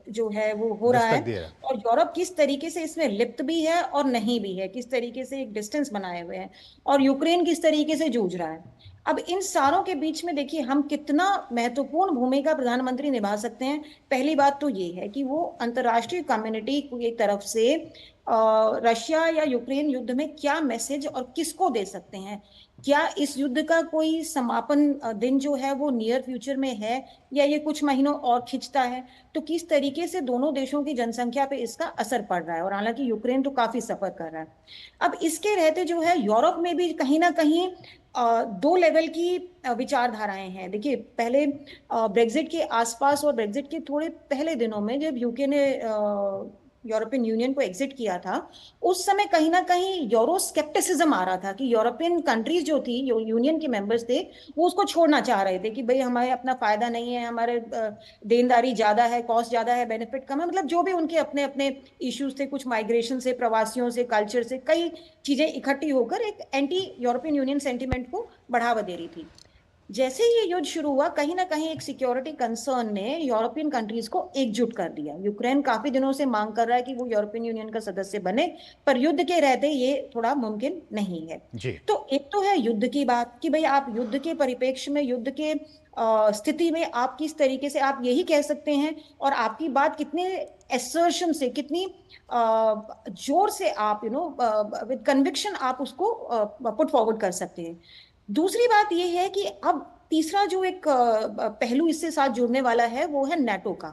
जो है वो हो रहा है, और यूरोप किस तरीके से इसमें लिप्त भी है और नहीं भी है, किस तरीके से एक डिस्टेंस बनाए हुए हैं, और यूक्रेन किस तरीके से जूझ रहा है। अब इन सारों के बीच में देखिए हम कितना महत्वपूर्ण भूमिका प्रधानमंत्री निभा सकते हैं। पहली बात तो ये है कि वो अंतर्राष्ट्रीय कम्युनिटी की तरफ से रशिया या यूक्रेन युद्ध में क्या मैसेज और किसको दे सकते हैं। क्या इस युद्ध का कोई समापन दिन जो है वो नियर फ्यूचर में है या ये कुछ महीनों और खिंचता है, तो किस तरीके से दोनों देशों की जनसंख्या पे इसका असर पड़ रहा है। और हालांकि यूक्रेन तो काफी सफर कर रहा है। अब इसके रहते जो है यूरोप में भी कहीं ना कहीं 2 लेवल की विचारधाराएं हैं। देखिए, पहले ब्रेग्जिट के आसपास और ब्रेग्जिट के थोड़े पहले दिनों में जब यूके ने यूरोपियन यूनियन को एग्जिट किया था, उस समय कहीं ना कहीं यूरोस्केप्टिसिज्म आ रहा था कि यूरोपियन कंट्रीज जो थी, यूनियन के मेंबर्स थे, वो उसको छोड़ना चाह रहे थे कि भाई हमारे अपना फायदा नहीं है, हमारे देनदारी ज्यादा है, कॉस्ट ज्यादा है, बेनिफिट कम है, मतलब जो भी उनके अपने अपने इश्यूज थे, कुछ माइग्रेशन से, प्रवासियों से, कल्चर से, कई चीजें इकट्ठी होकर एक एंटी यूरोपियन यूनियन सेंटिमेंट को बढ़ावा दे रही थी। जैसे ये युद्ध शुरू हुआ, कहीं ना कहीं एक सिक्योरिटी कंसर्न ने यूरोपियन कंट्रीज को एकजुट कर दिया। यूक्रेन काफी दिनों से मांग कर रहा है कि वो यूरोपियन यूनियन का सदस्य बने, पर युद्ध के रहते ये थोड़ा मुमकिन नहीं है जी। तो एक तो है युद्ध की बात कि भाई आप युद्ध के परिप्रेक्ष्य में, युद्ध के स्थिति में आप किस तरीके से आप यही कह सकते हैं, और आपकी बात कितने एसर्शन से, कितनी जोर से आप विद कन्विक्शन आप उसको पुट फॉरवर्ड कर सकते हैं। दूसरी बात यह है कि अब तीसरा जो एक पहलू इससे साथ जुड़ने वाला है वो है नाटो का।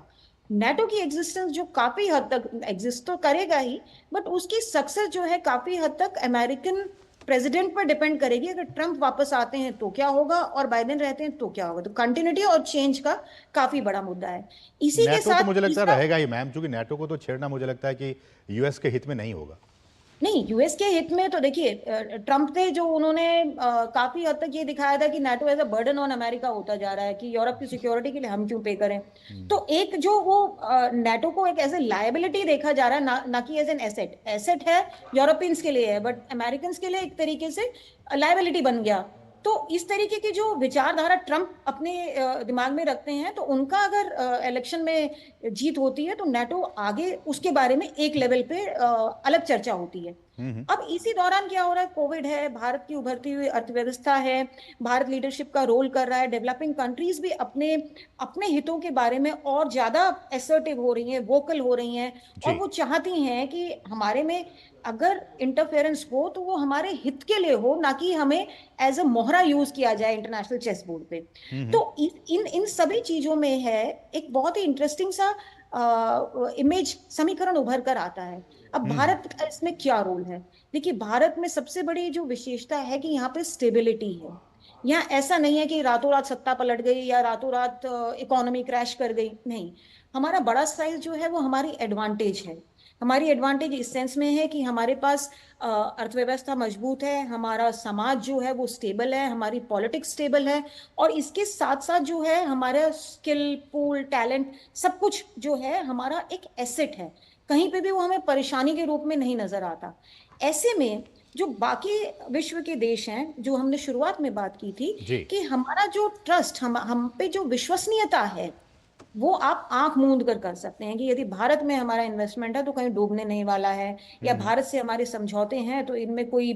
नेटो की एग्जिस्टेंस जो काफी हद तक एग्जिस्ट तो करेगा ही, बट उसकी सक्सेस जो है काफी हद तक अमेरिकन प्रेसिडेंट पर डिपेंड करेगी। अगर ट्रंप वापस आते हैं तो क्या होगा, और बाइडेन रहते हैं तो क्या होगा। तो कंटिन्यूटी और चेंज का काफी बड़ा मुद्दा है। इसी के नेटो तो साथ मुझे लगता है तीसरा, रहेगा ही मैम, क्योंकि नेटो को तो छेड़ना मुझे लगता है कि यूएस के हित में नहीं होगा। नहीं, यूएस के हित में तो देखिए, ट्रम्प ने जो उन्होंने काफी हद तक ये दिखाया था कि NATO as a burden on America होता जा रहा है, कि यूरोप की सिक्योरिटी के लिए हम क्यों पे करें। तो एक जो वो नाटो को एक एज ए लायबिलिटी देखा जा रहा है, ना कि एज एन एसेट। एसेट है यूरोपियंस के लिए है, बट अमेरिकन के लिए एक तरीके से लायबिलिटी बन गया। तो इस तरीके की जो विचारधारा ट्रम्प अपने दिमाग में रखते हैं, तो उनका अगर इलेक्शन में जीत होती है तो नाटो आगे उसके बारे में एक लेवल पे अलग चर्चा होती है। अब इसी दौरान क्या हो रहा है, कोविड है, भारत की उभरती हुई अर्थव्यवस्था है, भारत लीडरशिप का रोल कर रहा है, डेवलपिंग कंट्रीज भी अपने अपने हितों के बारे में और ज्यादा असर्टिव हो रही हैं, वोकल हो रही हैं, और जी। वो चाहती हैं कि हमारे में अगर इंटरफेरेंस हो तो वो हमारे हित के लिए हो, ना कि हमें एज अ मोहरा यूज किया जाए इंटरनेशनल चेस बोर्ड पे। तो इन इन सभी चीजों में है एक बहुत ही इंटरेस्टिंग सा इमेज समीकरण उभर कर आता है। अब भारत का इसमें क्या रोल है? देखिए, भारत में सबसे बड़ी जो विशेषता है कि यहाँ पे स्टेबिलिटी है। यहाँ ऐसा नहीं है कि रातों रात सत्ता पलट गई या रातों रात इकोनॉमी क्रैश कर गई, नहीं। हमारा बड़ा साइज जो है वो हमारी एडवांटेज है। हमारी एडवांटेज इस सेंस में है कि हमारे पास अर्थव्यवस्था मजबूत है, हमारा समाज जो है वो स्टेबल है, हमारी पॉलिटिक्स स्टेबल है, और इसके साथ साथ जो है हमारा स्किल पूल, टैलेंट, सब कुछ जो है हमारा एक एसेट है। कहीं पे भी वो हमें परेशानी के रूप में नहीं नजर आता। ऐसे में जो बाकी विश्व के देश हैं, जो हमने शुरुआत में बात की थी, जी। कि हमारा जो ट्रस्ट, हम पे जो विश्वसनीयता है, वो आप आंख मूंद कर सकते हैं कि यदि भारत में हमारा इन्वेस्टमेंट है तो कहीं डूबने नहीं वाला है, या भारत से हमारे समझौते हैं तो इनमें कोई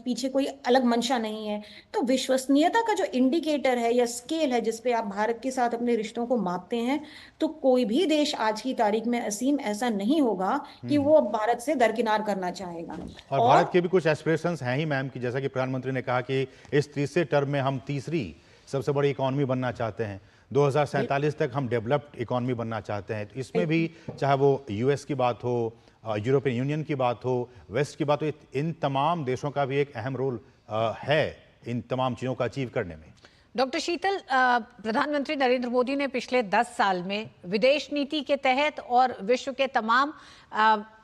पीछे कोई अलग मंशा नहीं है। तो विश्वसनीयता का जो इंडिकेटर है या स्केल है जिसपे आप भारत के साथ अपने रिश्तों को मापते हैं, तो कोई भी देश आज की तारीख में असीम ऐसा नहीं होगा कि वो अब भारत से दरकिनार करना चाहेगा। और भारत के भी कुछ एस्पिरेशंस हैं ही मैम, कि जैसा कि प्रधानमंत्री ने कहा कि इस तीसरे टर्म में हम तीसरी सबसे बड़ी इकोनॉमी बनना चाहते हैं, 2047 तक हम डेवलप्ड इकोनॉमी बनना चाहते हैं। तो इसमें भी चाहे वो यूएस की बात हो, यूरोपियन यूनियन की बात हो, वेस्ट की बात हो, इन तमाम देशों का भी एक अहम रोल है इन तमाम चीज़ों को अचीव करने में। डॉक्टर शीतल, प्रधानमंत्री नरेंद्र मोदी ने पिछले 10 साल में विदेश नीति के तहत और विश्व के तमाम,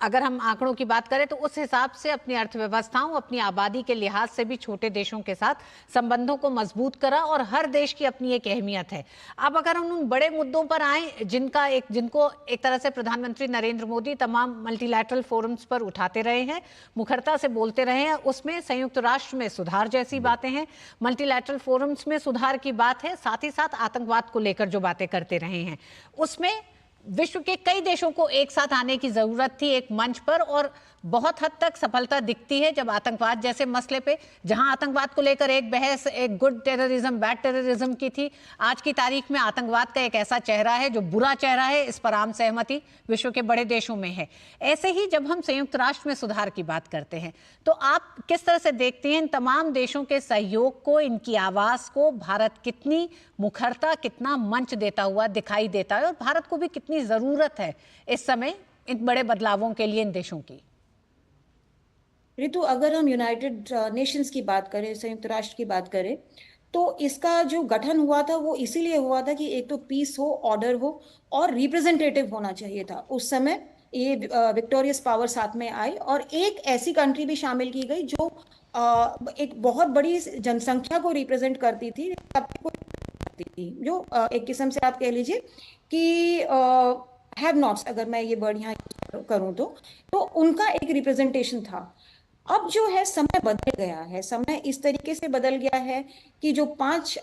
अगर हम आंकड़ों की बात करें तो उस हिसाब से अपनी अर्थव्यवस्थाओं, अपनी आबादी के लिहाज से भी छोटे देशों के साथ संबंधों को मजबूत करा, और हर देश की अपनी एक अहमियत है। अब अगर हम उन बड़े मुद्दों पर आए जिनको एक तरह से प्रधानमंत्री नरेंद्र मोदी तमाम मल्टीलैटरल फोरम्स पर उठाते रहे हैं, मुखरता से बोलते रहे हैं, उसमें संयुक्त राष्ट्र में सुधार जैसी बातें हैं, मल्टीलैटरल फोरम्स में सुधार की बात है, साथ ही साथ आतंकवाद को लेकर जो बातें करते रहे हैं, उसमें विश्व के कई देशों को एक साथ आने की जरूरत थी एक मंच पर, और बहुत हद तक सफलता दिखती है जब आतंकवाद जैसे मसले पे, जहां आतंकवाद को लेकर एक बहस, एक गुड टेररिज्म, बैड टेररिज्म की थी, आज की तारीख में आतंकवाद का एक ऐसा चेहरा है जो बुरा चेहरा है, इस पर आम सहमति विश्व के बड़े देशों में है। ऐसे ही जब हम संयुक्त राष्ट्र में सुधार की बात करते हैं, तो आप किस तरह से देखते हैं इन तमाम देशों के सहयोग को, इनकी आवाज को? भारत कितनी मुखरता, कितना मंच देता हुआ दिखाई देता है, और भारत को भी कितनी जरूरत है इस समय इन बड़े बदलावों के लिए इन देशों की? ऋतु, अगर हम यूनाइटेड नेशंस की बात करें, संयुक्त राष्ट्र की बात करें, तो इसका जो गठन हुआ था वो इसीलिए हुआ था कि एक तो पीस हो, ऑर्डर हो, और रिप्रेजेंटेटिव होना चाहिए था। उस समय ये विक्टोरियस पावर साथ में आई, और एक ऐसी कंट्री भी शामिल की गई जो एक बहुत बड़ी जनसंख्या को रिप्रेजेंट करती थी, जो एक किस्म से आप कह लीजिए कि हैव नॉट्स, अगर मैं ये वर्ड यहाँ करूं तो उनका एक रिप्रेजेंटेशन था। अब जो है समय बदल गया है, समय इस तरीके से बदल गया है कि जो 5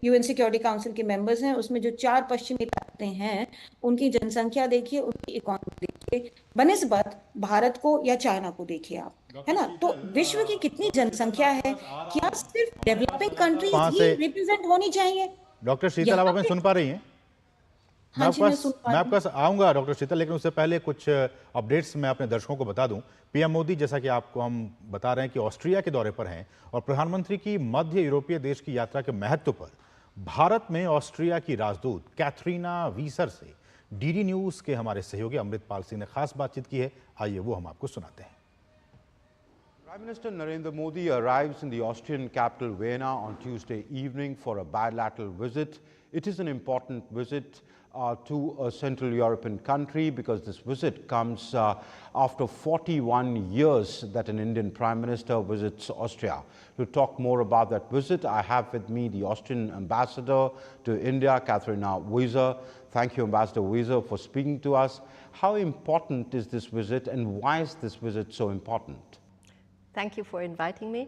यूएन सिक्योरिटी काउंसिल के मेंबर्स हैं, उसमें जो 4 पश्चिमी ताकतें हैं, उनकी जनसंख्या देखिए, उनकी इकोनॉमी देखिए, बनिस्बत भारत को या चाइना को देखिए आप, है ना। तो विश्व की कितनी जनसंख्या है, क्या सिर्फ डेवलपिंग कंट्रीज ही रिप्रेजेंट होनी चाहिए? डॉक्टर शीतल, आप हमें सुन पा रही हैं? हाँ जी, मैं आपके पास आऊंगा डॉक्टर शीतल, लेकिन उससे पहले कुछ अपडेट्स मैं अपने दर्शकों को बता दूं। पीएम मोदी, जैसा कि आपको हम बता रहे हैं, कि ऑस्ट्रिया के दौरे पर हैं, और प्रधानमंत्री की मध्य यूरोपीय देश की यात्रा के महत्व पर भारत में ऑस्ट्रिया की राजदूत कैथरीना वीसर से डीडी न्यूज के हमारे सहयोगी अमृतपाल सिंह ने खास बातचीत की है। आइए वो हम आपको सुनाते हैं। Prime Minister Narendra Modi arrives in the Austrian capital Vienna on Tuesday evening for a bilateral visit. It is an important visit to a Central European country because this visit comes after 41 years that an Indian Prime Minister visits Austria. To talk more about that visit, I have with me the Austrian Ambassador to India, Katharina Wieser. Thank you, Ambassador Wieser, for speaking to us. How important is this visit and why is this visit so important? Thank you for inviting me.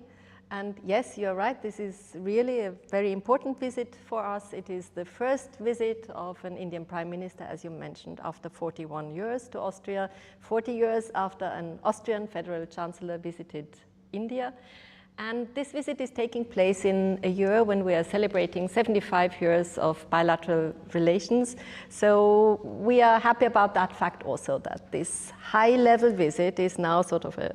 And yes, you're right, this is really a very important visit for us. It is the first visit of an Indian Prime Minister, as you mentioned, after 41 years to Austria, 40 years after an Austrian Federal Chancellor visited India. And this visit is taking place in a year when we are celebrating 75 years of bilateral relations. So we are happy about that fact also, that this high-level visit is now sort of a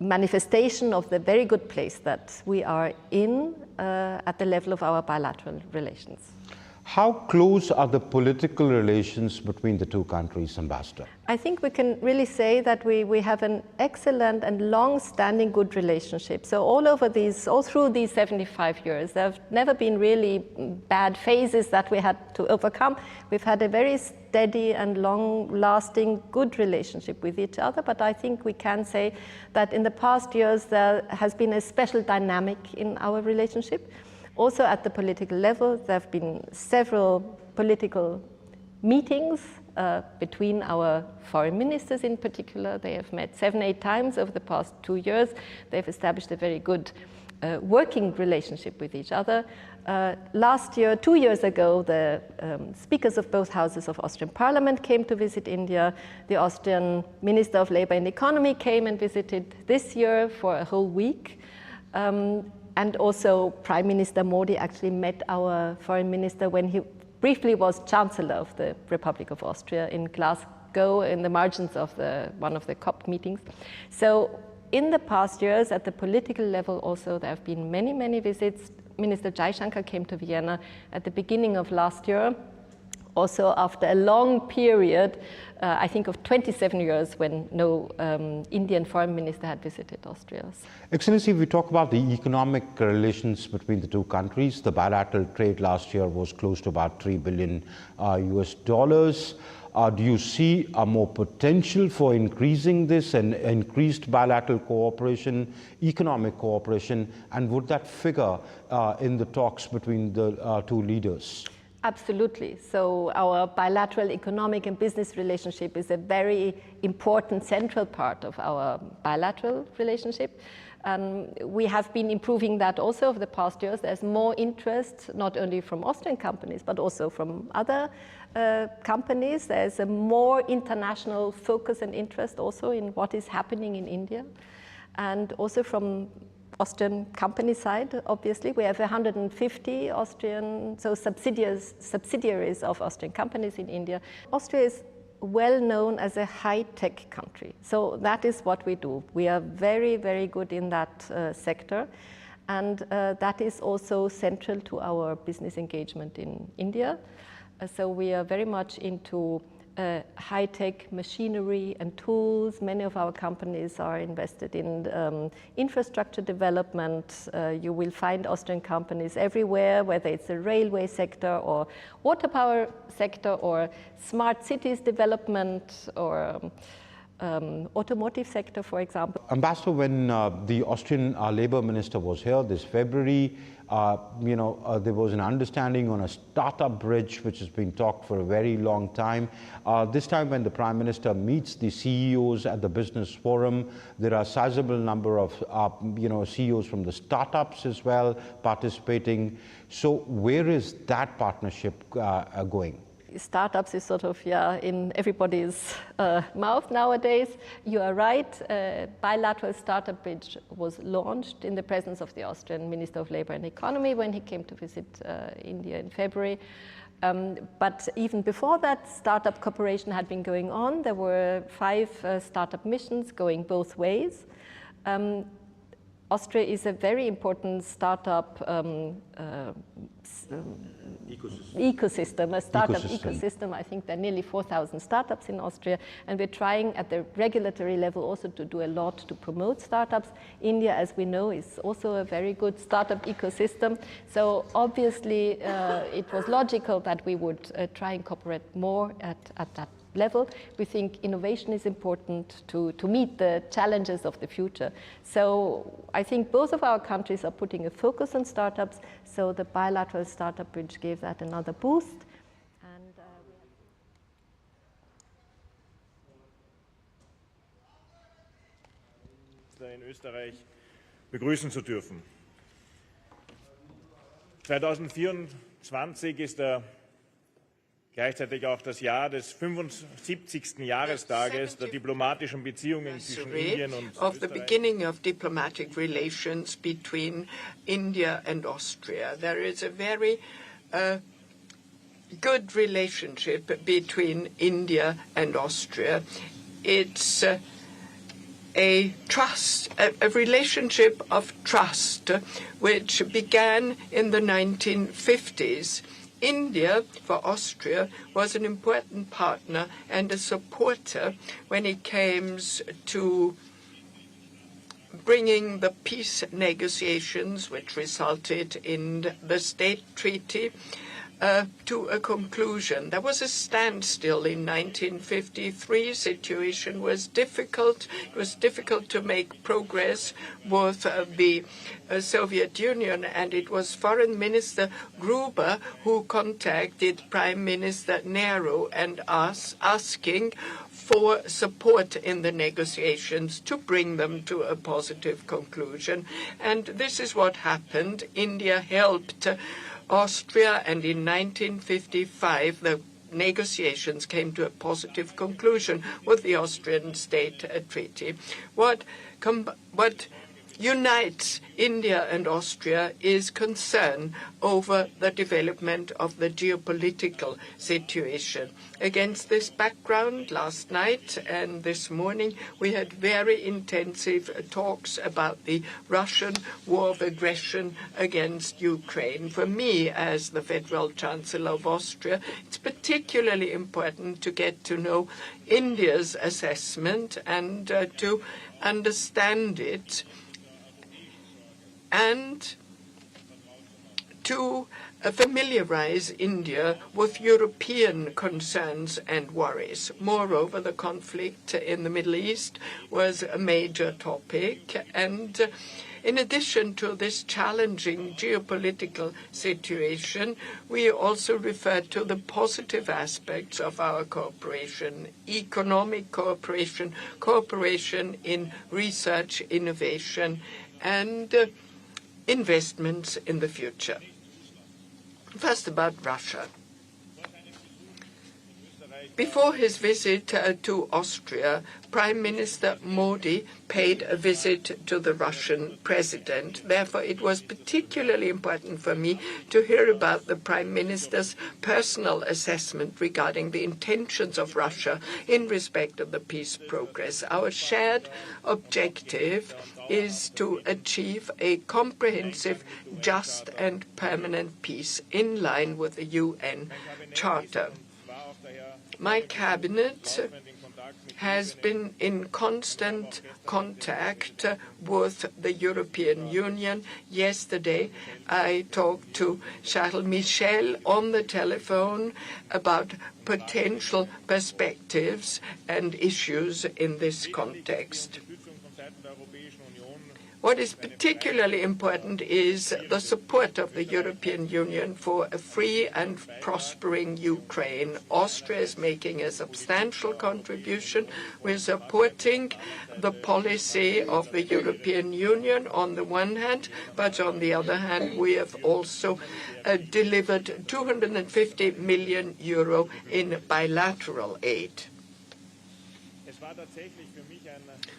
manifestation of the very good place that we are in at the level of our bilateral relations. How close are the political relations between the two countries, Ambassador? I think we can really say that we have an excellent and long-standing good relationship. So all through these 75 years, there have never been really bad phases that we had to overcome. We've had a very steady and long-lasting good relationship with each other, but I think we can say that in the past years there has been a special dynamic in our relationship. Also at the political level, there have been several political meetings between our foreign ministers in particular. They have met 7-8 times over the past 2 years. They've established a very good working relationship with each other. Last year, 2 years ago, the speakers of both houses of Austrian Parliament came to visit India. The Austrian Minister of Labour and Economy came and visited this year for a whole week. And also Prime Minister Modi actually met our foreign minister when he briefly was Chancellor of the Republic of Austria in Glasgow in the margins of one of the COP meetings. So in the past years at the political level also there have been many, many visits. Minister Jaishankar came to Vienna at the beginning of last year. Also after a long period, I think of 27 years when no Indian foreign minister had visited Austria. Excellency, we talk about the economic relations between the two countries. The bilateral trade last year was close to about $3 billion US dollars. Do you see more potential for increasing this and increased bilateral cooperation, economic cooperation, and would that figure in the talks between the two leaders? Absolutely. So our bilateral economic and business relationship is a very important central part of our bilateral relationship. We have been improving that also over the past years. There's more interest, not only from Austrian companies, but also from other companies. There's a more international focus and interest also in what is happening in India. And also from Austrian company side, obviously. We have 150 Austrian, so subsidiaries of Austrian companies in India. Austria is well known as a high-tech country. So that is what we do. We are very, very good in that sector. And that is also central to our business engagement in India. So we are very much into high-tech machinery and tools. Many of our companies are invested in infrastructure development. You will find Austrian companies everywhere, whether it's the railway sector or water power sector or smart cities development or automotive sector, for example. Ambassador, when the Austrian Labour Minister was here this February, there was an understanding on a startup bridge which has been talked for a very long time. This time when the Prime Minister meets the CEOs at the Business Forum, there are a sizable number of CEOs from the startups as well participating. So where is that partnership going? Startups is sort of, in everybody's mouth nowadays. You are right, bilateral startup bridge was launched in the presence of the Austrian Minister of Labour and Economy when he came to visit India in February. But even before that, startup cooperation had been going on. There were 5 startup missions going both ways. Austria is a very important startup ecosystem, a startup ecosystem. I think there are nearly 4,000 startups in Austria, and we're trying at the regulatory level also to do a lot to promote startups. India, as we know, is also a very good startup ecosystem. So obviously, it was logical that we would try and cooperate more at that level. We think innovation is important to meet the challenges of the future. So I think both of our countries are putting a focus on startups, so the bilateral startup bridge gave that another boost. And in Österreich begrüßen zu dürfen. 2024 ist gleichzeitig auch das Jahr des 75. Jahrestages der diplomatischen Beziehungen zwischen Indien und Österreich. Of the beginning of diplomatic relations between India and Austria. There is a very good relationship between India and Austria. It's a trust, a relationship of trust, which began in the 1950s. India, for Austria, was an important partner and a supporter when it came to bringing the peace negotiations, which resulted in the State Treaty, to a conclusion. There was a standstill in 1953. Situation was difficult. It was difficult to make progress with the Soviet Union, and it was Foreign Minister Gruber who contacted Prime Minister Nehru and us, asking for support in the negotiations to bring them to a positive conclusion. And this is what happened. India helped Austria, and in 1955 the negotiations came to a positive conclusion with the Austrian State Treaty. What unites India and Austria is concern over the development of the geopolitical situation. Against this background, last night and this morning, we had very intensive talks about the Russian war of aggression against Ukraine. For me, as the Federal Chancellor of Austria, it's particularly important to get to know India's assessment and to understand it, and to familiarize India with European concerns and worries. Moreover, the conflict in the Middle East was a major topic, and in addition to this challenging geopolitical situation, we also referred to the positive aspects of our cooperation: economic cooperation, cooperation in research, innovation, and investments in the future. First, about Russia. Before his visit to Austria, Prime Minister Modi paid a visit to the Russian president. Therefore, it was particularly important for me to hear about the Prime Minister's personal assessment regarding the intentions of Russia in respect of the peace progress. Our shared objective is to achieve a comprehensive, just and permanent peace in line with the UN Charter. My cabinet has been in constant contact with the European Union. Yesterday, I talked to Charles Michel on the telephone about potential perspectives and issues in this context. What is particularly important is the support of the European Union for a free and prospering Ukraine. Austria is making a substantial contribution. We're supporting the policy of the European Union on the one hand, but on the other hand, we have also delivered 250 million euro in bilateral aid.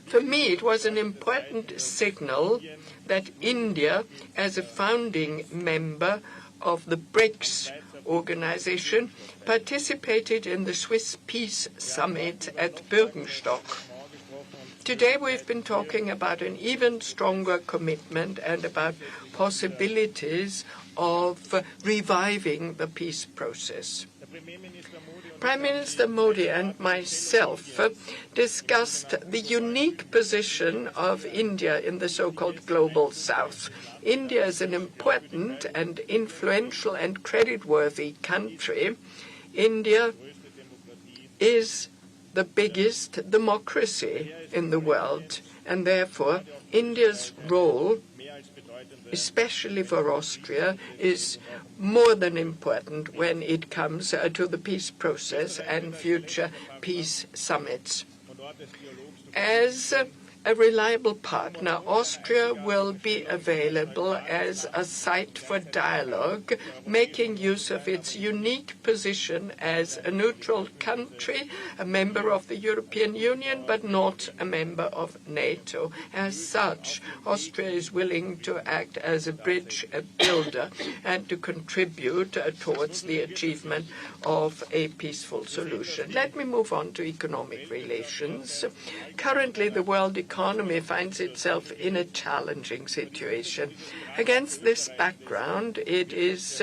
For me, it was an important signal that India, as a founding member of the BRICS organization, participated in the Swiss Peace Summit at Bürgenstock. Today we've been talking about an even stronger commitment and about possibilities of reviving the peace process. Prime Minister Modi and myself discussed the unique position of India in the so-called Global South. India is an important and influential and creditworthy country. India is the biggest democracy in the world, and therefore India's role, especially for Austria, is more than important when it comes to the peace process and future peace summits. As a reliable partner, Austria will be available as a site for dialogue, making use of its unique position as a neutral country, a member of the European Union, but not a member of NATO. As such, Austria is willing to act as a bridge builder and to contribute towards the achievement of a peaceful solution. Let me move on to economic relations. Currently, the world economy finds itself in a challenging situation. Against this background, it is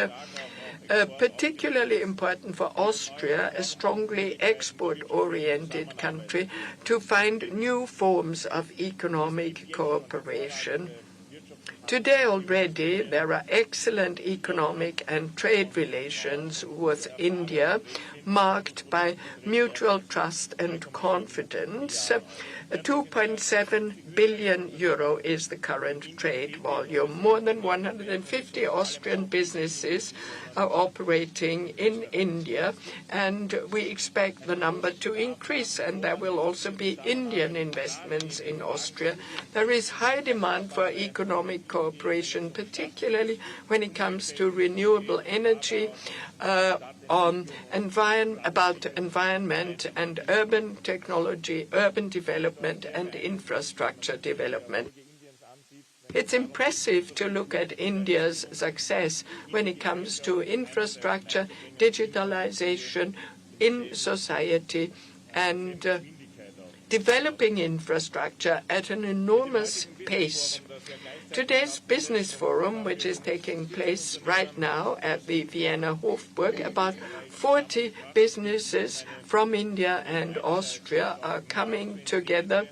particularly important for Austria, a strongly export-oriented country, to find new forms of economic cooperation. Today already there are excellent economic and trade relations with India, marked by mutual trust and confidence. 2.7 billion euro is the current trade volume. More than 150 Austrian businesses are operating in India, and we expect the number to increase, and there will also be Indian investments in Austria. There is high demand for economic cooperation, particularly when it comes to renewable energy, about environment and urban technology, urban development and infrastructure development. It's impressive to look at India's success when it comes to infrastructure, digitalization in society, and developing infrastructure at an enormous pace. Today's business forum, which is taking place right now at the Vienna Hofburg, about 40 businesses from India and Austria are coming together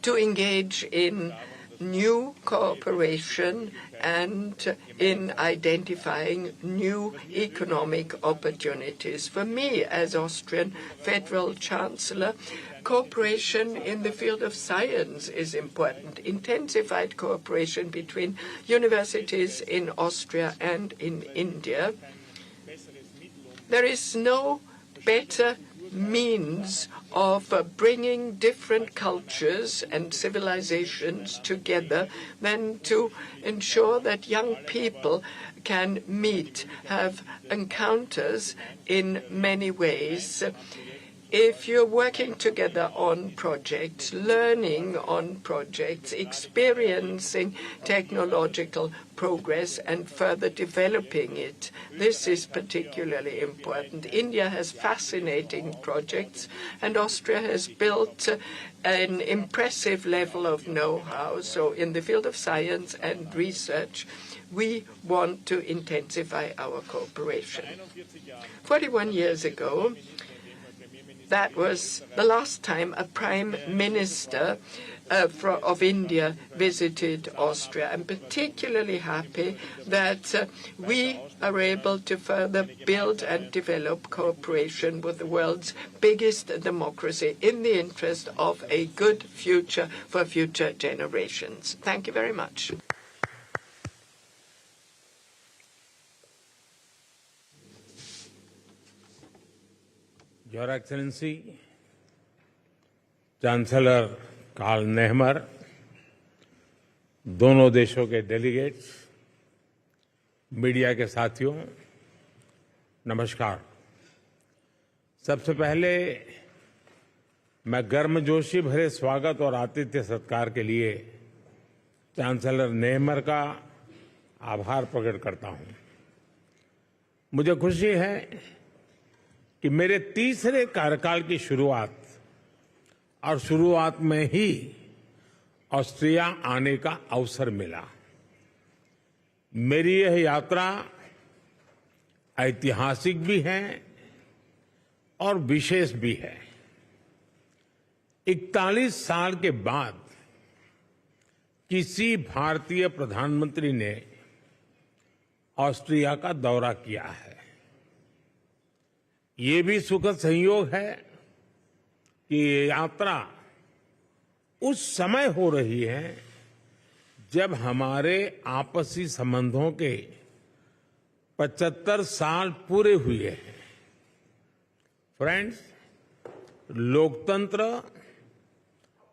to engage in new cooperation and in identifying new economic opportunities. For me, as Austrian Federal Chancellor, cooperation in the field of science is important. Intensified cooperation between universities in Austria and in India. There is no better means of bringing different cultures and civilizations together than to ensure that young people can meet, have encounters in many ways. If you're working together on projects, learning on projects, experiencing technological progress and further developing it, this is particularly important. India has fascinating projects, and Austria has built an impressive level of know-how. So in the field of science and research, we want to intensify our cooperation. 41 years ago, that was the last time a prime minister of India visited Austria. I'm particularly happy that we are able to further build and develop cooperation with the world's biggest democracy in the interest of a good future for future generations. Thank you very much. Your Excellency, chancellor Karl Nehammer, दोनों देशों के delegates, media के साथियों, नमस्कार। सबसे पहले मैं गर्मजोशी भरे स्वागत और आतिथ्य सत्कार के लिए चांसलर नेहमर का आभार प्रकट करता हूं। मुझे खुशी है कि मेरे तीसरे कार्यकाल की शुरुआत और शुरुआत में ही ऑस्ट्रिया आने का अवसर मिला। मेरी यह यात्रा ऐतिहासिक भी है और विशेष भी है। 41 साल के बाद किसी भारतीय प्रधानमंत्री ने ऑस्ट्रिया का दौरा किया है। ये भी सुखद संयोग है कि ये यात्रा उस समय हो रही है जब हमारे आपसी संबंधों के 75 साल पूरे हुए हैं। फ्रेंड्स, लोकतंत्र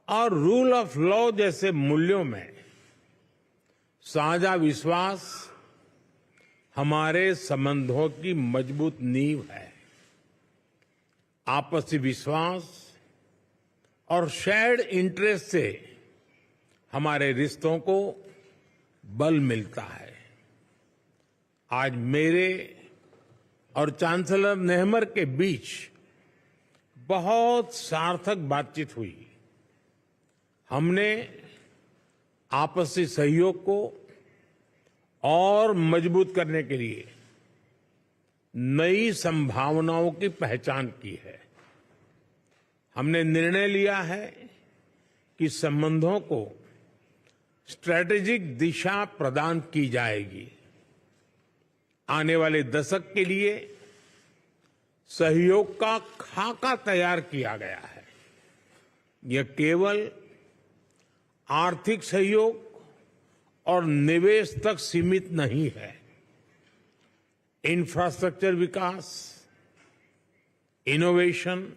और रूल ऑफ लॉ जैसे मूल्यों में साझा विश्वास हमारे संबंधों की मजबूत नींव है। आपसी विश्वास और शेयर्ड इंटरेस्ट से हमारे रिश्तों को बल मिलता है। आज मेरे और चांसलर नेहमर के बीच बहुत सार्थक बातचीत हुई। हमने आपसी सहयोग को और मजबूत करने के लिए नई संभावनाओं की पहचान की है। हमने निर्णय लिया है कि संबंधों को स्ट्रैटेजिक दिशा प्रदान की जाएगी। आने वाले दशक के लिए सहयोग का खाका तैयार किया गया है। यह केवल आर्थिक सहयोग और निवेश तक सीमित नहीं है। इंफ्रास्ट्रक्चर विकास, innovation,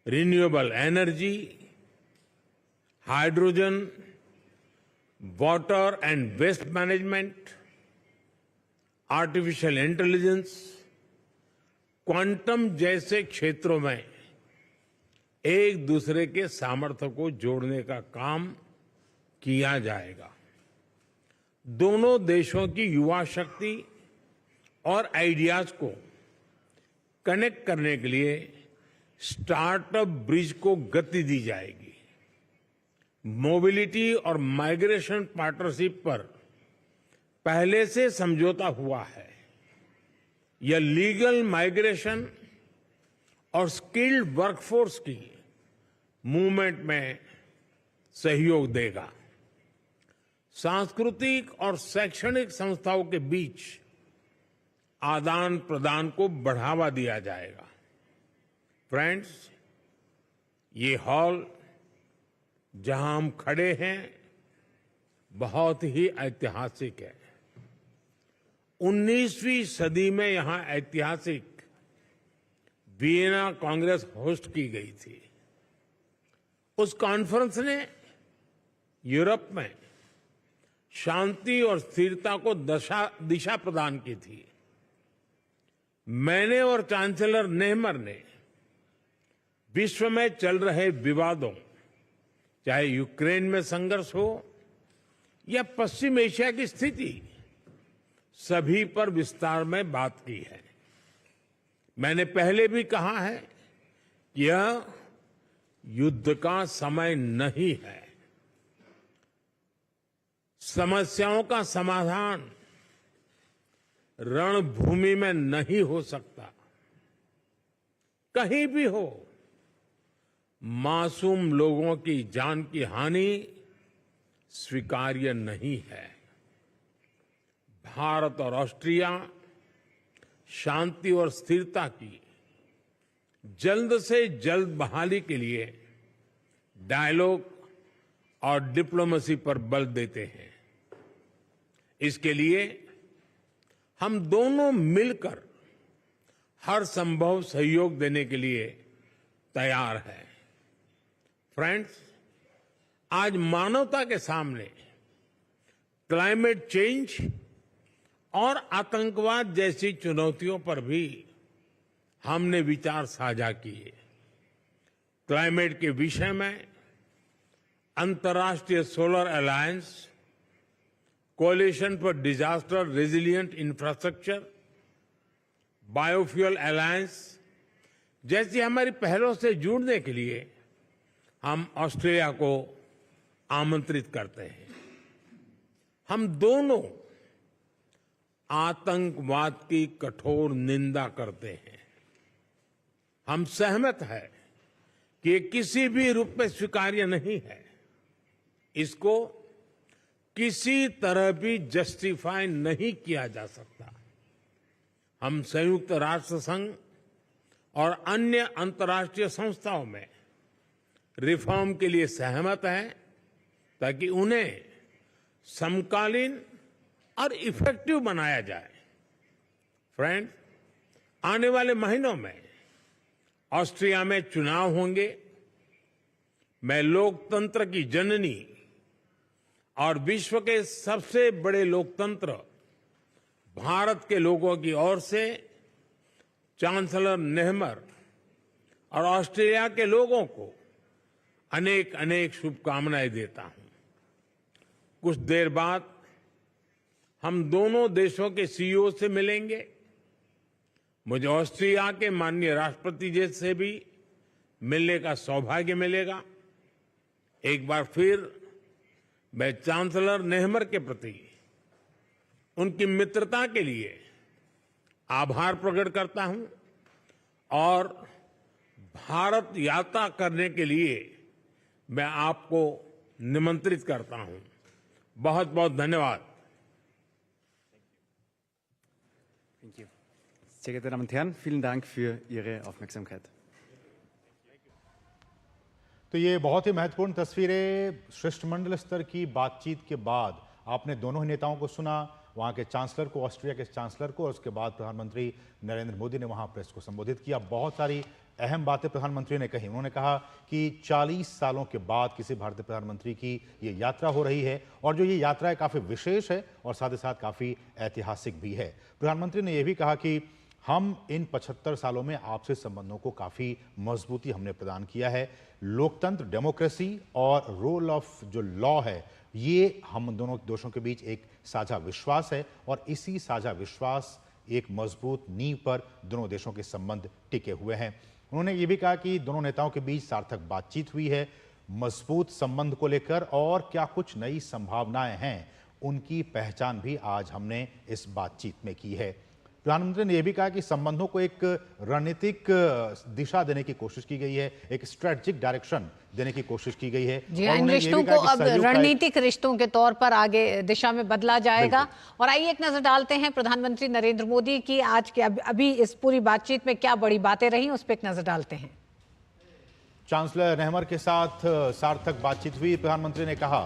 renewable energy, hydrogen, water and waste management, artificial intelligence, quantum जैसे क्षेत्रों में एक दूसरे के सामर्थ्य को जोड़ने का काम किया जाएगा। दोनों देशों की युवा शक्ति और आइडियाज को कनेक्ट करने के लिए स्टार्टअप ब्रिज को गति दी जाएगी। मोबिलिटी और माइग्रेशन पार्टनरशिप पर पहले से समझौता हुआ है। यह लीगल माइग्रेशन और स्किल्ड वर्कफोर्स की मूवमेंट में सहयोग देगा। सांस्कृतिक और शैक्षणिक संस्थाओं के बीच आदान प्रदान को बढ़ावा दिया जाएगा। फ्रेंड्स, ये हॉल जहां हम खड़े हैं बहुत ही ऐतिहासिक है। 19वीं सदी में यहां ऐतिहासिक वियना कांग्रेस होस्ट की गई थी। उस कॉन्फ्रेंस ने यूरोप में शांति और स्थिरता को दिशा प्रदान की थी। मैंने और चांसलर नेहमर ने विश्व में चल रहे विवादों, चाहे यूक्रेन में संघर्ष हो या पश्चिम एशिया की स्थिति, सभी पर विस्तार में बात की है। मैंने पहले भी कहा है कि यह युद्ध का समय नहीं है। समस्याओं का समाधान रणभूमि में नहीं हो सकता। कहीं भी हो, मासूम लोगों की जान की हानि स्वीकार्य नहीं है। भारत और ऑस्ट्रिया शांति और स्थिरता की जल्द से जल्द बहाली के लिए डायलॉग और डिप्लोमेसी पर बल देते हैं। इसके लिए हम दोनों मिलकर हर संभव सहयोग देने के लिए तैयार हैं। फ्रेंड्स, आज मानवता के सामने क्लाइमेट चेंज और आतंकवाद जैसी चुनौतियों पर भी हमने विचार साझा किए। क्लाइमेट के विषय में अंतर्राष्ट्रीय solar alliance, coalition for disaster resilient infrastructure, biofuel alliance जैसी हमारी पहलों से जुड़ने के लिए हम ऑस्ट्रेलिया को आमंत्रित करते हैं। हम दोनों आतंकवाद की कठोर निंदा करते हैं। हम सहमत हैं कि ये किसी भी रूप में स्वीकार्य नहीं है। इसको किसी तरह भी जस्टिफाई नहीं किया जा सकता। हम संयुक्त राष्ट्र संघ और अन्य अंतर्राष्ट्रीय संस्थाओं में रिफॉर्म के लिए सहमत हैं ताकि उन्हें समकालीन और इफेक्टिव बनाया जाए। फ्रेंड्स, आने वाले महीनों में ऑस्ट्रिया में चुनाव होंगे। मैं लोकतंत्र की जननी और विश्व के सबसे बड़े लोकतंत्र भारत के लोगों की ओर से चांसलर नेहमर और ऑस्ट्रेलिया के लोगों को अनेक अनेक शुभकामनाएं देता हूं। कुछ देर बाद हम दोनों देशों के सीईओ से मिलेंगे। मुझे ऑस्ट्रिया के माननीय राष्ट्रपति जी से भी मिलने का सौभाग्य मिलेगा। एक बार फिर मैं चांसलर नेहमर के प्रति उनकी मित्रता के लिए आभार प्रकट करता हूं और भारत यात्रा करने के लिए मैं आपको निमंत्रित करता हूं। बहुत बहुत धन्यवाद। Thank you. Sehr geehrte Damen und Herren, vielen Dank für Ihre Aufmerksamkeit. तो ये बहुत ही महत्वपूर्ण तस्वीरें शिष्टमंडल स्तर की बातचीत के बाद आपने दोनों ही नेताओं को सुना, वहाँ के चांसलर को, ऑस्ट्रिया के चांसलर को, और उसके बाद प्रधानमंत्री नरेंद्र मोदी ने वहाँ प्रेस को संबोधित किया। बहुत सारी अहम बातें प्रधानमंत्री ने कही। उन्होंने कहा कि 40 सालों के बाद किसी भारतीय प्रधानमंत्री की ये यात्रा हो रही है और जो ये यात्रा है काफ़ी विशेष है और साथ ही साथ काफ़ी ऐतिहासिक भी है। प्रधानमंत्री ने यह भी कहा कि हम इन 75 सालों में आपसी संबंधों को काफ़ी मजबूती हमने प्रदान किया है। लोकतंत्र, डेमोक्रेसी और रोल ऑफ जो लॉ है, ये हम दोनों देशों के बीच एक साझा विश्वास है और इसी साझा विश्वास, एक मजबूत नींव पर दोनों देशों के संबंध टिके हुए हैं। उन्होंने ये भी कहा कि दोनों नेताओं के बीच सार्थक बातचीत हुई है मजबूत संबंध को लेकर, और क्या कुछ नई संभावनाएं हैं उनकी पहचान भी आज हमने इस बातचीत में की है। प्रधानमंत्री ने यह भी कहा कि संबंधों को एक रणनीतिक दिशा देने की कोशिश की गई है, एक स्ट्रेटेजिक डायरेक्शन देने की कोशिश की गई है। जी, इन रिश्तों को अब रणनीतिक रिश्तों के तौर पर आगे दिशा में बदला जाएगा। और आइए एक नजर डालते हैं प्रधानमंत्री नरेंद्र मोदी की आज के अभी इस पूरी बातचीत में क्या बड़ी बातें रही, उस पर एक नजर डालते हैं। चांसलर नेहमर के साथ सार्थक बातचीत हुई। प्रधानमंत्री ने कहा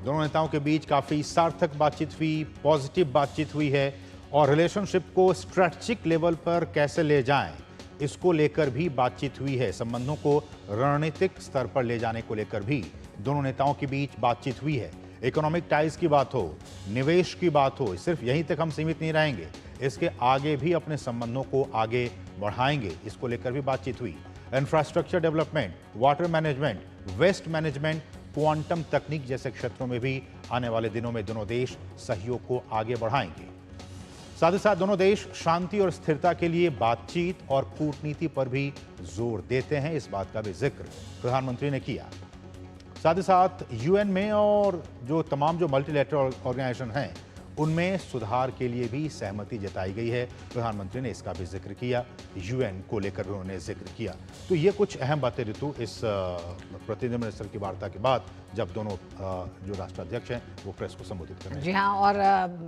दोनों नेताओं के बीच काफी सार्थक बातचीत हुई, पॉजिटिव बातचीत हुई है और रिलेशनशिप को स्ट्रेटेजिक लेवल पर कैसे ले जाएं, इसको लेकर भी बातचीत हुई है। संबंधों को रणनीतिक स्तर पर ले जाने को लेकर भी दोनों नेताओं के बीच बातचीत हुई है। इकोनॉमिक टाइज की बात हो, निवेश की बात हो, सिर्फ यहीं तक हम सीमित नहीं रहेंगे, इसके आगे भी अपने संबंधों को आगे बढ़ाएंगे, इसको लेकर भी बातचीत हुई। Infrastructure development, water management, waste management, quantum तकनीक जैसे क्षेत्रों में भी आने वाले दिनों में दोनों देश सहयोग को आगे बढ़ाएंगे। साथ ही साथ दोनों देश शांति और स्थिरता के लिए बातचीत और कूटनीति पर भी जोर देते हैं, इस बात का भी जिक्र प्रधानमंत्री ने किया। साथ ही साथ यूएन में और जो तमाम जो मल्टीलैटरल ऑर्गेनाइजेशन हैं उनमें सुधार के लिए भी सहमति जताई गई है। प्रधानमंत्री ने इसका भी जिक्र किया, यूएन को लेकर उन्होंने जिक्र किया। तो ये कुछ अहम बातें ऋतु इस प्रतिनिधिमंडल स्तर की वार्ता के बाद जब दोनों जो राष्ट्राध्यक्ष हैं वो प्रेस को संबोधित कर रहे हैं। जी हाँ, और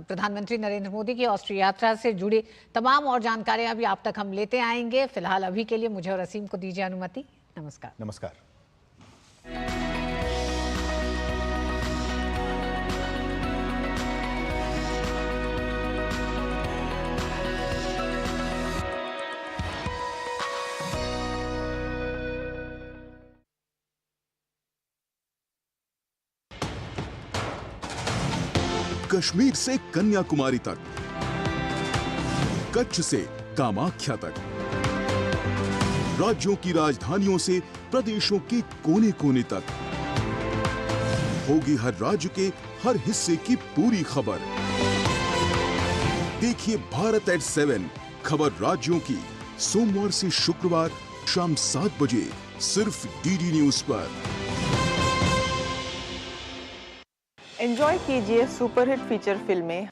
प्रधानमंत्री नरेंद्र मोदी की ऑस्ट्रिया यात्रा से जुड़ी तमाम और जानकारियां भी आप तक हम लेते आएंगे। फिलहाल अभी के लिए मुझे और असीम को दीजिए अनुमति। नमस्कार। नमस्कार। कश्मीर से कन्याकुमारी तक, कच्छ से कामाख्या तक, राज्यों की राजधानियों से प्रदेशों के कोने कोने तक, होगी हर राज्य के हर हिस्से की पूरी खबर। देखिए भारत at 7 खबर राज्यों की, सोमवार से शुक्रवार शाम 7 बजे सिर्फ डीडी न्यूज पर। एंजॉय कीजिए सुपरहिट फीचर फिल्में